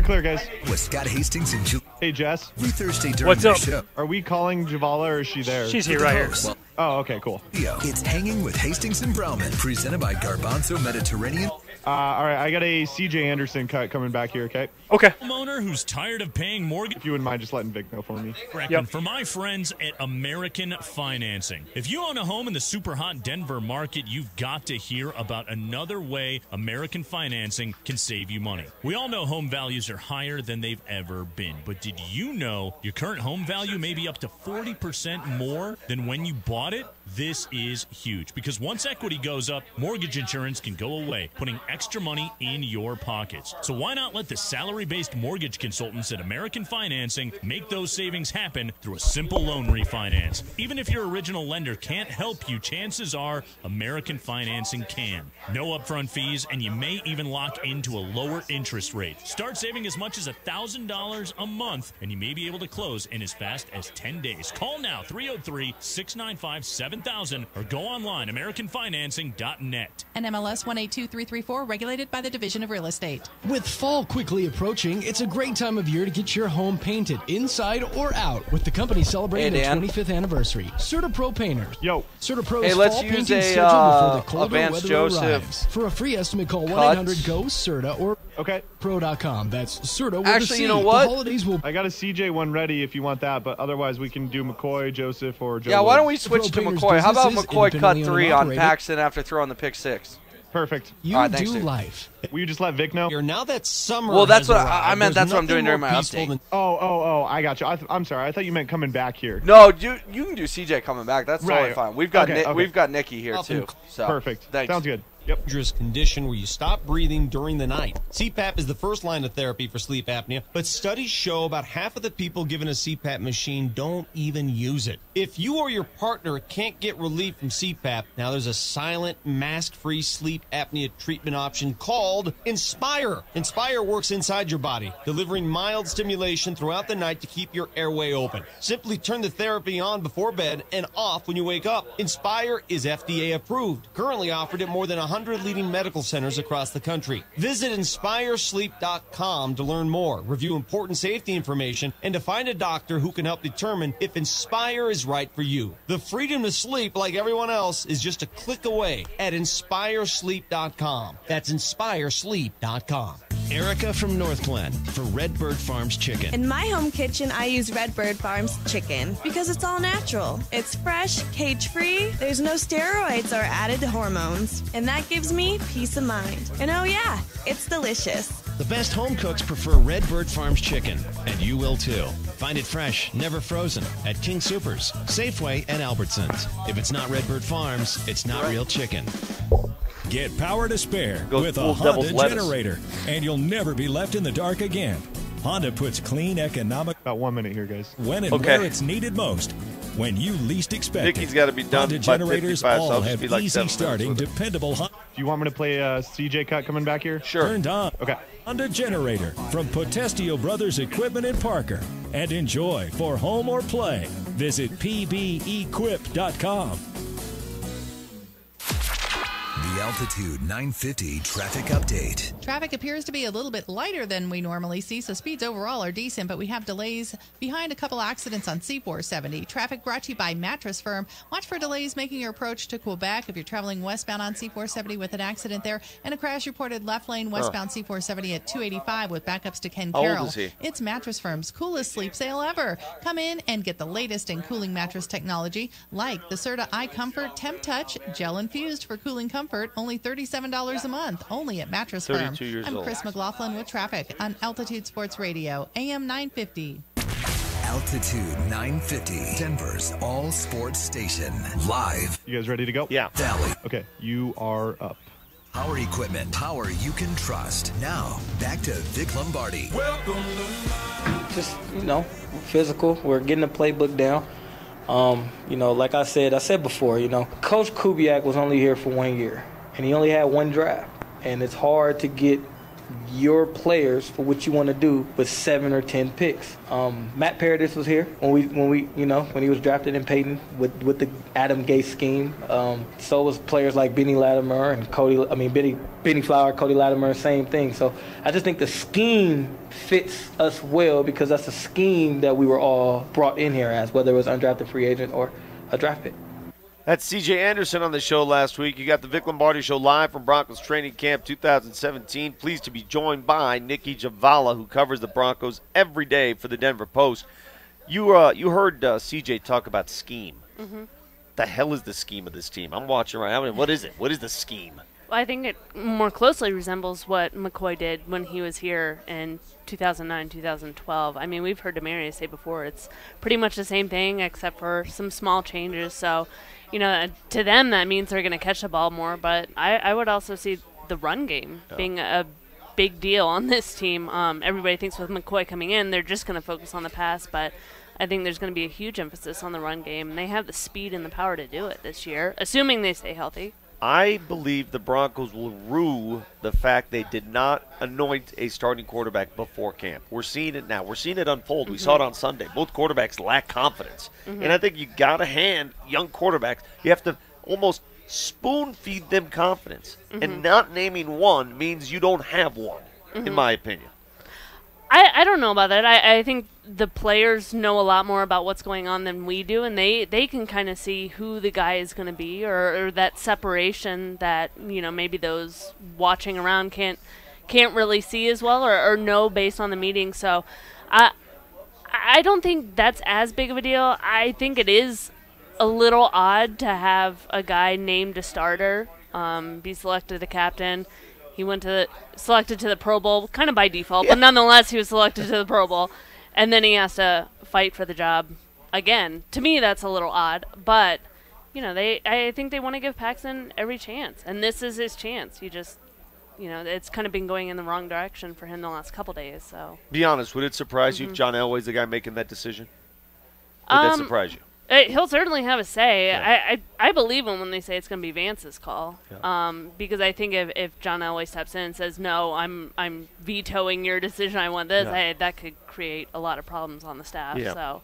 You're clear, guys. With Scott Hastings and Julie. Hey, Jess. Every Thursday during What's the up? show. Are we calling Javala or is she there? She's here right here. Oh, okay, cool. It's Hanging with Hastings and Browman, presented by Garbanzo Mediterranean. All right, I got a CJ Anderson cut coming back here, okay? Okay. Homeowner who's tired of paying mortgage. If you wouldn't mind just letting Vic know for me. Yep. For my friends at American Financing. If you own a home in the super hot Denver market, you've got to hear about another way American Financing can save you money. We all know home values are higher than they've ever been. But did you know your current home value may be up to 40% more than when you bought it? This is huge because once equity goes up, mortgage insurance can go away, putting extra money in your pockets. So why not let the salary-based mortgage consultants at American Financing make those savings happen through a simple loan refinance? Even if your original lender can't help you, chances are American Financing can. No upfront fees, and you may even lock into a lower interest rate. Start saving as much as $1,000 a month, and you may be able to close in as fast as 10 days. Call now, 303-695-7000, or go online, AmericanFinancing.net. NMLS 182334, regulated by the Division of Real Estate. With fall quickly approaching, it's a great time of year to get your home painted, inside or out, with the company celebrating their 25th anniversary. CertaPro Painters. Yo. CertaPro's Hey, let's fall use painting a, schedule before the colder Advanced weather Joseph arrives. For a free estimate, call cut. 1-800-GO-CERTA or pro.com. That's CERTA with Actually, a C. you know what? The holidays will... I got a CJ one ready if you want that, but otherwise we can do McCoy, Joseph, or Joe. Yeah, why don't we Woods. switch to McCoy? How about McCoy cut 3 on Paxton after throwing the pick 6? Perfect. You All right, thanks, do dude. life. Will you just let Vic know? Now that summer Well, that's has what arrived, I meant. there's That's what I'm doing nothing during more my peaceful update. than- Oh, I got you. I'm sorry. I thought you meant coming back here. No, you can do CJ coming back. That's totally Right. fine. We've got Okay, okay. We've got Nikki here Up too. and- So Perfect. Thanks. Sounds good. Dangerous condition where you stop breathing during the night. CPAP is the first line of therapy for sleep apnea, but studies show about half of the people given a CPAP machine don't even use it. If you or your partner can't get relief from CPAP, now there's a silent, mask-free sleep apnea treatment option called Inspire. Inspire works inside your body, delivering mild stimulation throughout the night to keep your airway open. Simply turn the therapy on before bed and off when you wake up. Inspire is FDA approved, currently offered at more than 100 leading medical centers across the country. Visit InspireSleep.com to learn more, review important safety information, and to find a doctor who can help determine if Inspire is right for you. The freedom to sleep like everyone else is just a click away at InspireSleep.com. That's InspireSleep.com. Erica from North Glen for Redbird Farms Chicken. In my home kitchen, I use Redbird Farms chicken because it's all natural. It's fresh, cage-free, there's no steroids or added hormones, and that gives me peace of mind. And oh yeah, it's delicious. The best home cooks prefer Redbird Farms chicken, and you will too. Find it fresh, never frozen, at King Soopers, Safeway, and Albertsons. If it's not Redbird Farms, it's not real chicken. Get power to spare Goes with a full Honda devil's lettuce. generator, and you'll never be left in the dark again. Honda puts clean, economic... About 1 minute here, guys. When and Okay. where it's needed most. When you least expect Nicky's it. gotta be done Honda by generators 55, so all I'll just have be like easy 7 minutes starting, with it. dependable Honda. Do you want me to play a CJ cut coming back here? Sure. Turned on. Okay. Honda generator from Potestio Brothers Equipment in Parker. And enjoy for home or play. Visit pbequip.com. The Altitude 950 traffic update. Traffic appears to be a little bit lighter than we normally see, so speeds overall are decent, but we have delays behind a couple accidents on C470. Traffic brought to you by Mattress Firm. Watch for delays making your approach to Quebec if you're traveling westbound on C470 with an accident there, and a crash reported left lane westbound C470 at 285 with backups to Ken How old Carroll. is he? It's Mattress Firm's coolest sleep sale ever. Come in and get the latest in cooling mattress technology like the Serta iComfort Temp Touch Gel Infused for cooling comfort, only $37 a month, only at Mattress Firm. 32 years I'm old. Chris McLaughlin with traffic on Altitude Sports Radio, AM 950. Altitude 950, Denver's all sports station. Live. You guys ready to go? Yeah. Valley. Okay, you are up. Power equipment. Power you can trust. Now, back to Vic Lombardi. Just, physical. We're getting the playbook down. Like I said before, Coach Kubiak was only here for 1 year, and he only had one draft. And it's hard to get your players for what you want to do with 7 or 10 picks. Matt Paradis was here when he was drafted in Peyton with the Adam Gase scheme. So was players like Benny Latimer and Benny Flower, Cody Latimer, same thing. So I just think the scheme fits us well because that's a scheme that we were all brought in here as, whether it was undrafted free agent or a draft pick. That's C.J. Anderson on the show last week. You got the Vic Lombardi Show live from Broncos Training Camp 2017. Pleased to be joined by Nikki Javala, who covers the Broncos every day for the Denver Post. You heard C.J. talk about scheme. Mm-hmm. The hell is the scheme of this team? I'm watching right now. What is it? What is the scheme? Well, I think it more closely resembles what McCoy did when he was here in 2009, 2012. I mean, we've heard Demarius say before, it's pretty much the same thing except for some small changes. So, to them that means they're going to catch the ball more. But I would also see the run game being a big deal on this team. Everybody thinks with McCoy coming in, they're just going to focus on the pass. But I think there's going to be a huge emphasis on the run game. And they have the speed and the power to do it this year, assuming they stay healthy. I believe the Broncos will rue the fact they did not anoint a starting quarterback before camp. We're seeing it now. We're seeing it unfold. We saw it on Sunday. Both quarterbacks lack confidence. And I think you got to hand young quarterbacks, you have to almost spoon-feed them confidence. And not naming one means you don't have one, in my opinion. I don't know about that. I think the players know a lot more about what's going on than we do, and they can kind of see who the guy is going to be or that separation that, maybe those watching around can't really see as well or know based on the meeting. So I don't think that's as big of a deal. I think it is a little odd to have a guy named a starter be selected the captain. He went selected to the Pro Bowl, kind of by default, but nonetheless he was selected to the Pro Bowl. And then he has to fight for the job again. To me, that's a little odd. But, I think they want to give Paxton every chance. And this is his chance. It's kind of been going in the wrong direction for him the last couple days. So be honest, would it surprise you if John Elway's the guy making that decision? Would that surprise you? He'll certainly have a say. Yeah. I believe him when they say it's going to be Vance's call. Yeah. Because I think if John Elway steps in and says, no, I'm vetoing your decision, I want this, that could create a lot of problems on the staff. Yeah. So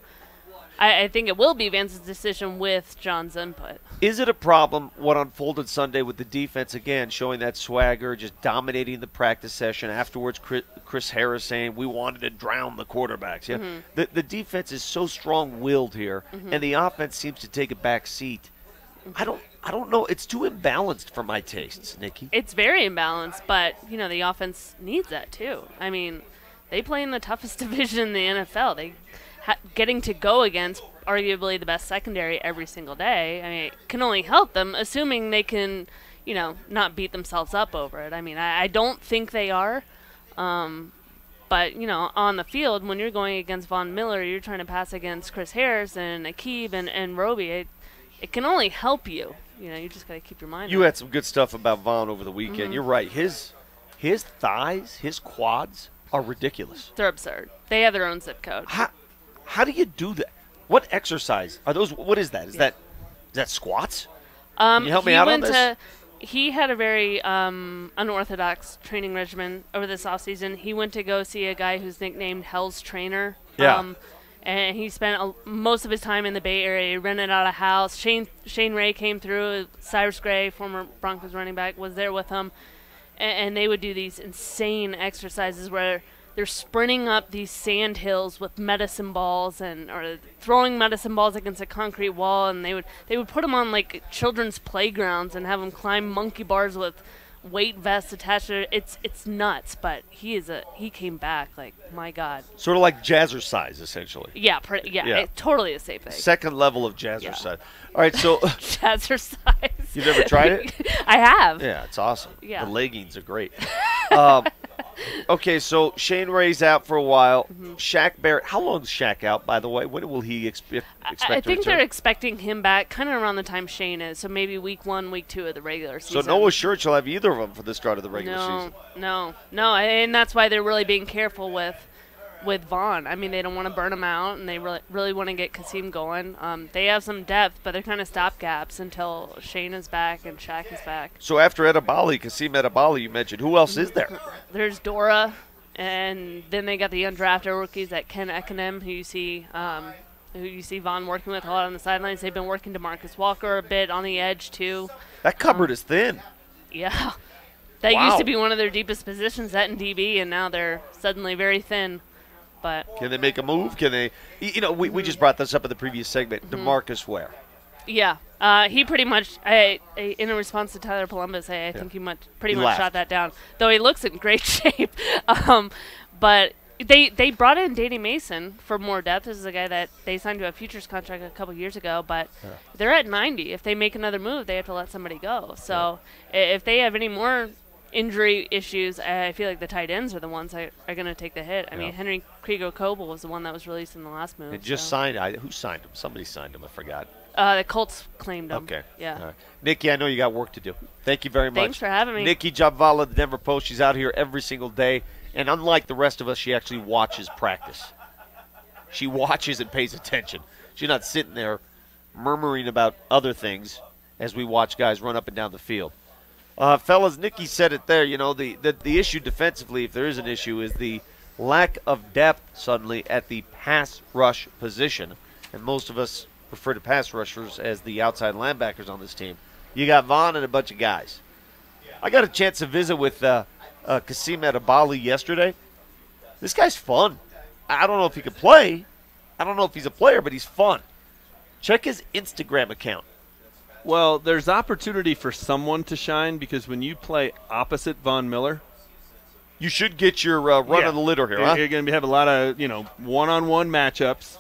I think it will be Vance's decision with John's input. Is it a problem what unfolded Sunday with the defense, again, showing that swagger, just dominating the practice session? Afterwards, Chris Harris saying, we wanted to drown the quarterbacks. Yeah, the defense is so strong-willed here, and the offense seems to take a back seat. I don't know. It's too imbalanced for my tastes, Nikki. It's very imbalanced, but, the offense needs that too. I mean, they play in the toughest division in the NFL. Getting to go against arguably the best secondary every single day, I mean, it can only help them, assuming they can, not beat themselves up over it. I mean, I don't think they are. But, on the field, when you're going against Von Miller, you're trying to pass against Chris Harris and Aqib and Roby. It can only help you. You just got to keep your mind on it. You had some good stuff about Von over the weekend. You're right. His thighs, his quads are ridiculous. They're absurd. They have their own zip code. How do you do that? What exercise are those? What is that? Is that squats? Can you help me out on this? He had a very unorthodox training regimen over this offseason. He went to go see a guy who's nicknamed Hell's Trainer. Yeah. And he spent most of his time in the Bay Area. He rented out a house. Shane Ray came through. Cyrus Gray, former Broncos running back, was there with him. And they would do these insane exercises where they're sprinting up these sand hills with medicine balls or throwing medicine balls against a concrete wall, and they would put them on like children's playgrounds and have them climb monkey bars with weight vests attached to it. It's nuts, but he came back like, my God. Sort of like jazzercise, essentially. Yeah, totally the same thing. Second level of jazzercise. Yeah. All right, so jazzercise. You've never tried it? I have. Yeah, it's awesome. Yeah. The leggings are great. Okay, so Shane Ray's out for a while. Shaq Barrett, how long is Shaq out, by the way? When will he expect I think to they're return? expecting him back kind of around the time Shane is, so maybe week 1, week 2 of the regular season. So Noah Schurz will have either of them for the start of the regular season. No, and that's why they're really being careful with with Vaughn. I mean, they don't want to burn him out, and they really want to get Kasim going. They have some depth, but they're kind of stopgaps until Shane is back and Shaq is back. So after Kasim Edebali, you mentioned, who else is there? There's Dora, and then they got the undrafted rookies at Ken Ekanem, who you see Vaughn working with a lot on the sidelines. They've been working DeMarcus Walker a bit on the edge, too. That cupboard is thin. Yeah. That used to be one of their deepest positions, that and DB, and now they're suddenly very thin. But can they make a move? Can they? You know, we just brought this up in the previous segment. DeMarcus Ware. Yeah. He pretty much, in a response to Tyler Columbus, I think he pretty much shot that down. Though he looks in great shape. But they brought in Danny Mason for more depth. This is a guy that they signed to a futures contract a couple years ago. But they're at 90. If they make another move, they have to let somebody go. So if they have any more injury issues, I feel like the tight ends are the ones that are going to take the hit. I mean, Henry Krieger-Coble was the one that was released in the last move. And just signed. Who signed him? Somebody signed him. I forgot. The Colts claimed him. Okay. Yeah. All right. Nikki, I know you got work to do. Thank you very much. Thanks for having me. Nikki Jabvala, the Denver Post. She's out here every single day. And unlike the rest of us, she actually watches practice. She watches and pays attention. She's not sitting there murmuring about other things as we watch guys run up and down the field. Fellas, Nikki said it there. You know, the issue defensively, if there is an issue, is the lack of depth suddenly at the pass rush position. And most of us refer to pass rushers as the outside linebackers on this team. You got Vaughn and a bunch of guys. I got a chance to visit with Kasim Edebali yesterday. This guy's fun. I don't know if he can play. I don't know if he's a player, but he's fun. Check his Instagram account. Well, there's opportunity for someone to shine because when you play opposite Von Miller, you should get your run of the litter here. You're going to have a lot of one-on-one matchups.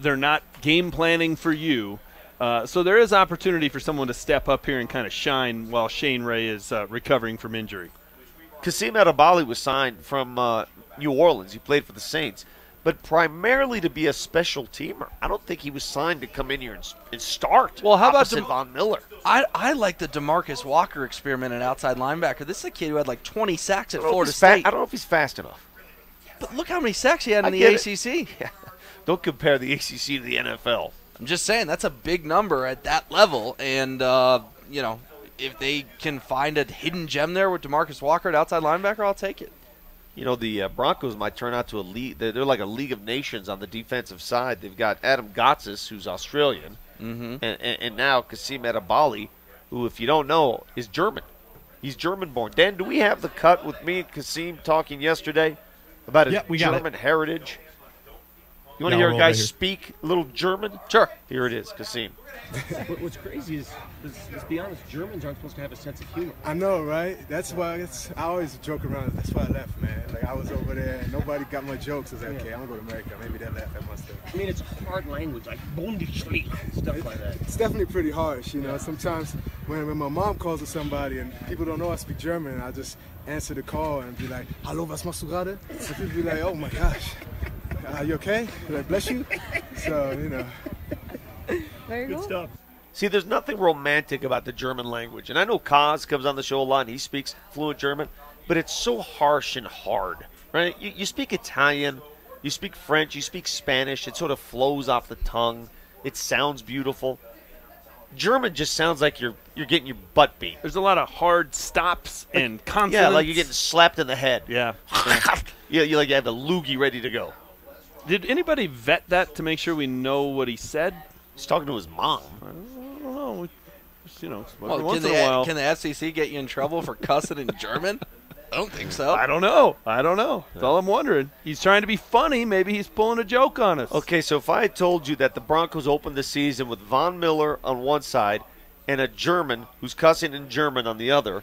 They're not game planning for you, so there is opportunity for someone to step up here and kind of shine while Shane Ray is recovering from injury. Kasim Edebali was signed from New Orleans. He played for the Saints, but primarily to be a special teamer. I don't think he was signed to come in here and start. Well, how about Von Miller? I like the DeMarcus Walker experiment at outside linebacker. This is a kid who had like 20 sacks at Florida State. I don't know if he's fast enough. But look how many sacks he had in the ACC. Yeah. Don't compare the ACC to the NFL. I'm just saying that's a big number at that level, and if they can find a hidden gem there with DeMarcus Walker at outside linebacker, I'll take it. You know, the Broncos might turn out to a league. They're like a League of Nations on the defensive side. They've got Adam Gotsis, who's Australian, and now Kasim Edebali, who, if you don't know, is German. He's German-born. Dan, do we have the cut with me and Kasim talking yesterday about his German heritage? You want to hear a guy speak a little German? Sure. Here it is, Kasim. What's crazy is, let's be honest, Germans aren't supposed to have a sense of humor. I know, right? That's why I always joke around. That's why I left, man. Like, I was over there and nobody got my jokes. I was like, okay, I'm going to go to America. Maybe they'll laugh at my stuff. I mean, it's a hard language, like Bundesliga, stuff like that. It's definitely pretty harsh, you know. Sometimes when my mom calls to somebody and people don't know I speak German, I just answer the call and be like, "Hallo, was machst du gerade?" And people be like, "Oh my gosh, are you okay?" Like, bless you. So, you know. Very good stuff. See, there's nothing romantic about the German language. And I know Kaz comes on the show a lot, and he speaks fluent German, but it's so harsh and hard, right? You speak Italian, you speak French, you speak Spanish. It sort of flows off the tongue. It sounds beautiful. German just sounds like you're getting your butt beat. There's a lot of hard stops and consonants. Yeah, like you're getting slapped in the head. Yeah. You have the loogie ready to go. Did anybody vet that to make sure we know what he said? He's talking to his mom. I don't know. Well, once in a while. Can the SEC get you in trouble for cussing in German? I don't think so. I don't know. That's all I'm wondering. He's trying to be funny. Maybe he's pulling a joke on us. Okay, so if I had told you that the Broncos opened the season with Von Miller on one side and a German who's cussing in German on the other,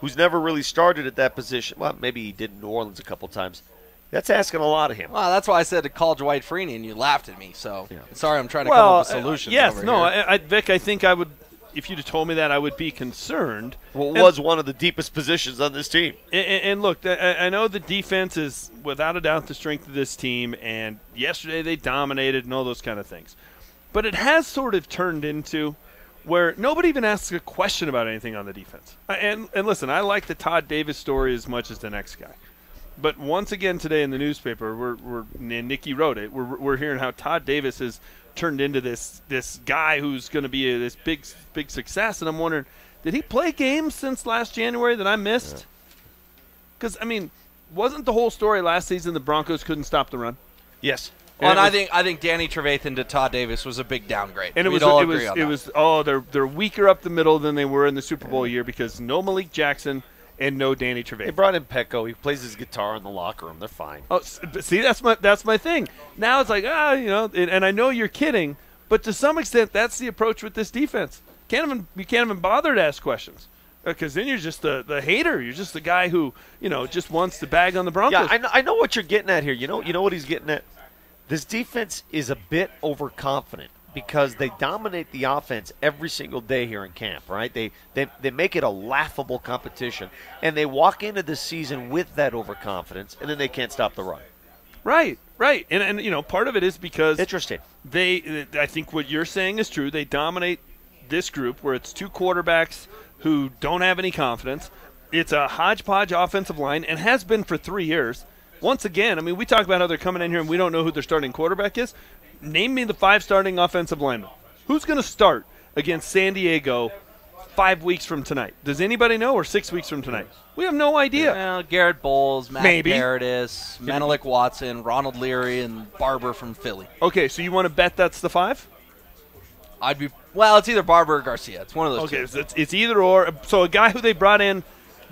who's never really started at that position, well, maybe he did in New Orleans a couple times, that's asking a lot of him. Well, that's why I said to call Dwight Freeney, and you laughed at me. So sorry, I'm trying to come up with solutions. Yes, over no, here. Vic, I think I would. If you'd have told me that, I would be concerned. Well, it was one of the deepest positions on this team. And look, I know the defense is without a doubt the strength of this team, and yesterday they dominated and all those kind of things. But it has sort of turned into where nobody even asks a question about anything on the defense. And listen, I like the Todd Davis story as much as the next guy. But once again today in the newspaper, and Nikki wrote it, we're hearing how Todd Davis has turned into this guy who's going to be this big success. And I'm wondering, did he play games since last January that I missed? Because, I mean, wasn't the whole story last season the Broncos couldn't stop the run? Yes. Well, and I think Danny Trevathan to Todd Davis was a big downgrade. And they're weaker up the middle than they were in the Super Bowl year because no Malik Jackson and no Danny Trevathan. They brought in Pecco. He plays his guitar in the locker room. They're fine. Oh, see, that's my thing. Now it's like, and I know you're kidding, but to some extent that's the approach with this defense. You can't even bother to ask questions. Because then you're just the hater. You're just the guy who, just wants to bag on the Broncos. Yeah, I know what you're getting at here. You know what he's getting at? This defense is a bit overconfident because they dominate the offense every single day here in camp, right? They make it a laughable competition, and they walk into the season with that overconfidence, and then they can't stop the run. Right. And part of it is because interesting. I think what you're saying is true. They dominate this group where it's two quarterbacks who don't have any confidence. It's a hodgepodge offensive line and has been for 3 years. Once again, I mean, we talk about how they're coming in here and we don't know who their starting quarterback is. Name me the 5 starting offensive linemen. Who's going to start against San Diego 5 weeks from tonight? Does anybody know, or 6 weeks from tonight? We have no idea. Well, Garrett Bowles, Matt Paradis, Menelik Watson, Ronald Leary, and Barber from Philly. Okay, so you want to bet that's the 5? It's either Barber or Garcia. It's one of those two. Okay, so it's either or. So a guy who they brought in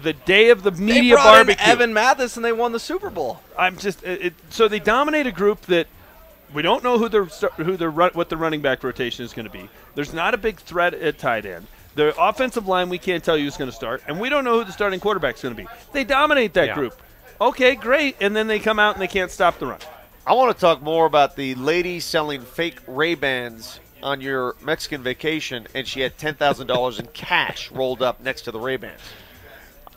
the day of the media they brought barbecue. In Evan Mathis, and they won the Super Bowl. So they dominate a group that we don't know what the running back rotation is going to be. There's not a big threat at tight end. The offensive line we can't tell you who's going to start, and we don't know who the starting quarterback is going to be. They dominate that group. Okay, great, and then they come out and they can't stop the run. I want to talk more about the lady selling fake Ray-Bans on your Mexican vacation, and she had $10,000 in cash rolled up next to the Ray-Bans.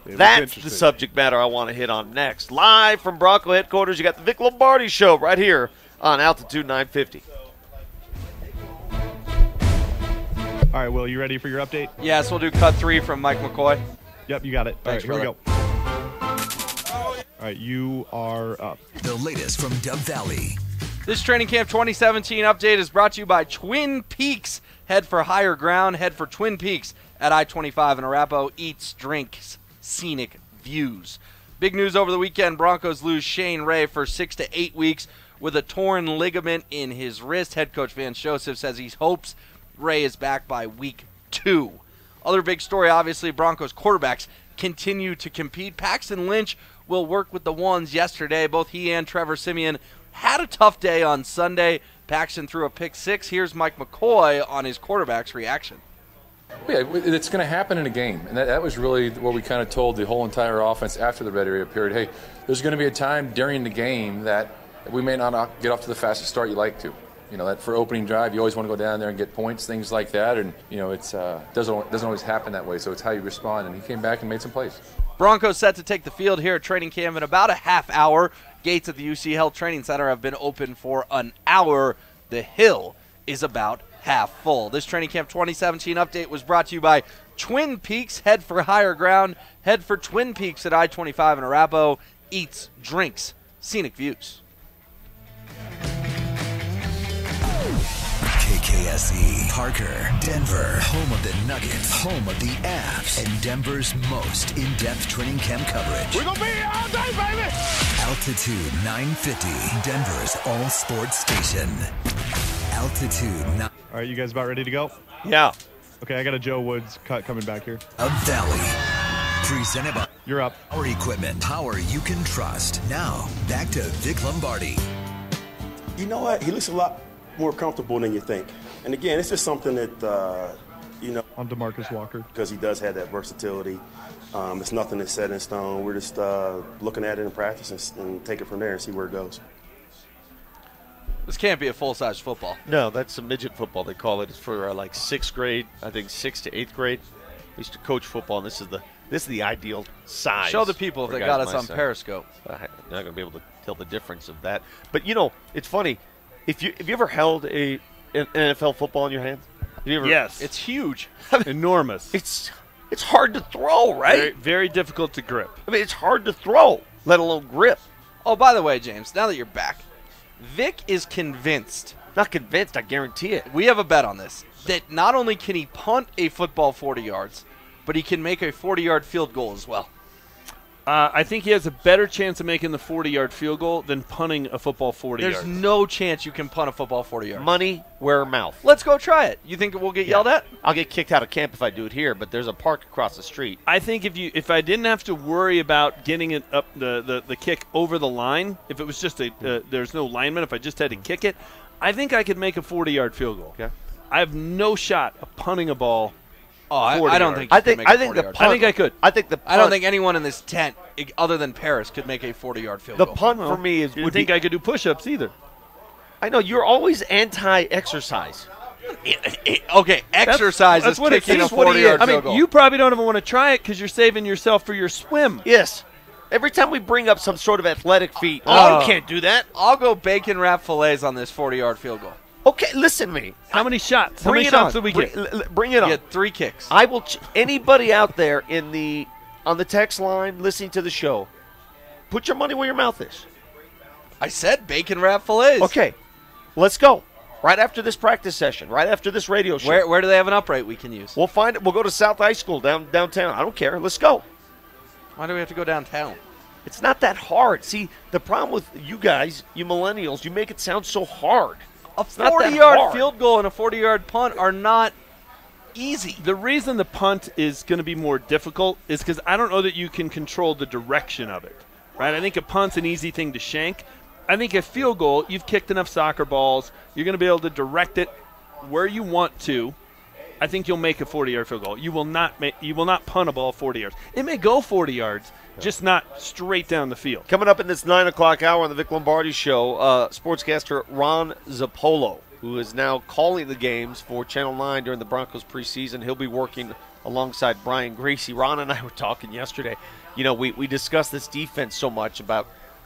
That's the subject matter I want to hit on next. Live from Bronco headquarters, you got the Vic Lombardi Show right here on Altitude 950. All right, Will, you ready for your update? Yes, we'll do cut 3 from Mike McCoy. Yep, you got it. Thanks, all right, here we go. All right, you are up. The latest from Dove Valley. This Training Camp 2017 update is brought to you by Twin Peaks. Head for higher ground. Head for Twin Peaks at I-25 in Arapahoe. Eats, drinks, scenic views. Big news over the weekend. Broncos lose Shane Ray for 6 to 8 weeks with a torn ligament in his wrist. Head coach Vance Joseph says he hopes Ray is back by week 2. Other big story, obviously, Broncos quarterbacks continue to compete. Paxton Lynch will work with the ones yesterday. Both he and Trevor Siemian had a tough day on Sunday. Paxton threw a pick 6. Here's Mike McCoy on his quarterback's reaction. Yeah, it's going to happen in a game, and that was really what we kind of told the whole entire offense after the red area period. Hey, there's going to be a time during the game that we may not get off to the fastest start you like to. That for opening drive, you always want to go down there and get points, things like that, and it's doesn't always happen that way. So it's how you respond, and he came back and made some plays. Broncos set to take the field here at training camp in about a half hour. Gates at the UC Health Training Center have been open for an hour. The hill is about half full. This Training Camp 2017 update was brought to you by Twin Peaks. Head for higher ground. Head for Twin Peaks at I-25 in Arapahoe. Eats, drinks, scenic views. KKSE, Parker, Denver, home of the Nuggets, home of the Avs, and Denver's most in-depth training camp coverage. We're gonna be all day, baby! Altitude 950, Denver's all-sports station. Altitude 9. All right, you guys about ready to go? Yeah. Okay, I got a Joe Woods cut coming back here. Dove Valley, presented by You're up. Power Equipment, power you can trust. Now, back to Vic Lombardi. You know what? He looks a lot more comfortable than you think. And again, it's just something that, on DeMarcus Walker. Because he does have that versatility. It's nothing that's set in stone. We're just looking at it in practice and take it from there and see where it goes. This can't be a full-size football. No, that's a midget football. They call it. It's for like 6th grade, I think 6th to 8th grade. I used to coach football, and this is the ideal size. Show the people if they got us on Periscope. I'm not going to be able to tell the difference of that. But, it's funny. Have you ever held an NFL football in your hands? Yes. It's huge. Enormous. It's hard to throw, right? Very, very difficult to grip. I mean, it's hard to throw. let alone grip. Oh, by the way, James, now that you're back, Vic is convinced. Not convinced, I guarantee it. We have a bet on this, that not only can he punt a football 40 yards, but he can make a 40-yard field goal as well. I think he has a better chance of making the 40-yard field goal than punting a football 40 yards. There's no chance you can punt a football 40 yards. Money, where mouth. Let's go try it. You think we'll get yelled at? I'll get kicked out of camp if I do it here, but there's a park across the street. I think if I didn't have to worry about getting it up the kick over the line, if it was just there's no lineman, if I just had to kick it, I think I could make a 40-yard field goal. Okay. I have no shot of punting a ball. Oh, I don't think. I think I think I could. I think the. Punt, I don't think anyone in this tent, other than Paris, could make a 40-yard field the goal. The punt for me is. Would think I could do push-ups either. I know you're always anti-exercise. Okay, exercise is kicking a 40-yard field goal. You probably don't even want to try it because you're saving yourself for your swim. Yes. Every time we bring up some sort of athletic feat, you can't do that. I'll go bacon wrap fillets on this 40-yard field goal. Okay, listen to me. How many shots? How many shots did we get? Bring it on. Get 3 kicks. I will. Anybody out there on the text line listening to the show, put your money where your mouth is. I said bacon wrap fillets. Okay, let's go. Right after this practice session, right after this radio show. Where do they have an upright we can use? We'll find it. We'll go to South High School downtown. I don't care. Let's go. Why do we have to go downtown? It's not that hard. See, the problem with you guys, you millennials, you make it sound so hard. A 40-yard field goal and a 40-yard punt are not easy. The reason the punt is going to be more difficult is because I don't know that you can control the direction of it, right? I think a punt's an easy thing to shank. I think a field goal, you've kicked enough soccer balls, you're going to be able to direct it where you want to. I think you'll make a 40-yard field goal. You will not punt a ball 40 yards. It may go 40 yards, just not straight down the field. Coming up in this 9 o'clock hour on the Vic Lombardi Show, sportscaster Ron Zappolo, who is now calling the games for Channel 9 during the Broncos preseason. He'll be working alongside Brian Gracie. Ron and I were talking yesterday. You know, we discussed this defense so much about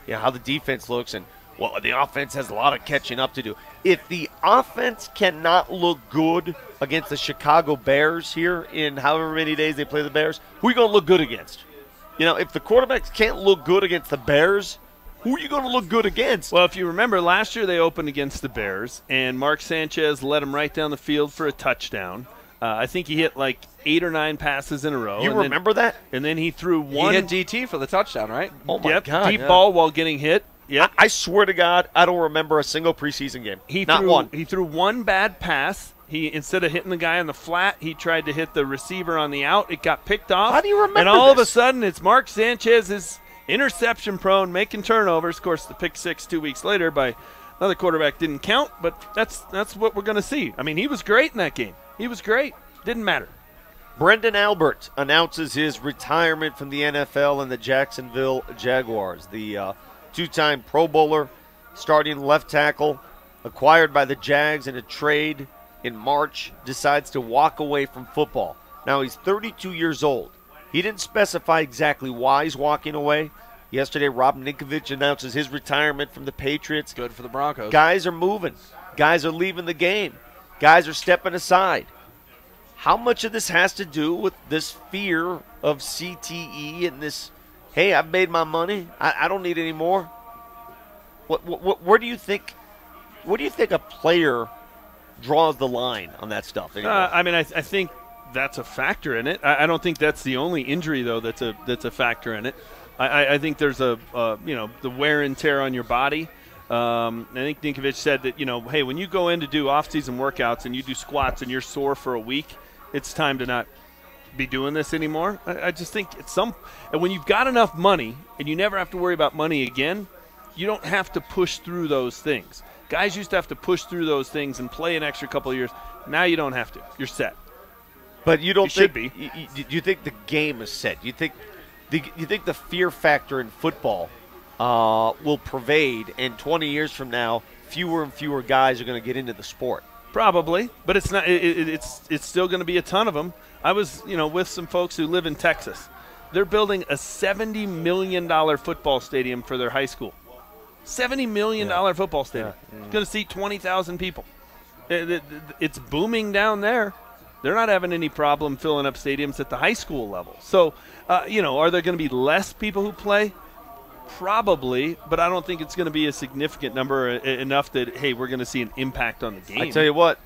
how the defense looks, and, well, the offense has a lot of catching up to do. If the offense cannot look good against the Chicago Bears here in however many days they play the Bears, who are you going to look good against? You know, if the quarterbacks can't look good against the Bears, who are you going to look good against? Well, if you remember, last year they opened against the Bears, and Mark Sanchez led them right down the field for a touchdown. I think he hit like 8 or 9 passes in a row. You remember that? And then he threw one. He hit DT for the touchdown, right? Oh, my God. Deep ball while getting hit. Yep. I swear to God, I don't remember a single preseason game. Not one. He threw one bad pass. He, instead of hitting the guy on the flat, he tried to hit the receiver on the out. It got picked off. How do you remember And all of a this? sudden, it's Mark Sanchez is interception prone, making turnovers. Of course, the pick 6 2 weeks later by another quarterback didn't count, but that's what we're going to see. I mean, he was great in that game. He was great. Didn't matter. Brendan Albert announces his retirement from the NFL and the Jacksonville Jaguars. The two-time Pro Bowler, starting left tackle, acquired by the Jags in a trade in March, decides to walk away from football. Now he's 32 years old. He didn't specify exactly why he's walking away. Yesterday, Rob Ninkovich announces his retirement from the Patriots. Good for the Broncos. Guys are moving. Guys are leaving the game. Guys are stepping aside. How much of this has to do with this fear of CTE and this, hey, I've made my money, I don't need any more? Where do you think a player draws the line on that stuff? I mean, I think that's a factor in it. I don't think that's the only injury, though, that's a factor in it. I think there's the wear and tear on your body. I think Ninkovich said that, hey, when you go in to do off-season workouts and you do squats and you're sore for a week, it's time to not be doing this anymore. I just think and when you've got enough money and you never have to worry about money again, you don't have to push through those things. Guys used to have to push through those things and play an extra couple of years. Now you don't have to. You're set. But you don't should think be. You think the game is set? You think the fear factor in football will pervade, and 20 years from now, fewer and fewer guys are going to get into the sport? Probably, but it's not. It's still going to be a ton of them. I was, with some folks who live in Texas. They're building a $70 million football stadium for their high school. $70 million football stadium. It's going to seat 20,000 people. It's booming down there. They're not having any problem filling up stadiums at the high school level. So, are there going to be less people who play? Probably, but I don't think it's going to be a significant number enough that, hey, we're going to see an impact on the game. I tell you what,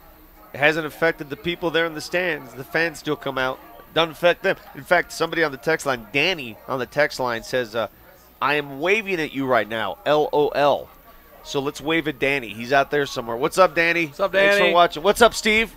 it hasn't affected the people there in the stands. The fans still come out. Doesn't affect them. In fact, somebody on the text line, Danny on the text line, says, I am waving at you right now, LOL. So let's wave at Danny. He's out there somewhere. What's up, Danny? What's up, Danny? Thanks for watching. What's up, Steve?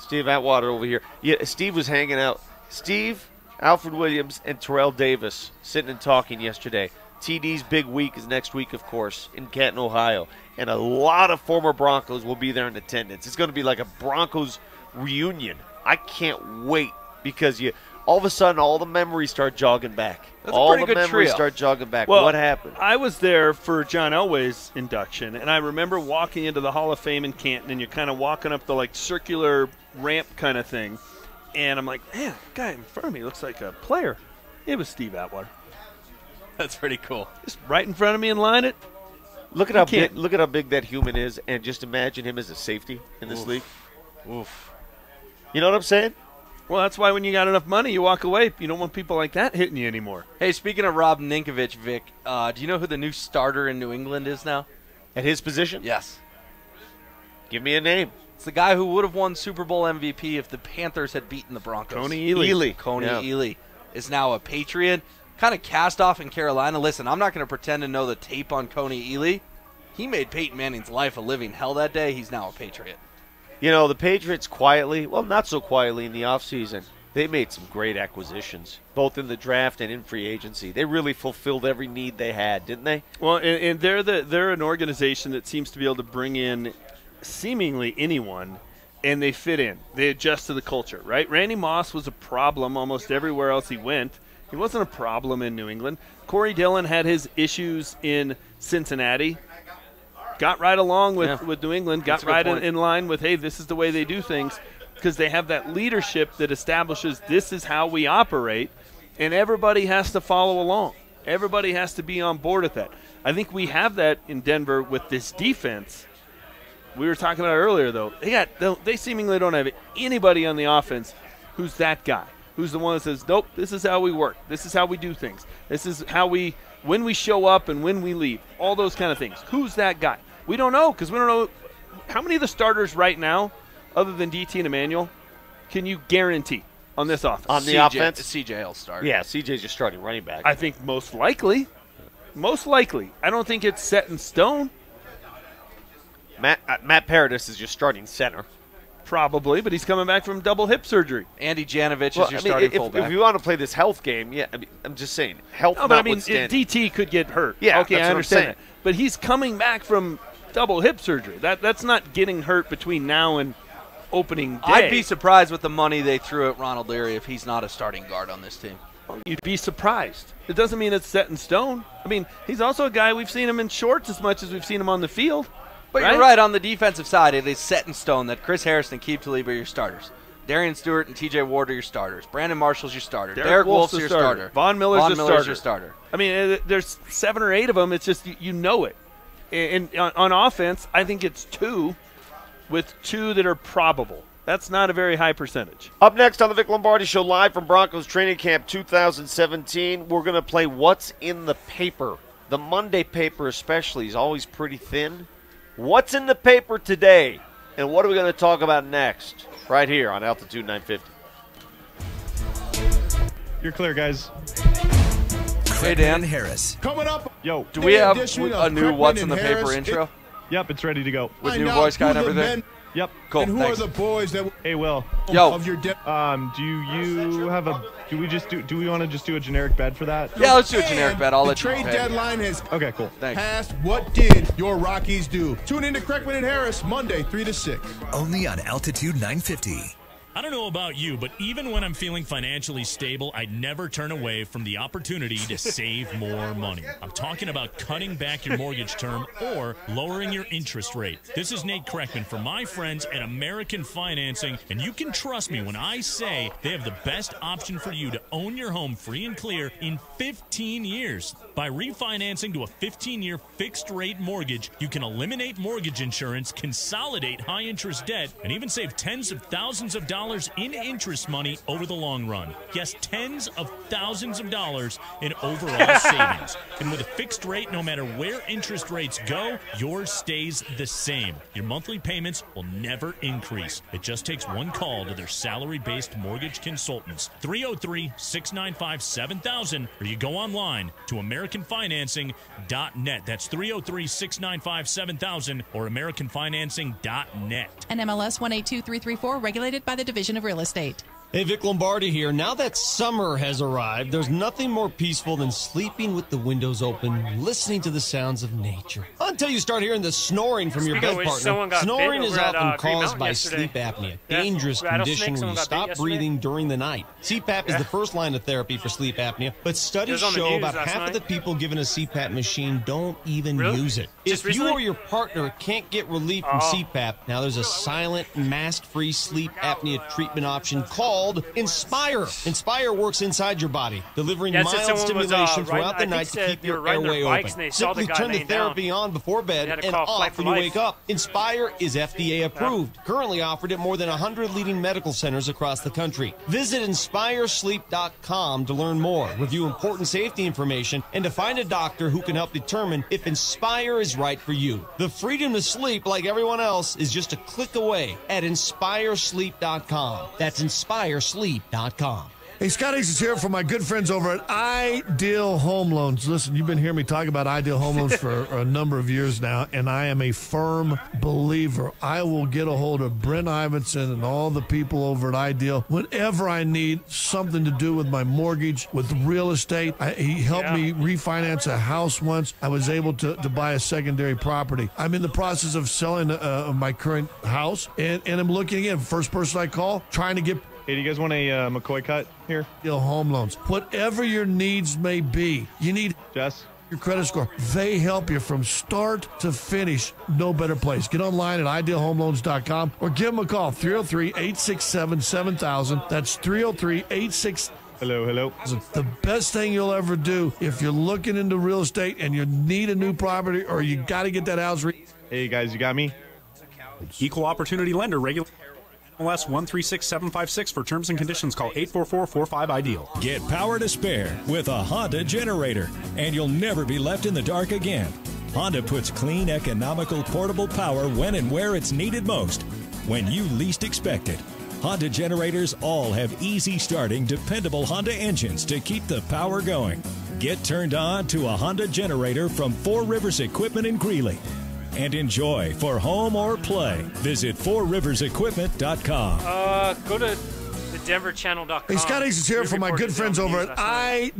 Steve Atwater over here. Yeah, Steve was hanging out. Steve, Alfred Williams, and Terrell Davis sitting and talking yesterday. TD's big week is next week, of course, in Canton, Ohio. And a lot of former Broncos will be there in attendance. It's going to be like a Broncos reunion. I can't wait because all of a sudden all the memories start jogging back. That's a pretty good All the memories trio. start jogging back. Well, what happened? I was there for John Elway's induction, and I remember walking into the Hall of Fame in Canton, and you're kind of walking up the like circular ramp kind of thing, and I'm like, man, that guy in front of me looks like a player. It was Steve Atwater. That's pretty cool. Just right in front of me and line it. Look at how big that human is, and just imagine him as a safety in this league. Oof. You know what I'm saying? Well, that's why when you got enough money, you walk away. You don't want people like that hitting you anymore. Hey, speaking of Rob Ninkovich, Vic, do you know who the new starter in New England is now? At his position? Yes. Give me a name. It's the guy who would have won Super Bowl MVP if the Panthers had beaten the Broncos. Coney Ely. Coney Yeah. Ely is now a Patriot. Kind of cast off in Carolina. Listen, I'm not going to pretend to know the tape on Coney Ely. He made Peyton Manning's life a living hell that day. He's now a Patriot. You know, the Patriots quietly, well, not so quietly in the offseason, they made some great acquisitions, both in the draft and in free agency. They really fulfilled every need they had, didn't they? Well, and they're an organization that seems to be able to bring in seemingly anyone, and they fit in. They adjust to the culture, right? Randy Moss was a problem almost everywhere else he went. He wasn't a problem in New England. Corey Dillon had his issues in Cincinnati. Got right along with New England, got right in line with, hey, this is the way they do things, because they have that leadership that establishes this is how we operate, and everybody has to follow along. Everybody has to be on board with that. I think we have that in Denver with this defense. We were talking about it earlier, though. They seemingly don't have anybody on the offense who's that guy, who's the one that says, nope, this is how we work. This is how we do things. This is how when we show up and when we leave, all those kind of things. Who's that guy? We don't know, because we don't know how many of the starters right now, other than DT and Emmanuel, can you guarantee on this offense? On the offense? CJ will start. Yeah, CJ's just starting running back. I think most likely. Most likely. I don't think it's set in stone. Matt Paradis is your starting center. Probably, but he's coming back from double hip surgery. Andy Janovich is your starting fullback. If you want to play this health game, yeah, I'm just saying, health notwithstanding. DT could get hurt. Yeah, okay, that's I what I'm saying. understand that. But he's coming back from double hip surgery. That's not getting hurt between now and opening day. I'd be surprised with the money they threw at Ronald Leary if he's not a starting guard on this team. You'd be surprised. It doesn't mean it's set in stone. I mean, he's also a guy, we've seen him in shorts as much as we've seen him on the field. But you're right, on the defensive side, it is set in stone that Chris Harrison and Keith Tlaib are your starters. Darian Stewart and TJ Ward are your starters. Brandon Marshall's your starter. Derek Wolf's your starter. Von Miller's your starter. I mean, there's 7 or 8 of them. It's just you know it. And on offense, I think it's 2 with 2 that are probable. That's not a very high percentage. Up next on the Vic Lombardi Show, live from Broncos Training Camp 2017, we're going to play What's in the Paper. The Monday paper especially is always pretty thin. What's in the paper today? And what are we going to talk about next? Right here on Altitude 950. You're clear, guys. Hey, Dan. Harris. Coming up. Yo. Do we have a new What's in the Paper intro? Yep, it's ready to go. With new voice guy and everything? Yep. Cool, And who thanks. are the boys that? Hey, Will. Yo. Of your do you have a? Do we want to just do a generic bet for that? Yeah, let's do a generic bet. I'll let you trade pay. deadline has Okay, cool. Thanks. passed. What did your Rockies do? Tune in to Kreckman and Harris Monday 3 to 6. Only on Altitude 950. I don't know about you, but even when I'm feeling financially stable, I never turn away from the opportunity to save more money. I'm talking about cutting back your mortgage term or lowering your interest rate. This is Nate Kreckman for my friends at American Financing, and you can trust me when I say they have the best option for you to own your home free and clear in 15 years. By refinancing to a 15-year fixed-rate mortgage, you can eliminate mortgage insurance, consolidate high-interest debt, and even save tens of thousands of dollars dollars in interest money over the long run. Yes, tens of thousands of dollars in overall savings. And with a fixed rate, no matter where interest rates go, yours stays the same. Your monthly payments will never increase. It just takes one call to their salary-based mortgage consultants. 303-695-7000, or you go online to AmericanFinancing.net. That's 303-695-7000 or AmericanFinancing.net. NMLS 182334, regulated by the Division of Real Estate. Hey, Vic Lombardi here. Now that summer has arrived, there's nothing more peaceful than sleeping with the windows open, listening to the sounds of nature. Until you start hearing the snoring from your bed partner. Snoring is often caused by sleep apnea, dangerous condition where you stop breathing during the night. CPAP is the first line of therapy for sleep apnea, but studies show about half of the people given a CPAP machine don't even use it. If you or your partner can't get relief from CPAP, now there's a silent, mask-free sleep apnea treatment option called Inspire. Inspire works inside your body, delivering mild stimulation throughout the night to keep your airway open. Simply turn the therapy on before bed and off when you wake up. Inspire is FDA approved, currently offered at more than 100 leading medical centers across the country. Visit InspireSleep.com to learn more, review important safety information, and to find a doctor who can help determine if Inspire is right for you. The freedom to sleep like everyone else is just a click away at InspireSleep.com. That's InspireSleep.com. Hey, Scott Hicks is here from my good friends over at Ideal Home Loans. Listen, you've been hearing me talk about Ideal Home Loans for a number of years now, and I am a firm believer. I will get a hold of Brent Ivinson and all the people over at Ideal whenever I need something to do with my mortgage, with real estate. He helped me refinance a house once. I was able to buy a secondary property. I'm in the process of selling my current house, and I'm looking again. First person I call, trying to get... Hey, do you guys want a McCoy cut here? Home loans. Whatever your needs may be, you need Jess, your credit score. They help you from start to finish. No better place. Get online at idealhomeloans.com or give them a call, 303-867-7000. That's 303-867. Hello. The best thing you'll ever do if you're looking into real estate and you need a new property or you got to get that house. Hey, guys, you got me? Equal opportunity lender, regular. MLS 136756 for terms and conditions. Call 844-45-IDEAL. Get power to spare with a Honda generator, and you'll never be left in the dark again. Honda puts clean, economical, portable power when and where it's needed most, when you least expect it. Honda generators all have easy starting, dependable Honda engines to keep the power going. Get turned on to a Honda generator from Four Rivers Equipment in Greeley. And enjoy for home or play. Visit FourRiversEquipment.com. Go to the DenverChannel.com. Hey, Scott Hicks is here from my good friends over at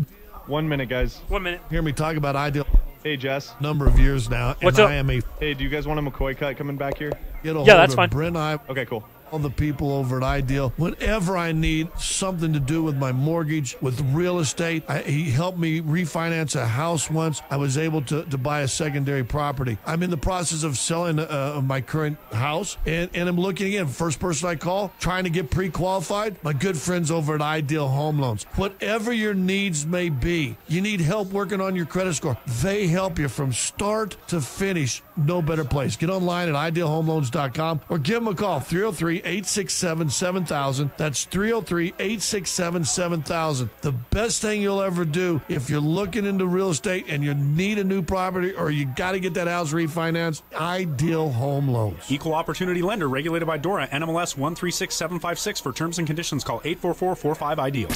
1 minute, guys. 1 minute. Hear me talk about Ideal. Hey, Jess. Number of years now. What's and up? Hey, do you guys want a McCoy cut coming back here? Yeah, that's fine. Brent, okay, cool. All the people over at Ideal. Whenever I need something to do with my mortgage, with real estate, he helped me refinance a house once. I was able to buy a secondary property. I'm in the process of selling my current house, and I'm looking again. First person I call, trying to get pre-qualified. My good friends over at Ideal Home Loans. Whatever your needs may be, you need help working on your credit score. They help you from start to finish. No better place. Get online at idealhomeloans.com or give them a call, 303-867-7000. That's 303-867-7000. The best thing you'll ever do if you're looking into real estate and you need a new property or you got to get that house refinanced, Ideal Home Loans. Equal opportunity lender, regulated by DORA, NMLS 136756 for terms and conditions. Call 844-45-IDEAL.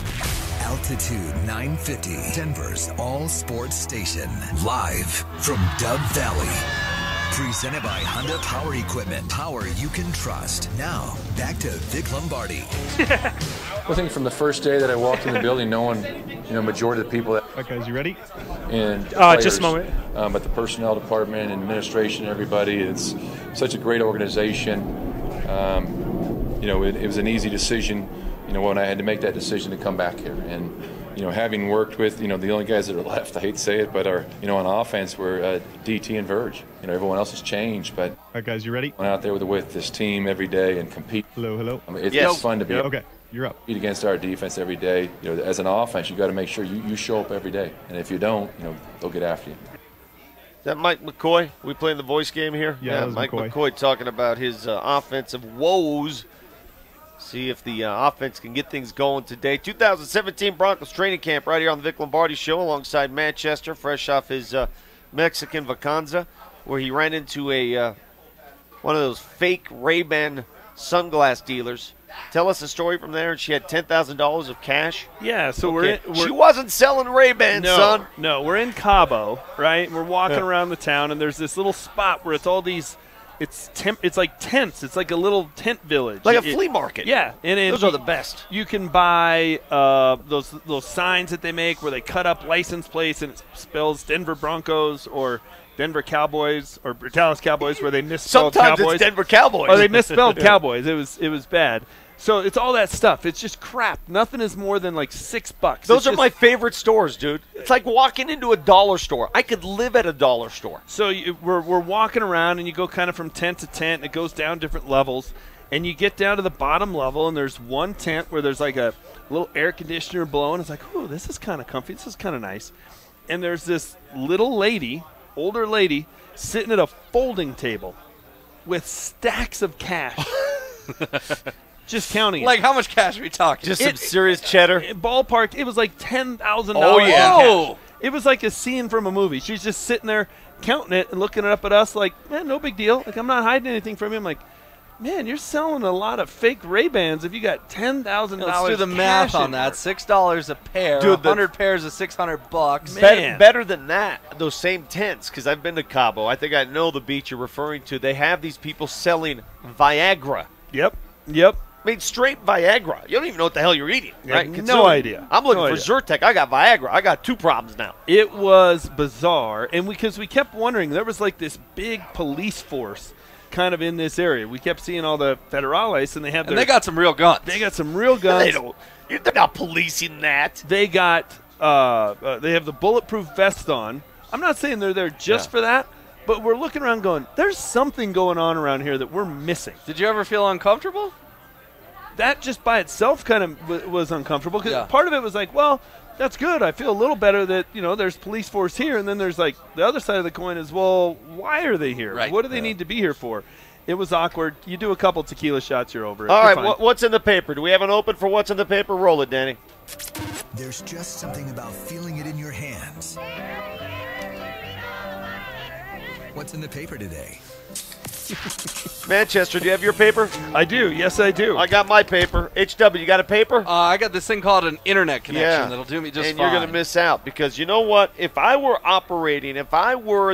Altitude 950, Denver's all sports station. Live from Dove Valley. Presented by Honda Power Equipment. Power you can trust. Now, back to Vic Lombardi. I think from the first day that I walked in the building, knowing, majority of the people that... Okay, guys, you ready? And just a moment. But the personnel department and administration, everybody, it's such a great organization. It was an easy decision, when I had to make that decision to come back here. And, having worked with, the only guys that are left, I hate to say it, but are, on offense were DT and Verge. Everyone else has changed, but... All right, guys, you ready? Went out there with this team every day and compete. Hello. It's fun to be okay, you're up. Compete against our defense every day. As an offense, you got to make sure you show up every day. And if you don't, they'll get after you. Is that Mike McCoy? We playing the voice game here? Yeah, Mike McCoy talking about his offensive woes See if the offense can get things going today. 2017 Broncos training camp right here on the Vic Lombardi Show alongside Manchester, fresh off his Mexican vacanza, where he ran into one of those fake Ray-Ban sunglass dealers. Tell us a story from there. She had $10,000 of cash. Yeah, so Okay. we're She wasn't selling Ray-Bans, son. No, we're in Cabo, right? We're walking around the town, and there's this little spot where it's all these. It's like tents. It's like a little tent village, Like a flea market. Yeah, and Those are the best. You can buy those signs that they make where they cut up license plates and it spells Denver Broncos or Denver Cowboys or Dallas Cowboys, where they misspelled Sometimes Cowboys. it's Denver Cowboys. Or they misspelled Yeah. Cowboys. It was bad. So it's all that stuff. It's just crap. Nothing is more than like $6. Those are my favorite stores, dude. It's like walking into a dollar store. I could live at a dollar store. So we're walking around, and you go kind of from tent to tent, and it goes down different levels. And you get down to the bottom level, and there's one tent where there's like a little air conditioner blowing. It's like, ooh, this is kind of comfy. This is kind of nice. And there's this little lady, older lady, sitting at a folding table with stacks of cash. Just counting it. Like, how much cash are we talking? Just some serious cheddar. Ballpark, it was like $10,000. Oh, yeah. Whoa. It was like a scene from a movie. She's just sitting there counting it and looking up at us like, man, no big deal. Like, I'm not hiding anything from you. I'm like, man, you're selling a lot of fake Ray-Bans if you got $10,000. Let's do the math on that. $6 a pair. Dude, 100 pairs of $600. Better than that, those same tents, because I've been to Cabo. I think I know the beach you're referring to. They have these people selling Viagra. Yep. I mean, straight Viagra. You don't even know what the hell you're eating, Yeah, right? no Considering idea. I'm looking No for idea. Zyrtec. I got Viagra. I got two problems now. It was bizarre, and because we kept wondering, there was like this big police force kind of in this area. We kept seeing all the federales, and they have. And they got some real guns. They got some real guns. They don't. They're not policing that. They got. They have the bulletproof vest on. I'm not saying they're there just for that, but we're looking around, going, "There's something going on around here that we're missing." Did you ever feel uncomfortable? That just by itself kind of was uncomfortable, because part of it was like, well, that's good. I feel a little better that, there's police force here. And then there's like the other side of the coin is, well, why are they here? Right. What do they need to be here for? It was awkward. You do a couple tequila shots, you're over it. All You're right, fine. what's in the paper? Do we have an open for what's in the paper? Roll it, Danny. There's just something about feeling it in your hands. What's in the paper today? Manchester, do you have your paper? I do. Yes, I do. I got my paper. HW, you got a paper? I got this thing called an internet connection that'll do me just and fine. you're going to miss out, because you know what? If I were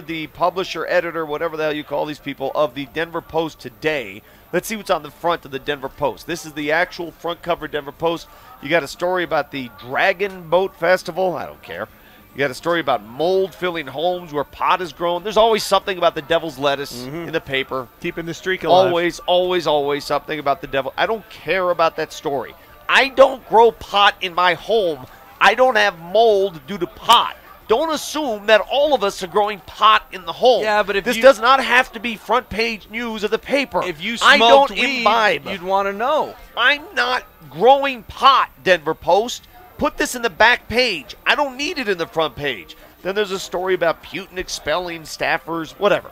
the publisher, editor, whatever the hell you call these people, of the Denver Post today, let's see what's on the front of the Denver Post. This is the actual front cover Denver Post. You got a story about the Dragon Boat Festival. I don't care. You got a story about mold filling homes where pot is grown. There's always something about the devil's lettuce in the paper. Keeping the streak alive. Always something about the devil. I don't care about that story. I don't grow pot in my home. I don't have mold due to pot. Don't assume that all of us are growing pot in the home. Yeah, but if this you- does not have to be front page news of the paper. If you I smoked don't weed, imbibe. you'd want to know. I'm not growing pot, Denver Post. Put this in the back page. I don't need it in the front page. Then there's a story about Putin expelling staffers, whatever.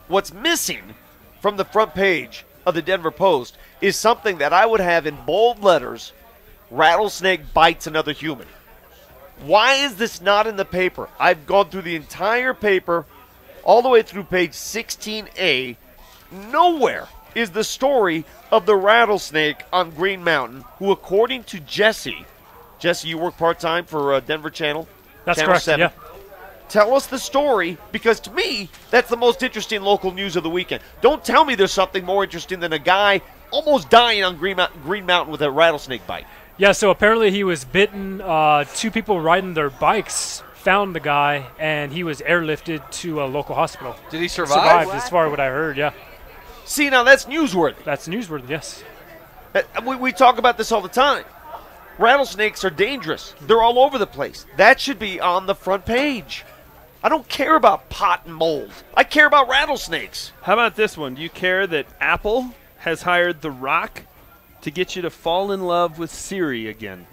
What's missing from the front page of the Denver Post is something that I would have in bold letters: rattlesnake bites another human. Why is this not in the paper? I've gone through the entire paper, all the way through page 16A. Nowhere is the story of the rattlesnake on Green Mountain, who, according to Jesse, you work part-time for Denver Channel? That's Channel correct, 7. yeah. Tell us the story, because to me, that's the most interesting local news of the weekend. Don't tell me there's something more interesting than a guy almost dying on Green Mountain with a rattlesnake bite. Yeah, so apparently he was bitten. Two people riding their bikes found the guy, and he was airlifted to a local hospital. Did he survive? Survived, as far as what I heard, yeah. See, now that's newsworthy. That's newsworthy, yes. We talk about this all the time. Rattlesnakes are dangerous. They're all over the place. That should be on the front page. I don't care about pot and mold. I care about rattlesnakes. How about this one? Do you care that Apple has hired The Rock to get you to fall in love with Siri again?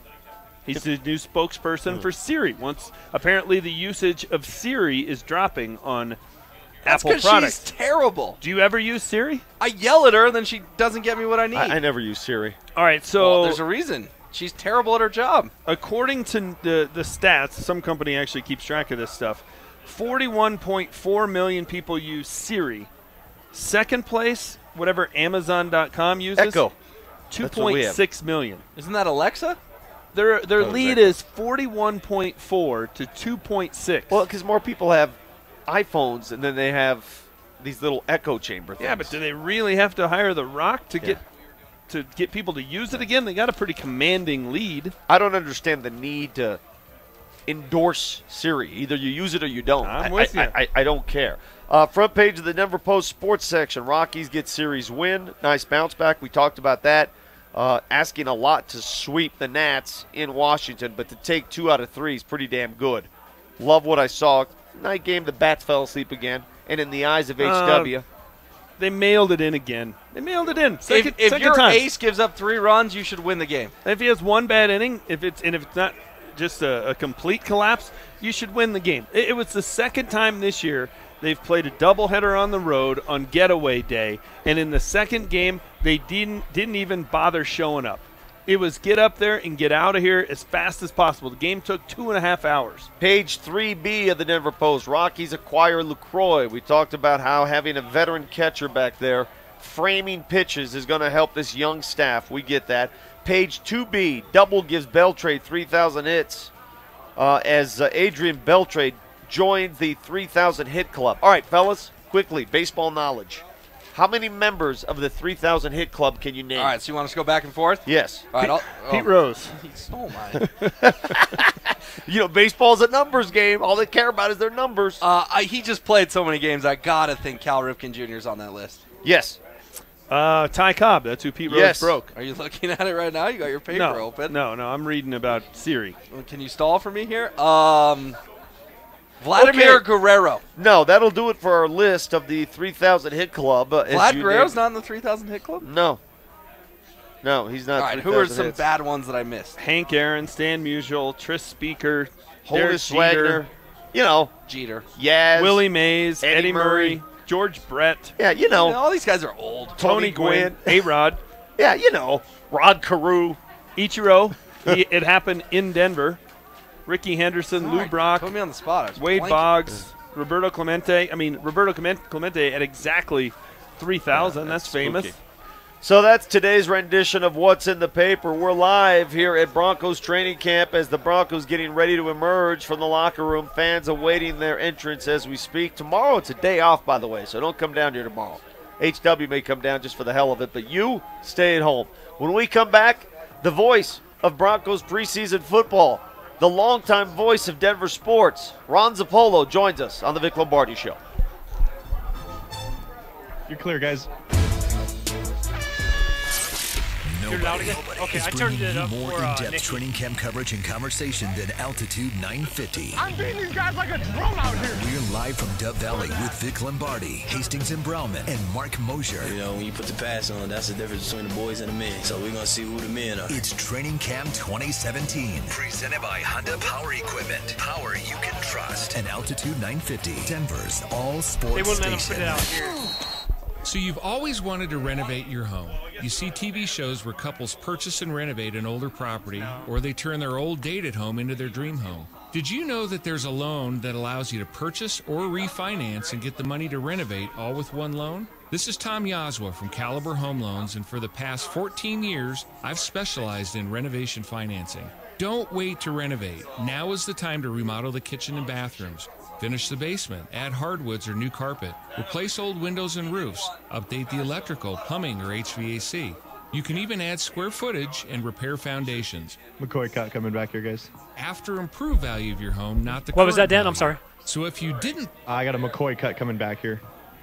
He's the new spokesperson for Siri. Apparently the usage of Siri is dropping on That's Apple 'cause products. she's terrible. Do you ever use Siri? I yell at her, and then she doesn't get me what I need. I never use Siri. All right, so Well, there's a reason. She's terrible at her job. According to the stats, some company actually keeps track of this stuff. 41.4 million people use Siri. Second place, whatever Amazon.com uses. Echo. That's what we have. 2.6 million. Isn't that Alexa? Their No, lead Echo. is 41.4 to 2.6. Well, because more people have iPhones and then they have these little echo chamber things. Yeah, but do they really have to hire The Rock to get people to use it again? They got a pretty commanding lead. I don't understand the need to endorse Siri. Either you use it or you don't. I'm with you. I don't care. Front page of the Denver Post sports section. Rockies get series win. Nice bounce back. We talked about that. Asking a lot to sweep the Nats in Washington, but to take 2 out of 3 is pretty damn good. Love what I saw. Night game, the bats fell asleep again. And in the eyes of HW. They mailed it in again. They mailed it in. If your time. ace gives up 3 runs, you should win the game. If he has one bad inning, if it's not just a complete collapse, you should win the game. It was the second time this year they've played a doubleheader on the road on getaway day, and in the second game they didn't even bother showing up. It was get up there and get out of here as fast as possible. The game took 2.5 hours. Page 3B of the Denver Post. Rockies acquire LaCroix. We talked about how having a veteran catcher back there framing pitches is going to help this young staff. We get that. Page 2B, Double gives Beltrade 3,000 hits as Adrian Beltrade joins the 3,000 hit club. All right, fellas, quickly, baseball knowledge. How many members of the 3,000 hit club can you name? All right, so you want us to go back and forth? Yes. All right, Pete Rose. He stole mine. You know, baseball's a numbers game. All they care about is their numbers. He just played so many games. I got to think Cal Ripken Jr. is on that list. Yes. Ty Cobb. That's who Pete Rose Yes. broke. Are you looking at it right now? You got your paper open. No, I'm reading about Siri. Well, can you stall for me here? Vladimir Okay. Guerrero. No, that'll do it for our list of the 3,000 hit club. Vlad Guerrero's not in the 3,000 hit club? No. No, he's not. All right, 3,000 who are some hits. bad ones that I missed? Hank Aaron, Stan Musial, Tris Speaker, Derek Honus Wagner. Jeter, You know. Jeter. Yaz. Willie Mays, Eddie Eddie Murray, George Brett. Yeah, you know. All these guys are old. Tony Gwynn, A-Rod. Yeah, you know. Rod Carew. Ichiro. It happened in Denver. Ricky Henderson, Lou Brock, Put me on the spot. I was Wade blanking. Boggs, Roberto Clemente. I mean, Roberto Clemente at exactly 3,000. That's famous. spooky. So that's today's rendition of What's in the Paper. We're live here at Broncos training camp as the Broncos getting ready to emerge from the locker room. Fans awaiting their entrance as we speak. Tomorrow it's a day off, by the way, so don't come down here tomorrow. HW may come down just for the hell of it, but you stay at home. When we come back, the voice of Broncos preseason football, the longtime voice of Denver sports, Ron Zappolo, joins us on the Vic Lombardi Show. You're clear, guys. You're loud again? Okay, I turned it up More for in-depth Nicky. training camp coverage and conversation than Altitude 950. I'm beating these guys like a drum out here. We're live from Dove Valley with Vic Lombardi, Hastings and Browman, and Mark Mosier. You know, when you put the pass on, that's the difference between the boys and the men. So we're going to see who the men are. It's Training Camp 2017, presented by Honda Power Equipment. Power you can trust. And Altitude 950, Denver's all They sports wouldn't let him put station. it out here. So you've always wanted to renovate your home. You see TV shows where couples purchase and renovate an older property, or they turn their old dated home into their dream home. Did you know that there's a loan that allows you to purchase or refinance and get the money to renovate all with one loan? This is Tom Yazwa from Caliber Home Loans, and for the past 14 years, I've specialized in renovation financing. Don't wait to renovate. Now is the time to remodel the kitchen and bathrooms. Finish the basement, add hardwoods or new carpet, replace old windows and roofs, update the electrical, plumbing, or HVAC. You can even add square footage and repair foundations. McCoy cut coming back here, guys. After improved value of your home, not the What was current that, Dan? value. I'm sorry. So if you didn't, I got a McCoy cut coming back here.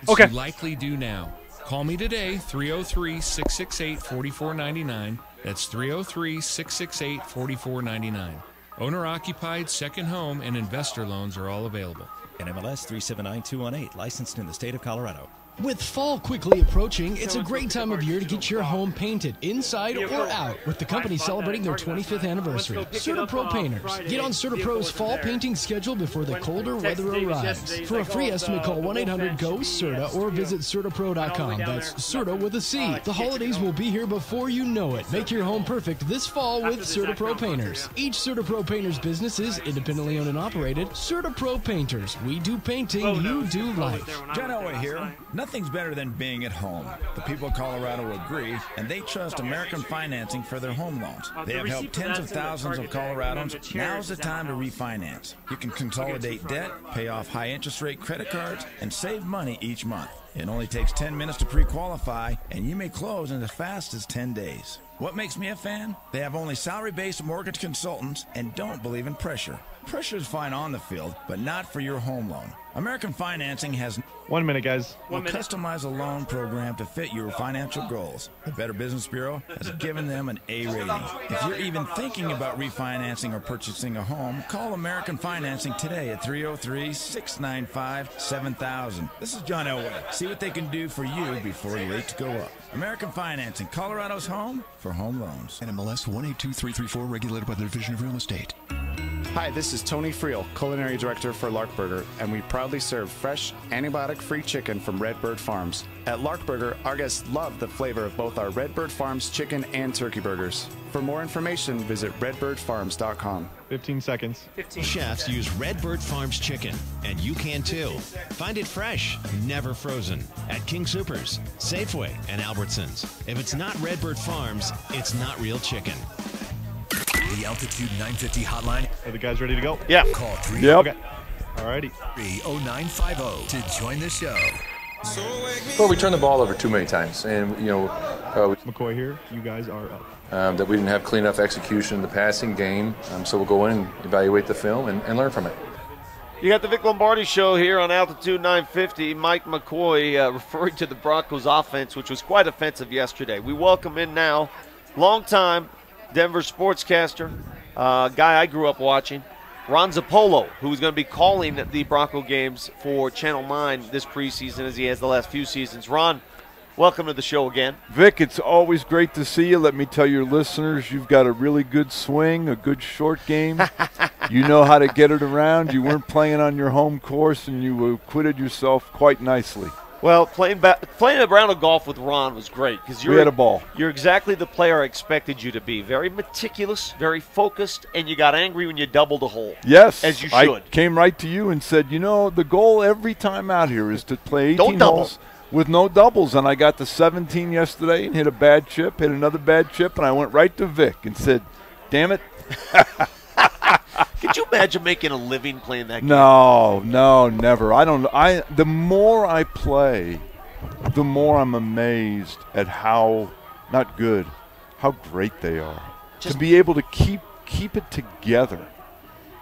Okay. you likely do now. Call me today, 303-668-4499. That's 303-668-4499. Owner-occupied, second home, and investor loans are all available. NMLS 379218, licensed in the state of Colorado. With fall quickly approaching, it's a great time of year to get your home painted, inside or out, with the company celebrating their 25th anniversary. CertaPro Painters. Get on CertaPro's fall painting schedule before the colder weather arrives. For a free estimate, call 1-800-GO-CERTA or visit CertaPro.com. That's Certa with a C. The holidays will be here before you know it. Make your home perfect this fall with CertaPro Painters. Each CertaPro Painters business is independently owned and operated. CertaPro Painters. We do painting, you do life. John Elway here. Nothing's better than being at home. The people of Colorado agree, and they trust American Financing for their home loans. They have helped tens of thousands of Coloradans. Now's the time to refinance. You can consolidate debt, pay off high interest rate credit cards, and save money each month. It only takes 10 minutes to pre-qualify, and you may close in as fast as 10 days. What makes me a fan? They have only salary-based mortgage consultants and don't believe in pressure. Pressure is fine on the field, but not for your home loan. American Financing has 1 minute, guys. Will customize a loan program to fit your financial goals. The Better Business Bureau has given them an A rating. If you're even thinking about refinancing or purchasing a home, call American Financing today at 303-695-7000. This is John Elway. See what they can do for you before rates go up. American Financing, Colorado's home for home loans. NMLS 182334, regulated by the Division of Real Estate. Hi, this is Tony Friel, Culinary Director for Lark Burger, and we proudly serve fresh, antibiotic-free chicken from Redbird Farms. At Lark Burger, our guests love the flavor of both our Redbird Farms chicken and turkey burgers. For more information, visit redbirdfarms.com. 15 seconds. 15. Chefs use Redbird Farms chicken, and you can too. Find it fresh, never frozen, at King Soopers, Safeway, and Albertsons. If it's not Redbird Farms, it's not real chicken. The Altitude 950 hotline. Are the guys ready to go? Yeah. Call 3. Yep. Okay. Alrighty. 30950 to join the show. Well, we turned the ball over too many times, and McCoy here. You guys are up. That we didn't have clean enough execution in the passing game, so we'll go in and evaluate the film and learn from it. You got the Vic Lombardi Show here on Altitude 950. Mike McCoy referring to the Broncos offense, which was quite offensive yesterday. We welcome in now, long-time Denver sportscaster, guy I grew up watching, Ron Zappolo, who's going to be calling the Bronco games for Channel 9 this preseason as he has the last few seasons. Ron, welcome to the show again. Vic, it's always great to see you. Let me tell your listeners, you've got a really good swing, a good short game. You know how to get it around. You weren't playing on your home course, and you acquitted yourself quite nicely. Well, playing a round of golf with Ron was great because we had a ball. You're exactly the player I expected you to be. Very meticulous, very focused, and you got angry when you doubled a hole. Yes, as you should. I came right to you and said, you know, the goal every time out here is to play 18 holes with no doubles. And I got to 17 yesterday and hit a bad chip, hit another bad chip, and I went right to Vic and said, damn it. Could you imagine making a living playing that game? No, never. The more I play, the more I'm amazed at how not good, how great they are. To be able to keep it together.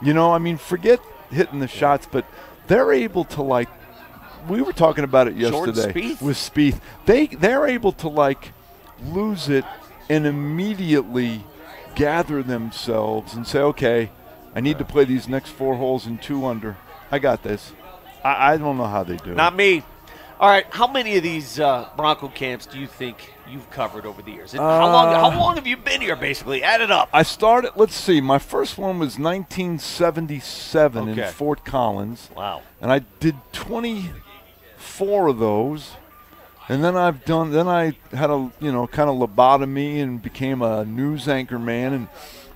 You know, I mean, forget hitting the shots, but they're able to, like, we were talking about it yesterday with Spieth. They're able to, like, lose it and immediately gather themselves and say, okay, I need to play these next 4 holes in 2 under. I got this. I don't know how they do it. Not me. All right, how many of these Bronco camps do you think you've covered over the years? And how long have you been here, basically? Add it up. I started, let's see, my first one was 1977 in Fort Collins. Wow. And I did 24 of those. And then I had a, kind of lobotomy and became a news anchor man and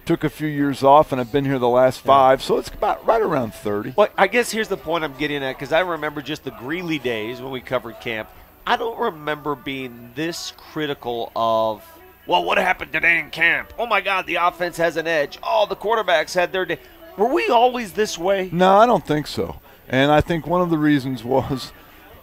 took a few years off, and I've been here the last 5, so it's about right around 30. Well, I guess here's the point I'm getting at, because I remember just the Greeley days when we covered camp. I don't remember being this critical of, well, what happened today in camp? Oh, my God, the offense has an edge. Oh, the quarterbacks had their day. Were we always this way? No, I don't think so. And I think one of the reasons was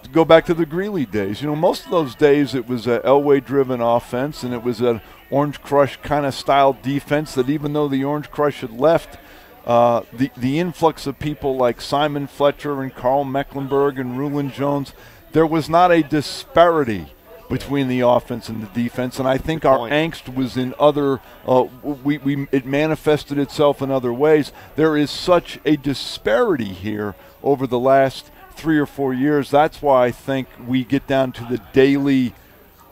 to go back to the Greeley days. You know, most of those days it was an Elway-driven offense, and it was an Orange Crush kind of style defense that even though the Orange Crush had left, the influx of people like Simon Fletcher and Carl Mecklenburg and Rulon Jones, there was not a disparity between the offense and the defense, and I think our angst was in other it manifested itself in other ways. There is such a disparity here over the last 3 or 4 years. That's why I think we get down to the daily,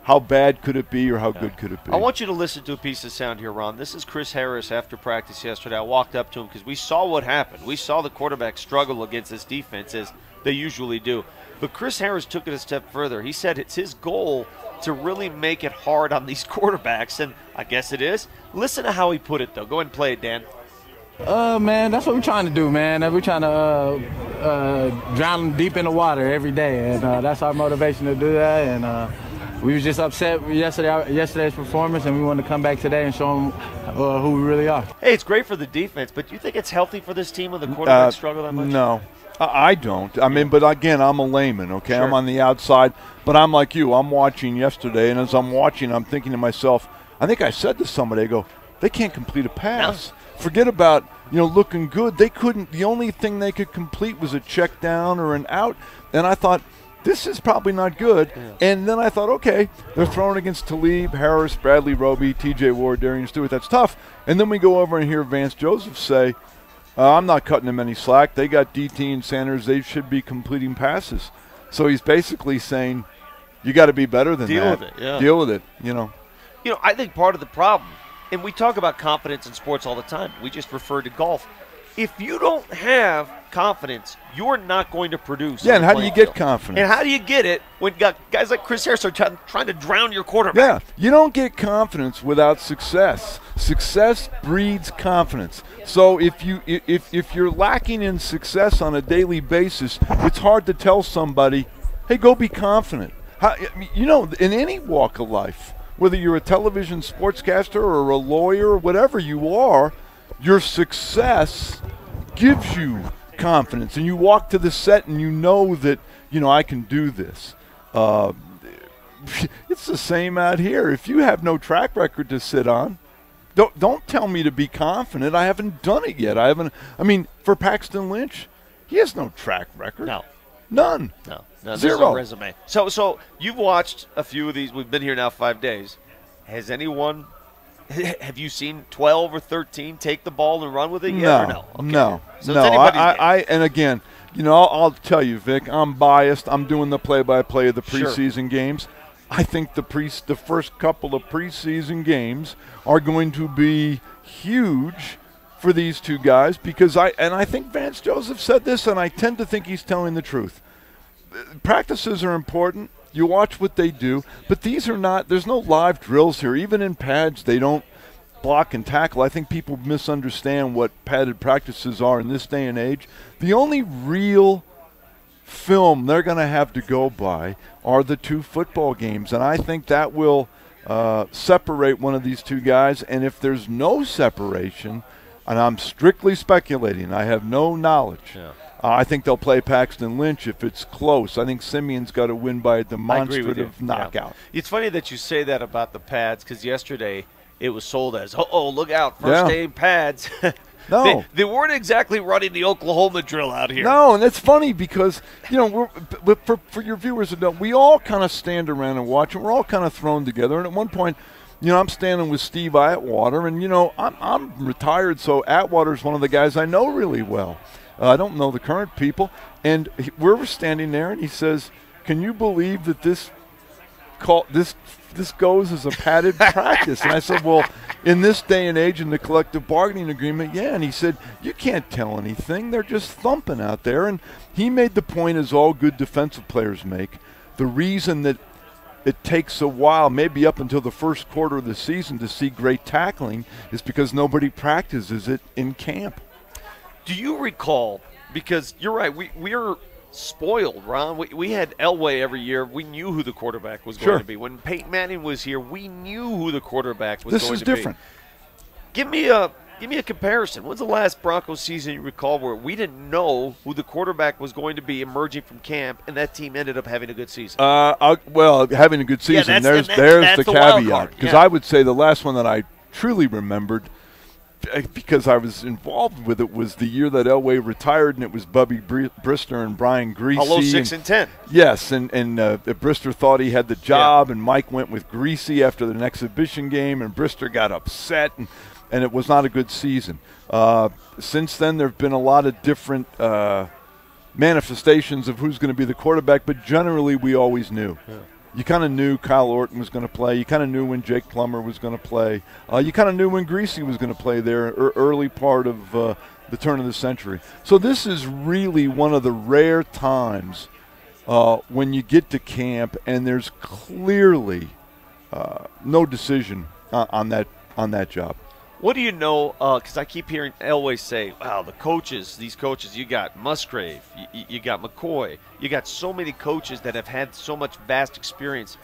how bad could it be or how good could it be? I want you to listen to a piece of sound here, Ron. This is Chris Harris after practice yesterday. I walked up to him because we saw what happened. We saw the quarterback struggle against this defense, as they usually do. But Chris Harris took it a step further. He said it's his goal to really make it hard on these quarterbacks, and I guess it is. Listen to how he put it, though. Go ahead and play it, Dan. Man, that's what we're trying to do, man. We're trying to drown them deep in the water every day, and that's our motivation to do that. And we was just upset with yesterday's performance, and we wanted to come back today and show them who we really are. Hey, it's great for the defense, but do you think it's healthy for this team when the quarterback struggle that much? No. I don't. I mean, but again, I'm a layman, okay? Sure. I'm on the outside, but I'm like you. I'm watching yesterday, and as I'm watching, I'm thinking to myself, I think I said to somebody, I go, they can't complete a pass. No. Forget about, looking good. They couldn't. The only thing they could complete was a check down or an out, and I thought, this is probably not good. Yeah. And then I thought, okay, they're throwing against Talib, Harris, Bradley Roby, T.J. Ward, Darian Stewart. That's tough. And then we go over and hear Vance Joseph say, I'm not cutting them any slack. They got DT and Sanders. They should be completing passes. So he's basically saying, you got to be better than that. Deal with it, yeah. Deal with it, I think part of the problem, and we talk about confidence in sports all the time. We just referred to golf. If you don't have confidence, you're not going to produce. Yeah, and how do you get confidence? And how do you get it when guys like Chris Harris are trying to drown your quarterback? Yeah, you don't get confidence without success. Success breeds confidence. So if you're lacking in success on a daily basis, it's hard to tell somebody, hey, go be confident. In any walk of life, whether you're a television sportscaster or a lawyer or whatever you are, your success gives you confidence, and you walk to the set and you know that I can do this. It's the same out here. If you have no track record to sit on, don't tell me to be confident. I haven't done it yet. For Paxton Lynch, he has no track record. No, none. No, zero. No resume. So you've watched a few of these. We've been here now 5 days. Have you seen 12 or 13 take the ball and run with it yet or no? Okay. No. So no. And again, I'll tell you, Vic, I'm biased. I'm doing the play-by-play of the preseason games. I think the first couple of preseason games are going to be huge for these two guys because I think Vance Joseph said this, and I tend to think he's telling the truth. Practices are important. You watch what they do, but these are not – there's no live drills here. Even in pads, they don't block and tackle. I think people misunderstand what padded practices are in this day and age. The only real film they're going to have to go by are the 2 football games, and I think that will separate one of these two guys. And if there's no separation, and I'm strictly speculating, I have no knowledge. Yeah. I think they'll play Paxton Lynch if it's close. I think Simeon's got to win by a demonstrative knockout. Yeah. It's funny that you say that about the pads because yesterday it was sold as, look out, first day pads. No. They weren't exactly running the Oklahoma drill out here. No, and it's funny because, for your viewers to know, we all kind of stand around and watch, and we're all kind of thrown together. And at one point, I'm standing with Steve Atwater, and, I'm retired, so Atwater's one of the guys I know really well. I don't know the current people. And we're standing there, and he says, can you believe that this goes as a padded practice? And I said, well, in this day and age in the collective bargaining agreement, yeah. And he said, you can't tell anything. They're just thumping out there. And he made the point, as all good defensive players make, the reason that it takes a while, maybe up until the first quarter of the season, to see great tackling is because nobody practices it in camp. Do you recall, because you're right, we're spoiled, Ron. We had Elway every year. We knew who the quarterback was going to be. When Peyton Manning was here, we knew who the quarterback was going to be. This is different. Give me a comparison. When's the last Broncos season you recall where we didn't know who the quarterback was going to be emerging from camp, and that team ended up having a good season? Having a good season, there's the caveat. Because I would say the last one that I truly remembered, because I was involved with it, was the year that Elway retired, and it was Bubby Brister and Brian Greasy. Hello, 6-10. Yes, and Brister thought he had the job, and Mike went with Greasy after an exhibition game, and Brister got upset, and it was not a good season. Since then, there have been a lot of different manifestations of who's going to be the quarterback, but generally we always knew. Yeah. You kind of knew Kyle Orton was going to play. You kind of knew when Jake Plummer was going to play. You kind of knew when Greasy was going to play there, early part of the turn of the century. So this is really one of the rare times when you get to camp and there's clearly no decision on that job. What do you know? Because I keep hearing Elway say, wow, the coaches, these coaches, you got Musgrave, you got McCoy, you got so many coaches that have had so much vast experience.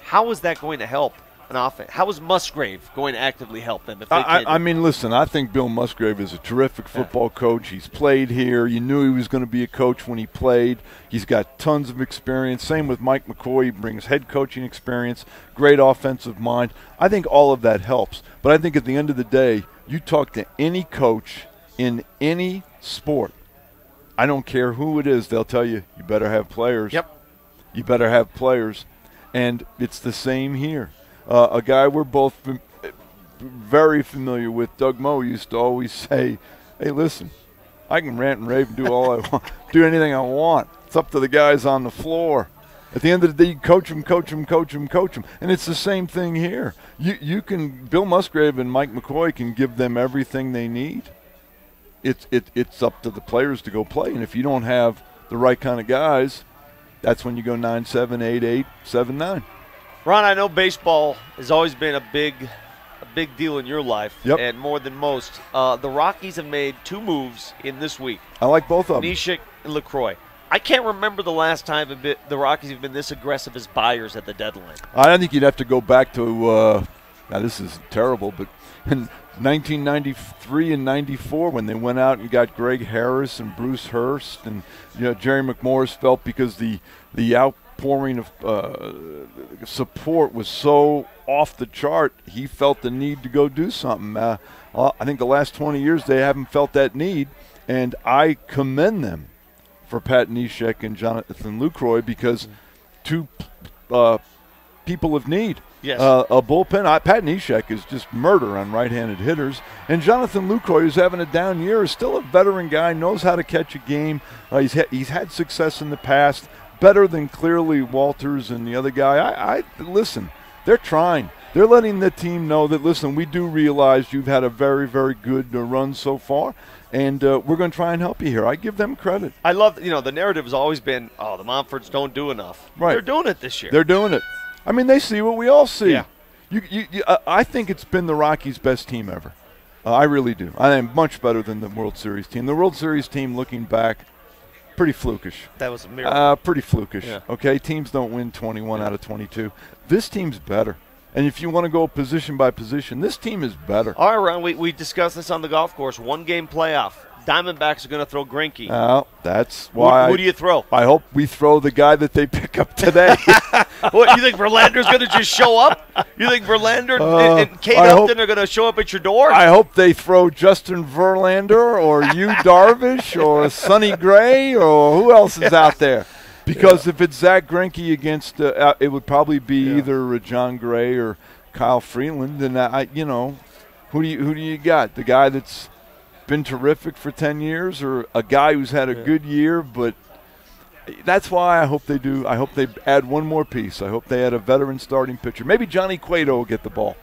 How is that going to help an offense? How is Musgrave going to actively help them? If they I mean, listen, I think Bill Musgrave is a terrific football coach. He's played here. You knew he was going to be a coach when he played. He's got tons of experience. Same with Mike McCoy. He brings head coaching experience, great offensive mind. I think all of that helps. But I think at the end of the day, you talk to any coach in any sport, I don't care who it is, they'll tell you, you better have players. Yep. You better have players. And it's the same here. A guy we're both very familiar with, Doug Moe, used to always say, hey, listen, I can rant and rave and do all I want, do anything I want. It's up to the guys on the floor. At the end of the day, you coach them. And it's the same thing here. You can, Bill Musgrave and Mike McCoy can give them everything they need. It's up to the players to go play. And if you don't have the right kind of guys, that's when you go 9-7, 8-8, 7-9. Ron, I know baseball has always been a big deal in your life, and more than most. The Rockies have made 2 moves in this week. I like both of them. Neshek and LaCroix. I can't remember the last time the Rockies have been this aggressive as buyers at the deadline. I think you'd have to go back to, now this is terrible, but in 1993 and 94 when they went out and got Greg Harris and Bruce Hurst, and Jerry McMorris felt because the outpouring of support was so off the chart, he felt the need to go do something. I think the last 20 years they haven't felt that need, and I commend them for Pat Neshek and Jonathan Lucroy because 2 people of need. Yes. A bullpen. Pat Neshek is just murder on right-handed hitters. And Jonathan Lucroy, who's having a down year, is still a veteran guy, knows how to catch a game. He's had success in the past, better than clearly Walters and the other guy. Listen, they're trying. They're letting the team know that, listen, we do realize you've had a very, very good run so far, and we're going to try and help you here. I give them credit. I love, the narrative has always been, oh, the Montforts don't do enough. Right. They're doing it this year. They're doing it. I mean, they see what we all see. Yeah. I think it's been the Rockies' best team ever. I really do. I think much better than the World Series team. The World Series team, looking back, pretty flukish. That was a miracle. Pretty flukish. Yeah. Okay, teams don't win 21 out of 22. This team's better. And if you want to go position by position, this team is better. All right, Ron, we discussed this on the golf course. 1-game playoff. Diamondbacks are going to throw Greinke. That's why. Who do you throw? I hope we throw the guy that they pick up today. What, you think Verlander's going to just show up? You think Verlander and Kate Upton are going to show up at your door? I hope they throw Justin Verlander or Yu Darvish or Sonny Gray or who else is out there. Because if it's Zach Greinke against, it would probably be either John Gray or Kyle Freeland. And who do you got? The guy that's been terrific for 10 years, or a guy who's had a good year? But that's why I hope they do. I hope they add one more piece. I hope they add a veteran starting pitcher. Maybe Johnny Cueto will get the ball.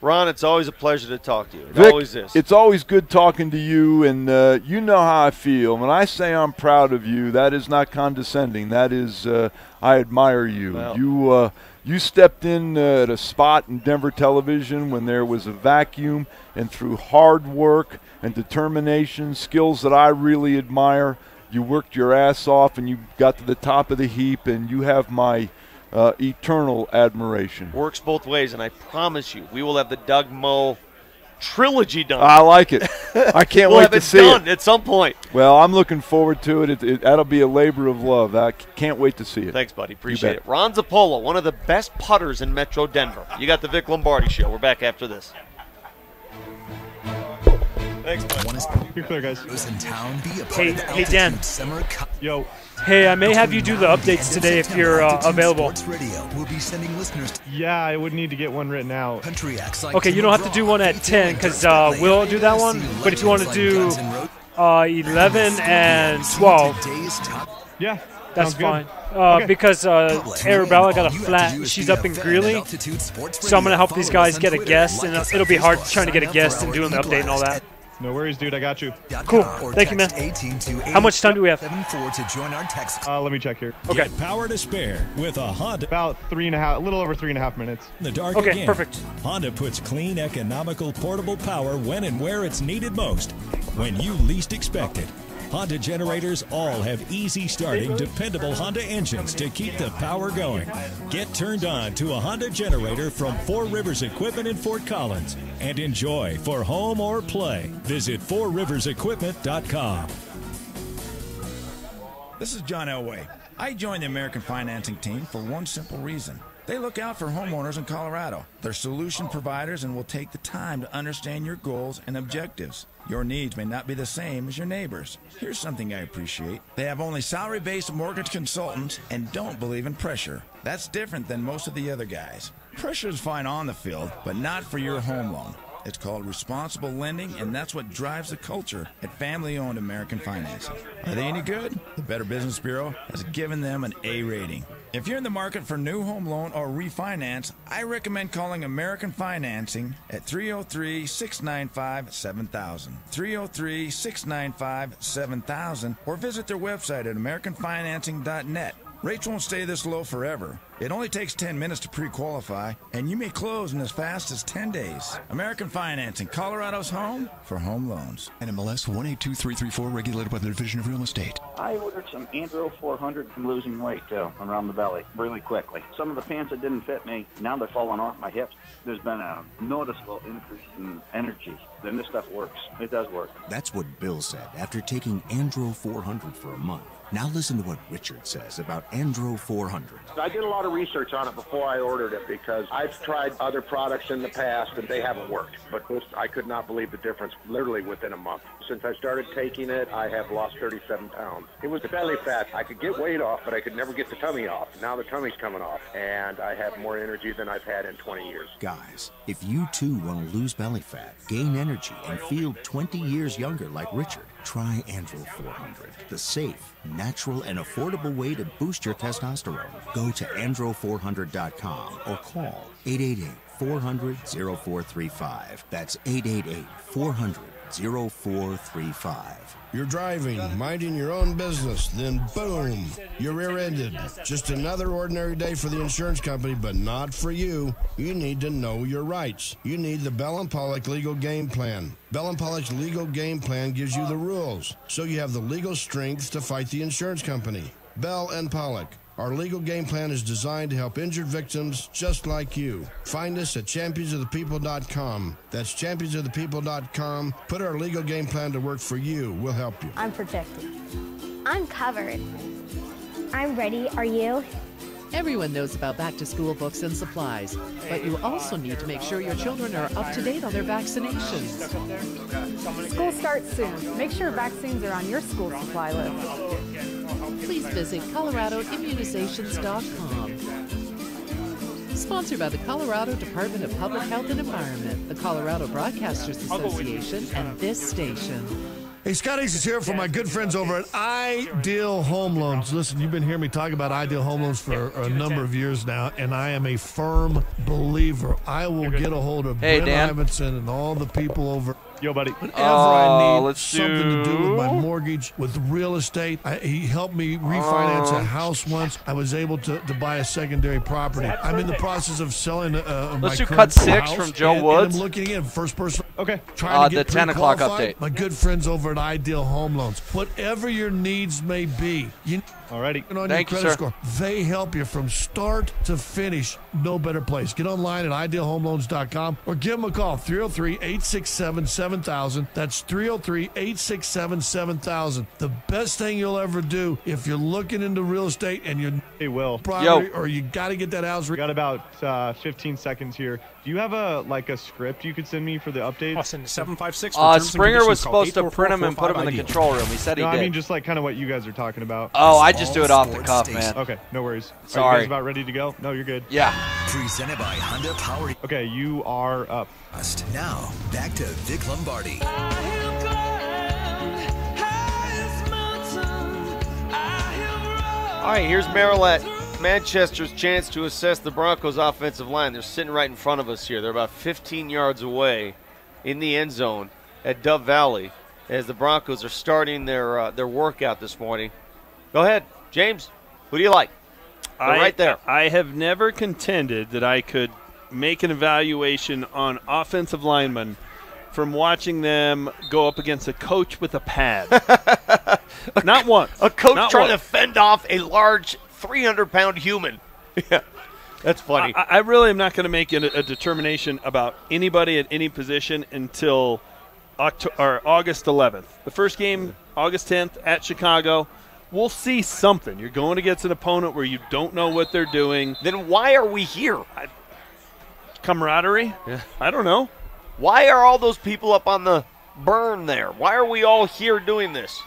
Ron, it's always a pleasure to talk to you. Vic, always is. It's always good talking to you, and you know how I feel. When I say I'm proud of you, that is not condescending. That is, I admire you. Well, you stepped in at a spot in Denver television when there was a vacuum, and through hard work and determination, skills that I really admire, you worked your ass off, and you got to the top of the heap, and you have my eternal admiration. Works both ways, and I promise you, we will have the Doug Moe trilogy done. I like it. I can't wait to see it. We'll have it done at some point. Well, I'm looking forward to it. That'll be a labor of love. I can't wait to see it. Thanks, buddy. Appreciate it. Ron Zappolo, one of the best putters in Metro Denver. You got the Vic Lombardi Show. We're back after this. Thanks, buddy. You're clear, guys. Hey, Dan. Yo. Hey, I may have you do the updates today if you're available. Yeah, I would need to get one written out. Okay, you don't have to do one at 10 because we'll do that one. But if you want to do 11 and 12. Yeah, that's sounds good. fine. Okay. Because Arabella got a flat. She's up in Greeley, so I'm gonna help these guys get a guest, and it'll be hard trying to get a guest and doing the update and all that. No worries, dude. I got you. Cool. Thank you, man. How much time do we have? Let me check here. Okay. Get power to spare with a Honda. About 3.5, a little over 3.5 minutes. In the dark Okay, again. perfect. Honda puts clean, economical, portable power when and where it's needed most, when you least expect it. Honda generators all have easy starting, dependable Honda engines to keep the power going. Get turned on to a Honda generator from Four Rivers Equipment in Fort Collins and enjoy for home or play. Visit fourriversequipment.com. This is John Elway. I joined the American Financing team for one simple reason. They look out for homeowners in Colorado. They're solution providers and will take the time to understand your goals and objectives. Your needs may not be the same as your neighbors. Here's something I appreciate. They have only salary-based mortgage consultants and don't believe in pressure. That's different than most of the other guys. Pressure is fine on the field, but not for your home loan. It's called responsible lending, and that's what drives the culture at family-owned American Financing. Are they any good? The Better Business Bureau has given them an A rating. If you're in the market for new home loan or refinance, I recommend calling American Financing at 303-695-7000. 303-695-7000, or visit their website at americanfinancing.net. Rates won't stay this low forever. It only takes 10 minutes to pre-qualify, and you may close in as fast as 10 days. American Financing, Colorado's home for home loans. NMLS 182334, regulated by the Division of Real Estate. I ordered some Andro 400 from losing weight around the belly really quickly. Some of the pants that didn't fit me, now they're falling off my hips. There's been a noticeable increase in energy. Then this stuff works. It does work. That's what Bill said after taking Andro 400 for a month. Now listen to what Richard says about Andro 400. I did a lot of research on it before I ordered it because I've tried other products in the past and they haven't worked. But this, I could not believe the difference literally within a month. Since I started taking it, I have lost 37 pounds. It was the belly fat. I could get weight off, but I could never get the tummy off. Now the tummy's coming off, and I have more energy than I've had in 20 years. Guys, if you too want to lose belly fat, gain energy, and feel 20 years younger like Richard, try Andro 400, the safe, natural, and affordable way to boost your testosterone. Go to andro400.com or call 888-400-0435. That's 888-400-0435. You're driving, minding your own business, then boom, you're rear-ended. Just another ordinary day for the insurance company, but not for you. You need to know your rights. You need the Bell & Pollock Legal Game Plan. Bell & Pollock's Legal Game Plan gives you the rules, so you have the legal strength to fight the insurance company. Bell & Pollock. Our legal game plan is designed to help injured victims just like you. Find us at championsofthepeople.com. That's championsofthepeople.com. Put our legal game plan to work for you. We'll help you. I'm protected. I'm covered. I'm ready. Are you? Everyone knows about back-to-school books and supplies, but you also need to make sure your children are up to date on their vaccinations. School starts soon. Make sure vaccines are on your school supply list. Please visit coloradoimmunizations.com. Sponsored by the Colorado Department of Public Health and Environment, the Colorado Broadcasters Association, and this station. Hey, Scott Ace is here for my good friends over at Ideal Home Loans. Listen, you've been hearing me talk about Ideal Home Loans for a number of years now, and I am a firm believer. I will get a hold of Brent Ivinson and all the people over. Yo, buddy. Whenever I need something to do with my mortgage, with real estate, he helped me refinance a house once. I was able to buy a secondary property. I'm in the process of selling my current cut 6 house, from Joe and Woods. I'm looking in first person. Okay. Trying to get the 10 o'clock pre-qualified. update. My good friends over at Ideal Home Loans. Whatever your needs may be, alrighty. On Thank your you, credit sir. score, they help you from start to finish. No better place. Get online at idealhomeloans.com or give them a call, 303-867-7000. That's 303-867-7000. The best thing you'll ever do if you're looking into real estate and you're property or you got to get that house. We got about 15 seconds here. Do you have a script you could send me for the updates? I'll send 756. Springer was supposed to print them and put them in the control room. He said he did. I mean, just like kind of what you guys are talking about. Oh, I just do it off the cuff, man. Okay, no worries. Are Sorry. you guys about ready to go? No, you're good. Yeah. Presented by Honda Power. Okay, you are up. Now, back to Vic Lombardi. All right, here's Merrill at Manchester's chance to assess the Broncos' offensive line. They're sitting right in front of us here. They're about 15 yards away in the end zone at Dove Valley as the Broncos are starting their workout this morning. Go ahead, James. Who do you like? They're right there. I have never contended that I could make an evaluation on offensive linemen from watching them go up against a coach with a pad. Not once. A coach Not trying once. to fend off a large 300-pound human. Yeah, that's funny. I really am not going to make a determination about anybody at any position until August 11th. The first game, August 10th at Chicago. We'll see something. You're going against an opponent where you don't know what they're doing. Then why are we here? Camaraderie? Yeah. I don't know. Why are all those people up on the burn there? Why are we all here doing this?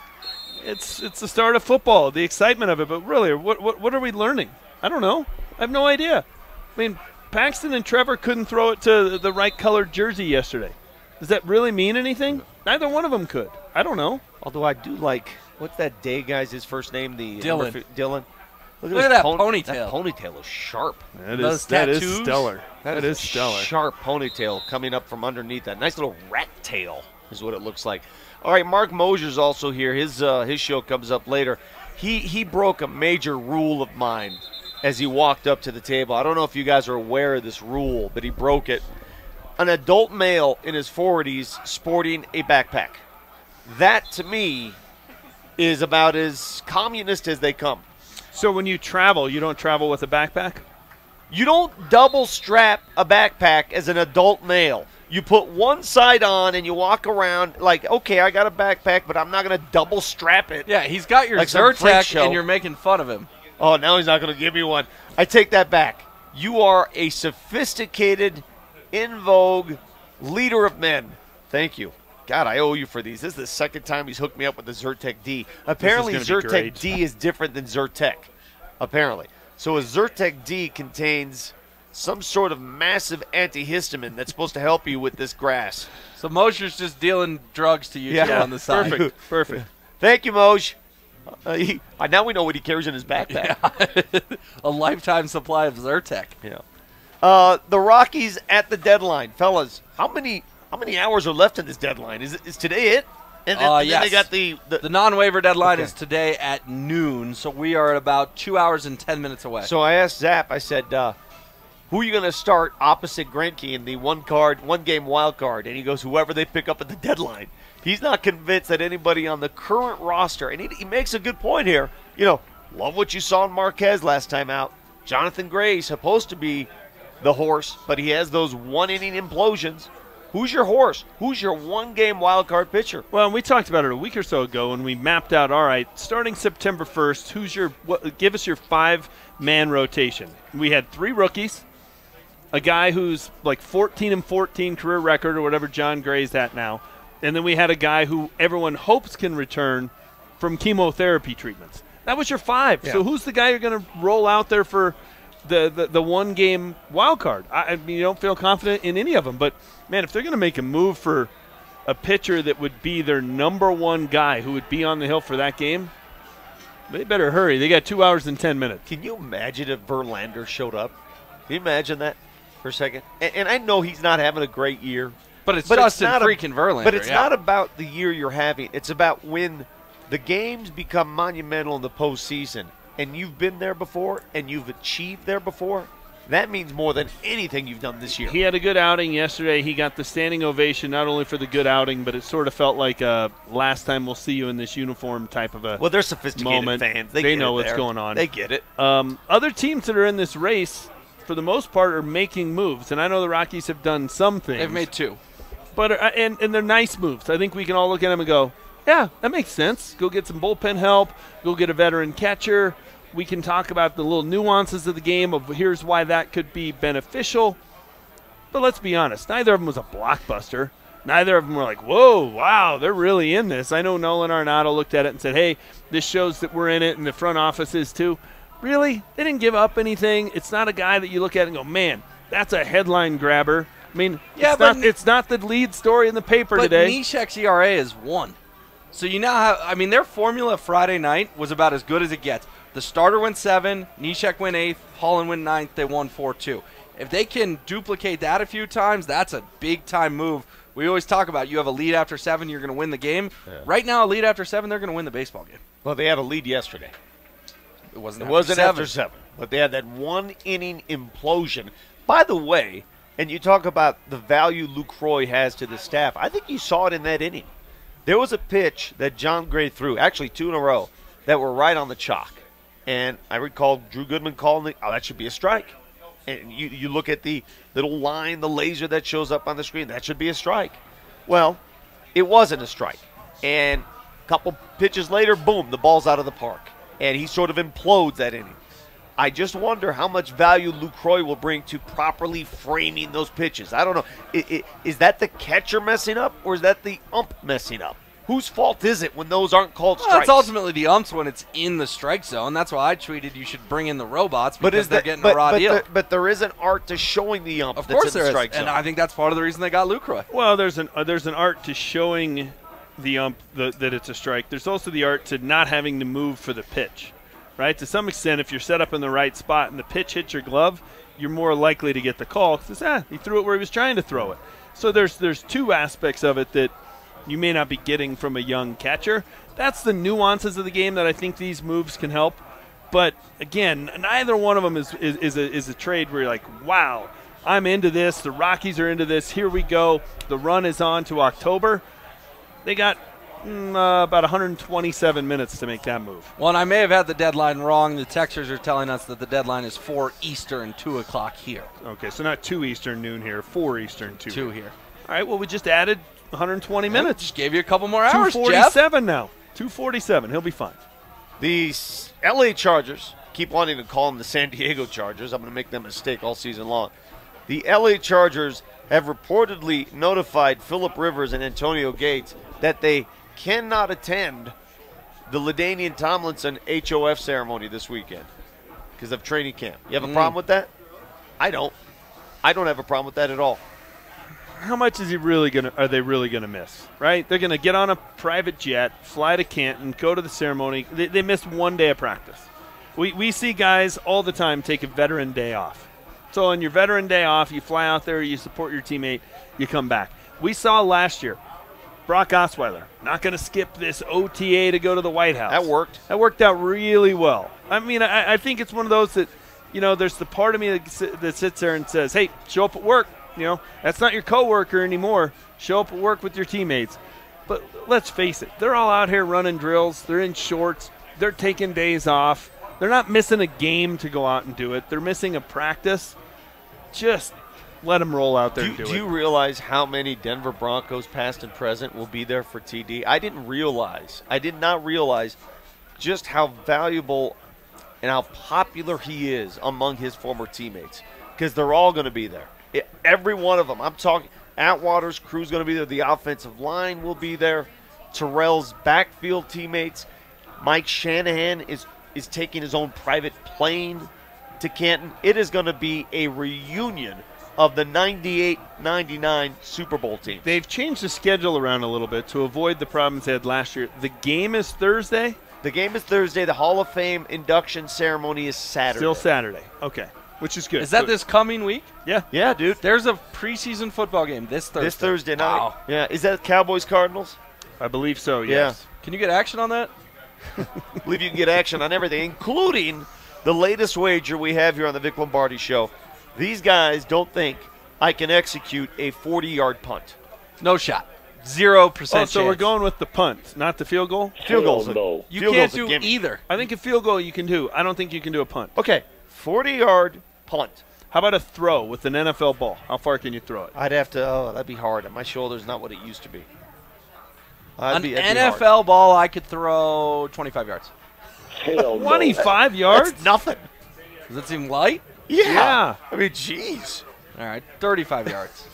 It's the start of football, the excitement of it. But really, what are we learning? I don't know. I have no idea. I mean, Paxton and Trevor couldn't throw it to the right colored jersey yesterday. Does that really mean anything? Neither one of them could. I don't know. Although I do like, what's that day guy's his first name? Dylan. Dylan. Look at that ponytail. That ponytail is sharp. That is stellar. That is stellar. Sharp ponytail coming up from underneath that. Nice little rat tail is what it looks like. All right, Mark Mosier's also here. His show comes up later. He broke a major rule of mine as he walked up to the table. I don't know if you guys are aware of this rule, but he broke it. An adult male in his 40s sporting a backpack. That, to me, is about as communist as they come. So when you travel, you don't travel with a backpack? You don't double strap a backpack as an adult male. You put one side on and you walk around like, okay, I got a backpack, but I'm not going to double strap it. Yeah, he's got your like some freak Zyrtec, show. and you're making fun of him. Oh, now he's not going to give me one. I take that back. You are a sophisticated, in vogue leader of men. Thank you. God, I owe you for these. This is the second time he's hooked me up with the Zyrtec D. Apparently, Zyrtec D is different than Zyrtec. Apparently. So a Zyrtec D contains some sort of massive antihistamine that's supposed to help you with this grass. So Mosier's just dealing drugs to you two on the side. Perfect. Thank you, Moj. Now we know what he carries in his backpack. Yeah. A lifetime supply of Zyrtec. Yeah. The Rockies at the deadline. Fellas, how many hours are left in this deadline? Is today it? And then Yes. they got the non-waiver deadline is today at noon, so we are at about 2 hours and 10 minutes away. So I asked Zap, I said, who are you going to start opposite Greinke in the one-game wild card? And he goes, whoever they pick up at the deadline. He's not convinced that anybody on the current roster, and he makes a good point here. You know, love what you saw in Marquez last time out. Jonathan Gray supposed to be the horse, but he has those one-inning implosions. Who's your horse? Who's your one-game wild card pitcher? Well, we talked about it a week or so ago when we mapped out, all right, starting September 1st, give us your 5-man rotation. We had 3 rookies, a guy who's like 14-14 career record or whatever John Gray's at now, and then we had a guy who everyone hopes can return from chemotherapy treatments. That was your 5. Yeah. So who's the guy you're going to roll out there for the one-game wild card? I mean, you don't feel confident in any of them, but man, if they're going to make a move for a pitcher that would be their number 1 guy who would be on the hill for that game, they better hurry. They got 2 hours and 10 minutes. Can you imagine if Verlander showed up? Can you imagine that for a second? And I know he's not having a great year. But it's Justin freaking Verlander. But it's not about the year you're having. It's about when the games become monumental in the postseason, and you've been there before and you've achieved there before. That means more than anything you've done this year. He had a good outing yesterday. He got the standing ovation not only for the good outing, but it sort of felt like a last time we'll see you in this uniform type of a Well, they're sophisticated moment. fans. They know what's going on. They get it. Other teams that are in this race, for the most part, are making moves. And I know the Rockies have done some things. They've made 2. But and they're nice moves. I think we can all look at them and go, yeah, that makes sense. Go get some bullpen help. Go get a veteran catcher. We can talk about the little nuances of the game of here's why that could be beneficial. But let's be honest, neither of them was a blockbuster. Neither of them were like, whoa, wow, they're really in this. I know Nolan Arenado looked at it and said, hey, this shows that we're in it and the front office is too. Really? They didn't give up anything. It's not a guy that you look at and go, man, that's a headline grabber. I mean, yeah, it's not the lead story in the paper today. But Neshek's ERA is 1. So you now have – I mean, their formula Friday night was about as good as it gets. The starter went 7, Neshek went 8th, Holland went 9th. They won 4-2. If they can duplicate that a few times, that's a big-time move. We always talk about you have a lead after 7, you're going to win the game. Yeah. Right now, a lead after 7, they're going to win the baseball game. Well, they had a lead yesterday. It wasn't after 7, but they had that one-inning implosion. By the way, and you talk about the value Lucroy has to the staff, I think you saw it in that inning. There was a pitch that John Gray threw, actually 2 in a row, that were right on the chalk. And I recall Drew Goodman calling it, that should be a strike. And you look at the little line, the laser that shows up on the screen, that should be a strike. Well, it wasn't a strike. And a couple pitches later, boom, the ball's out of the park. And he sort of implodes that inning. I just wonder how much value Lucroy will bring to properly framing those pitches. I don't know. Is that the catcher messing up, or is that the ump messing up? Whose fault is it when those aren't called strikes? Well, it's ultimately the umps when it's in the strike zone. That's why I tweeted you should bring in the robots because they're getting a raw deal. But there is an art to showing the ump. Of course there is, and I think that's part of the reason they got Lucroy. Well, there's an art to showing the ump that it's a strike. There's also the art to not having to move for the pitch, right? To some extent, if you're set up in the right spot and the pitch hits your glove, you're more likely to get the call because he threw it where he was trying to throw it. So there's 2 aspects of it that you may not be getting from a young catcher. That's the nuances of the game that I think these moves can help. But again, neither one of them is a trade where you're like, wow, I'm into this. The Rockies are into this. Here we go. The run is on to October. They got about 127 minutes to make that move. Well, and I may have had the deadline wrong. The texters are telling us that the deadline is 4 Eastern, 2 o'clock here. Okay, so not 2 Eastern, noon here, 4 Eastern, 2. 2 here. All right, well, we just added 120 minutes. Just gave you a couple more hours, 247 now. 247. He'll be fine. The L.A. Chargers, keep wanting to call them the San Diego Chargers. I'm going to make that mistake all season long. The L.A. Chargers have reportedly notified Phillip Rivers and Antonio Gates that they cannot attend the LaDainian Tomlinson HOF ceremony this weekend because of training camp. You have a problem with that? I don't. I don't have a problem with that at all. How much are they really gonna miss? Right? They're gonna get on a private jet, fly to Canton, go to the ceremony. They missed 1 day of practice. We see guys all the time take a veteran day off. So on your veteran day off, you fly out there, you support your teammate, you come back. We saw last year, Brock Osweiler not going to skip this OTA to go to the White House. That worked. That worked out really well. I mean, I think it's one of those that, there's the part of me that sits there and says, hey, show up at work. That's not your coworker anymore. Show up at work with your teammates. But let's face it, they're all out here running drills. They're in shorts. They're taking days off. They're not missing a game to go out and do it. They're missing a practice. Just let them roll out there and do it. Do you realize how many Denver Broncos past and present will be there for TD? I did not realize just how valuable and how popular he is among his former teammates because they're all going to be there. Every one of them. I'm talking Atwater's crew's going to be there. The offensive line will be there. Terrell's backfield teammates. Mike Shanahan is taking his own private plane to Canton. It is going to be a reunion of the 98-99 Super Bowl team. They've changed the schedule around a little bit to avoid the problems they had last year. The game is Thursday? The game is Thursday. The Hall of Fame induction ceremony is Saturday. Still Saturday. Okay. Which is good. Is that this coming week? Yeah. Yeah, dude. There's a preseason football game this Thursday. This Thursday night. Wow. Yeah. Is that Cowboys-Cardinals? I believe so, yes. Yeah. Can you get action on that? I believe you can get action on everything, including the latest wager we have here on the Vic Lombardi Show. These guys don't think I can execute a 40-yard punt. No shot. 0% chance. So we're going with the punt, not the field goal? Field goals. No. You can't do either. I think a field goal you can do. I don't think you can do a punt. Okay, 40-yard punt. How about a throw with an NFL ball? How far can you throw it? I'd have to, that'd be hard. My shoulder's not what it used to be. An NFL ball, I could throw 25 yards. 25 yards? That's nothing. Does that seem light? Yeah. I mean, jeez. All right, 35 yards.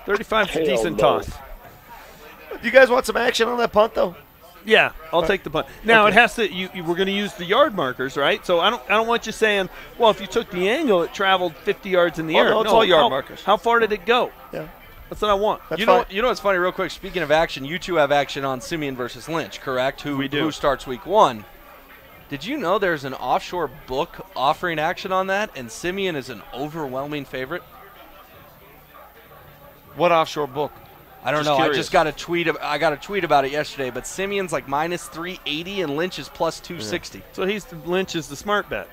35's a decent toss. Do you guys want some action on that punt, though? Yeah, I'll take the punt. Now it has to. We're going to use the yard markers, right? So I don't want you saying, well, if you took the angle, it traveled 50 yards in the air. No, it's all yard markers. How far did it go? Yeah, that's what I want. You know what's funny, real quick. Speaking of action, you two have action on Simeon versus Lynch, correct? We do. Who starts week 1? Did you know there's an offshore book offering action on that, and Simeon is an overwhelming favorite? What offshore book? I don't know. Curious. I just got a tweet. I got a tweet about it yesterday. But Simeon's like minus 380, and Lynch is plus 260. Yeah. So Lynch is the smart bet.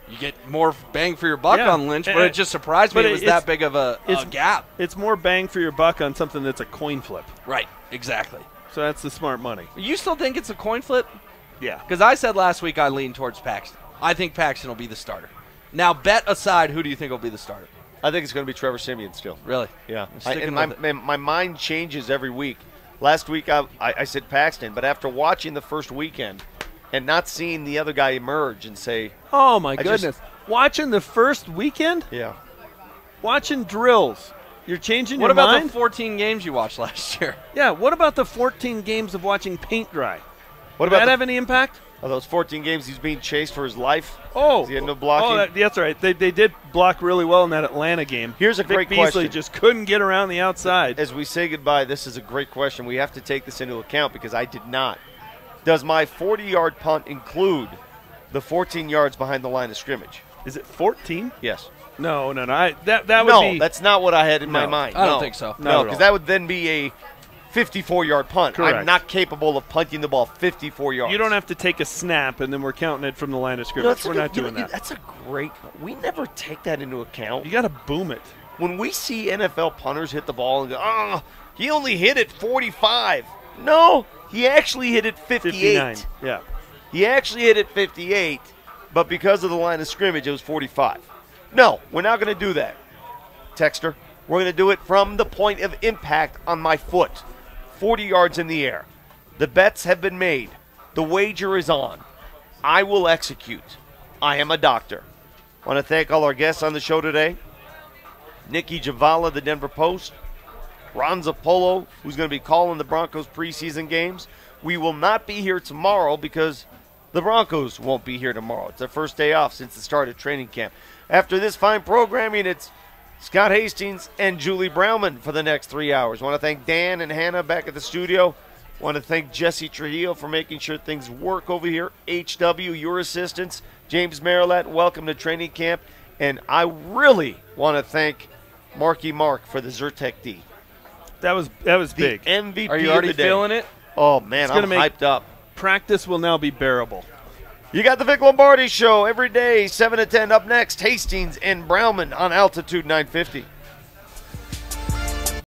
You get more bang for your buck on Lynch, but it just surprised me it was that big of a gap. It's more bang for your buck on something that's a coin flip. Right. Exactly. So that's the smart money. You still think it's a coin flip? Yeah. Because I said last week I lean towards Paxton. I think Paxton will be the starter. Now, bet aside, who do you think will be the starter? I think it's going to be Trevor Siemian still. Really? Yeah. My mind changes every week. Last week I said Paxton, but after watching the first weekend and not seeing the other guy emerge and say, oh, my goodness. Watching the first weekend? Yeah. Watching drills. You're changing your mind? What about the 14 games you watched last year? Yeah, what about the 14 games of watching paint dry? Did that have any impact? Are those 14 games he's being chased for his life? Oh. He had no blocking? That's right. They did block really well in that Atlanta game. Here's a great question. Beasley just couldn't get around the outside. As we say goodbye, this is a great question. We have to take this into account because I did not. Does my 40-yard punt include the 14 yards behind the line of scrimmage? Is it 14? Yes. No. That would be. No, that's not what I had in my mind. I don't think so. No, because that would then be a 54-yard punt. Correct. I'm not capable of punting the ball 54 yards. You don't have to take a snap and then we're counting it from the line of scrimmage. We're not doing that. That's a great – we never take that into account. You got to boom it. When we see NFL punters hit the ball and go, he only hit it 45. No, he actually hit it 58. 59, yeah. He actually hit it 58, but because of the line of scrimmage, it was 45. No, we're not going to do that, Texter. We're going to do it from the point of impact on my foot, 40 yards in the air. The bets have been made. The wager is on. I will execute. I am a doctor. I want to thank all our guests on the show today. Nikki Javala, the Denver Post. Ron Zappolo, who's going to be calling the Broncos preseason games. We will not be here tomorrow because the Broncos won't be here tomorrow. It's their first day off since the start of training camp. After this fine programming, it's Scott Hastings and Julie Browman for the next 3 hours. I want to thank Dan and Hannah back at the studio. I want to thank Jesse Trujillo for making sure things work over here. HW, your assistants. James Marilat, welcome to training camp. And I really want to thank Marky Mark for the Zyrtec D. That was big. The MVP. Are you already of the day. feeling it? Oh, man, I'm hyped up. Practice will now be bearable. You got the Vic Lombardi Show every day, 7 to 10. Up next, Hastings and Browman on Altitude 950.